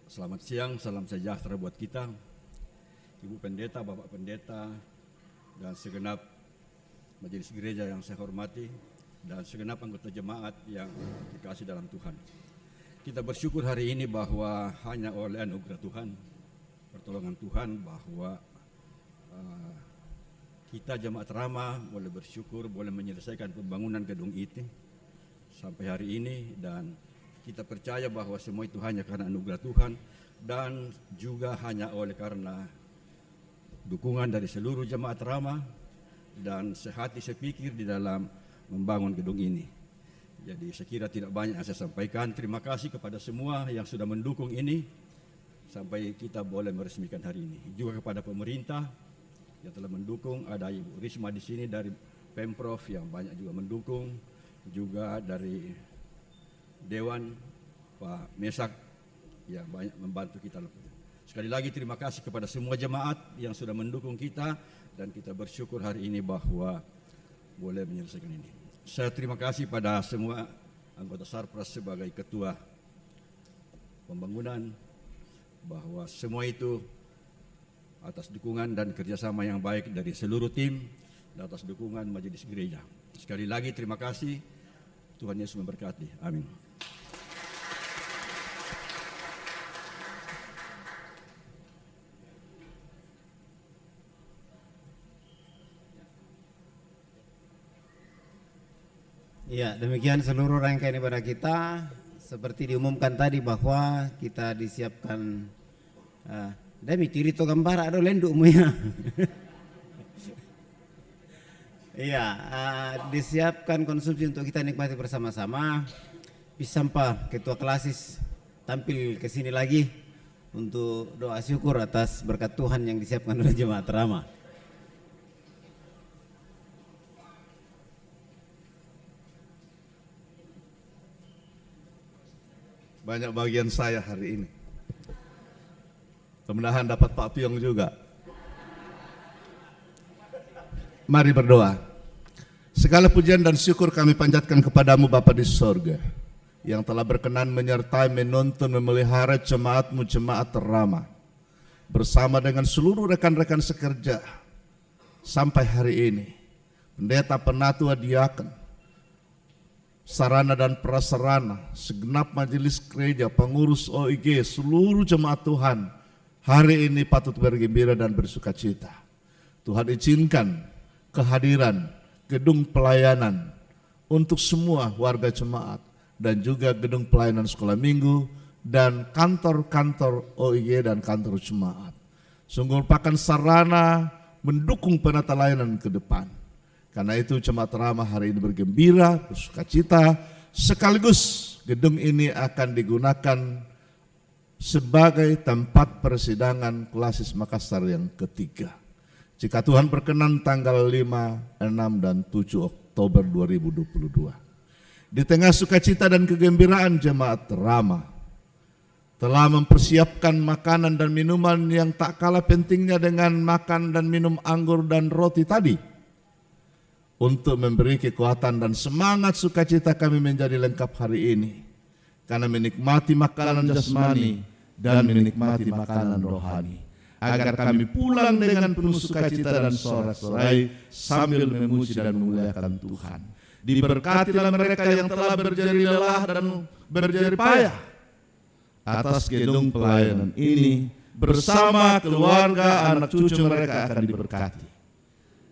Selamat siang, salam sejahtera buat kita, Ibu Pendeta, Bapak Pendeta, dan segenap majelis gereja yang saya hormati, dan segenap anggota jemaat yang dikasih dalam Tuhan. Kita bersyukur hari ini bahwa hanya oleh anugerah Tuhan, pertolongan Tuhan, bahwa kita jemaat Rama boleh bersyukur, boleh menyelesaikan pembangunan gedung itu sampai hari ini, dan kita percaya bahwa semua itu hanya karena anugerah Tuhan dan juga hanya oleh karena dukungan dari seluruh jemaat Rama dan sehati sepikir di dalam membangun gedung ini. Jadi saya kira tidak banyak yang saya sampaikan. Terima kasih kepada semua yang sudah mendukung ini sampai kita boleh meresmikan hari ini. Juga kepada pemerintah yang telah mendukung, ada Ibu Risma di sini dari Pemprov yang banyak juga mendukung, juga dari Dewan Pak Mesak yang banyak membantu kita. Sekali lagi terima kasih kepada semua jemaat yang sudah mendukung kita dan kita bersyukur hari ini bahwa boleh menyelesaikan ini. Saya terima kasih pada semua anggota Sarpras sebagai ketua pembangunan bahwa semua itu atas dukungan dan kerjasama yang baik dari seluruh tim dan atas dukungan Majelis Gereja. Sekali lagi terima kasih. Tuhan Yesus memberkati. Amin. Ya, demikian seluruh rangkaian ibadah kita. Seperti diumumkan tadi bahwa kita disiapkan demi tirito gambar ada lendukmu ya. Iya, disiapkan konsumsi untuk kita nikmati bersama-sama. Pisampa Ketua Klasis tampil ke sini lagi untuk doa syukur atas berkat Tuhan yang disiapkan oleh jemaat Rama. Banyak bagian saya hari ini. Mudah-mudahan dapat Pak Piong juga. Mari berdoa. Segala pujian dan syukur kami panjatkan kepadamu Bapa di sorga, yang telah berkenan menyertai, menuntun, memelihara jemaatmu, jemaat Rama, bersama dengan seluruh rekan-rekan sekerja sampai hari ini. Pendeta, penatua, diaken, sarana dan prasarana, segenap majelis gereja, pengurus OIG, seluruh jemaat Tuhan, hari ini patut bergembira dan bersukacita. Tuhan izinkan kehadiran gedung pelayanan untuk semua warga jemaat dan juga gedung pelayanan sekolah minggu dan kantor-kantor OIG dan kantor jemaat. Sungguh merupakan sarana mendukung penata layanan ke depan. Karena itu jemaat Rama hari ini bergembira, bersukacita, sekaligus gedung ini akan digunakan sebagai tempat persidangan Klasis Makassar yang ketiga. Jika Tuhan berkenan tanggal 5, 6, dan 7 Oktober 2022. Di tengah sukacita dan kegembiraan jemaat Rama telah mempersiapkan makanan dan minuman yang tak kalah pentingnya dengan makan dan minum anggur dan roti tadi, untuk memberi kekuatan dan semangat sukacita kami menjadi lengkap hari ini, karena menikmati makanan jasmani dan menikmati makanan rohani, agar kami pulang dengan penuh sukacita dan sorak-sorai sambil memuji dan memuliakan Tuhan. Diberkatilah mereka yang telah berjeri lelah dan berjeri payah atas gedung pelayanan ini, bersama keluarga, anak cucu mereka akan diberkati.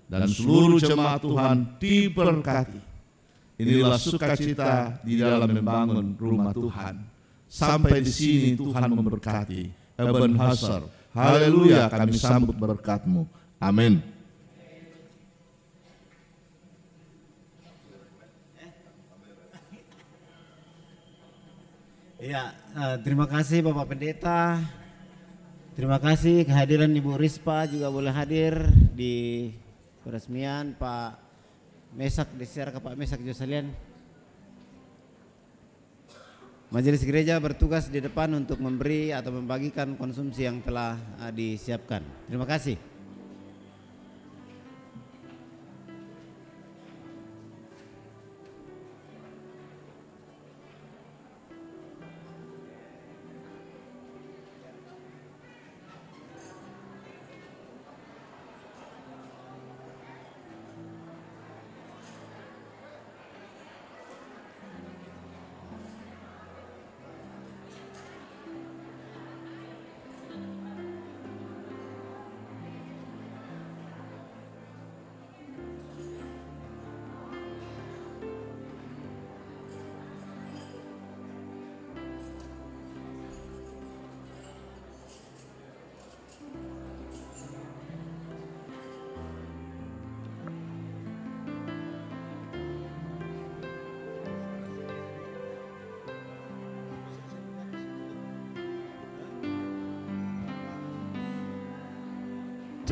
Dan seluruh jemaat Tuhan diberkati. Inilah sukacita di dalam membangun rumah Tuhan. Sampai di sini Tuhan memberkati. Eben Hasar. Haleluya, kami sambut berkat-Mu. Amin. Ya, terima kasih Bapak Pendeta. Terima kasih kehadiran Ibu Rispa juga boleh hadir di peresmian. Pak Mesak, disiar ke Pak Mesak Josalian. Majelis Gereja bertugas di depan untuk memberi atau membagikan konsumsi yang telah disiapkan. Terima kasih.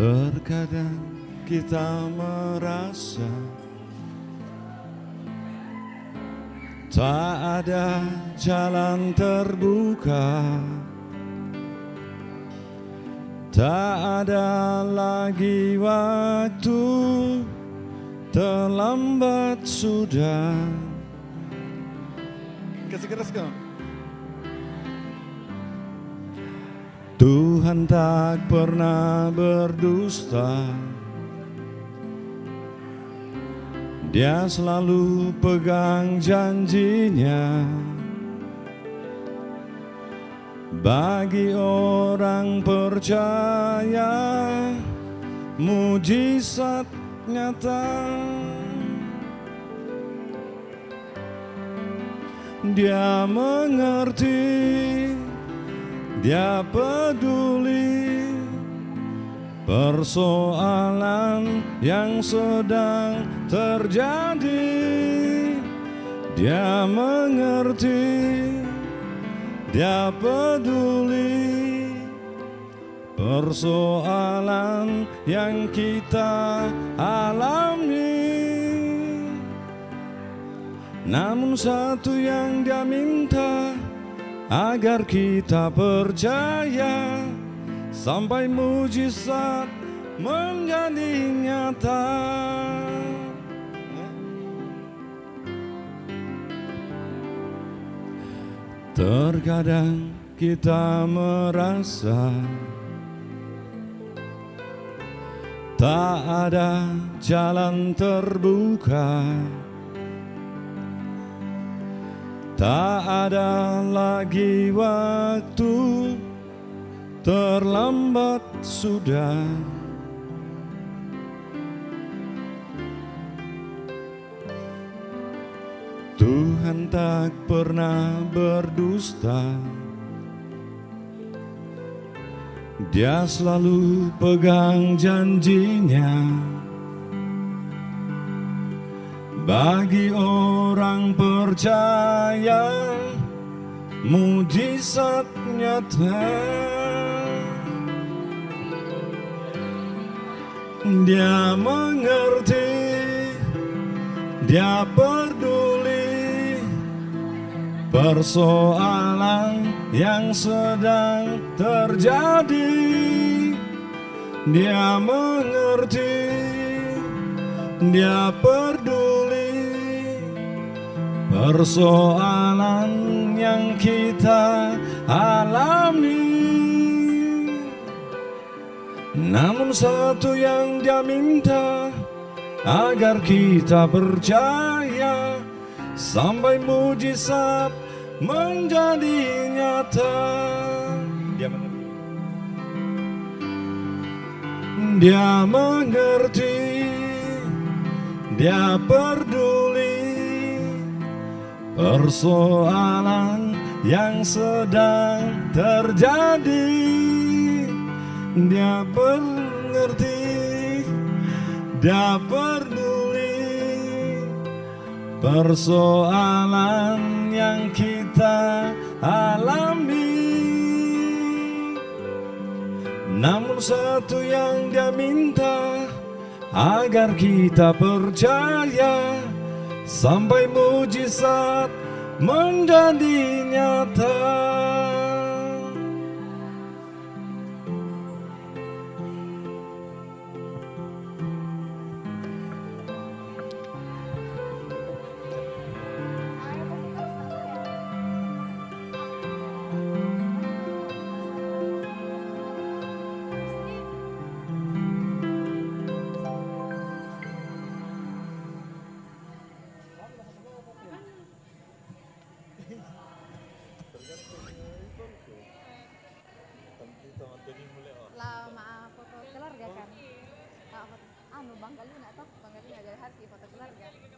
Terkadang kita merasa tak ada jalan terbuka, tak ada lagi waktu, terlambat sudah. Kasih keras kau. Tuhan tak pernah berdusta, Dia selalu pegang janjinya. Bagi orang percaya, mujizat nyata. Dia mengerti, Dia peduli persoalan yang sedang terjadi. Dia mengerti, Dia peduli persoalan yang kita alami. Namun satu yang Dia minta, agar kita percaya sampai mujizat menjadi nyata. Terkadang kita merasa tak ada jalan terbuka, tak ada lagi waktu, terlambat sudah. Tuhan tak pernah berdusta, Dia selalu pegang janjinya. Bagi orang percaya, mujizat nyata. Dia mengerti, Dia peduli persoalan yang sedang terjadi. Dia mengerti, Dia peduli persoalan yang kita alami. Namun satu yang Dia minta, agar kita percaya sampai mujizat menjadi nyata. Dia mengerti, Dia peduli persoalan yang sedang terjadi. Dia mengerti, Dia peduli persoalan yang kita alami. Namun satu yang Dia minta, agar kita percaya sampai mujizat menjadi nyata. Lah maaf foto keluarga kan. Anu Bang Galuna toh, Bang Galuna dari hati foto keluarga.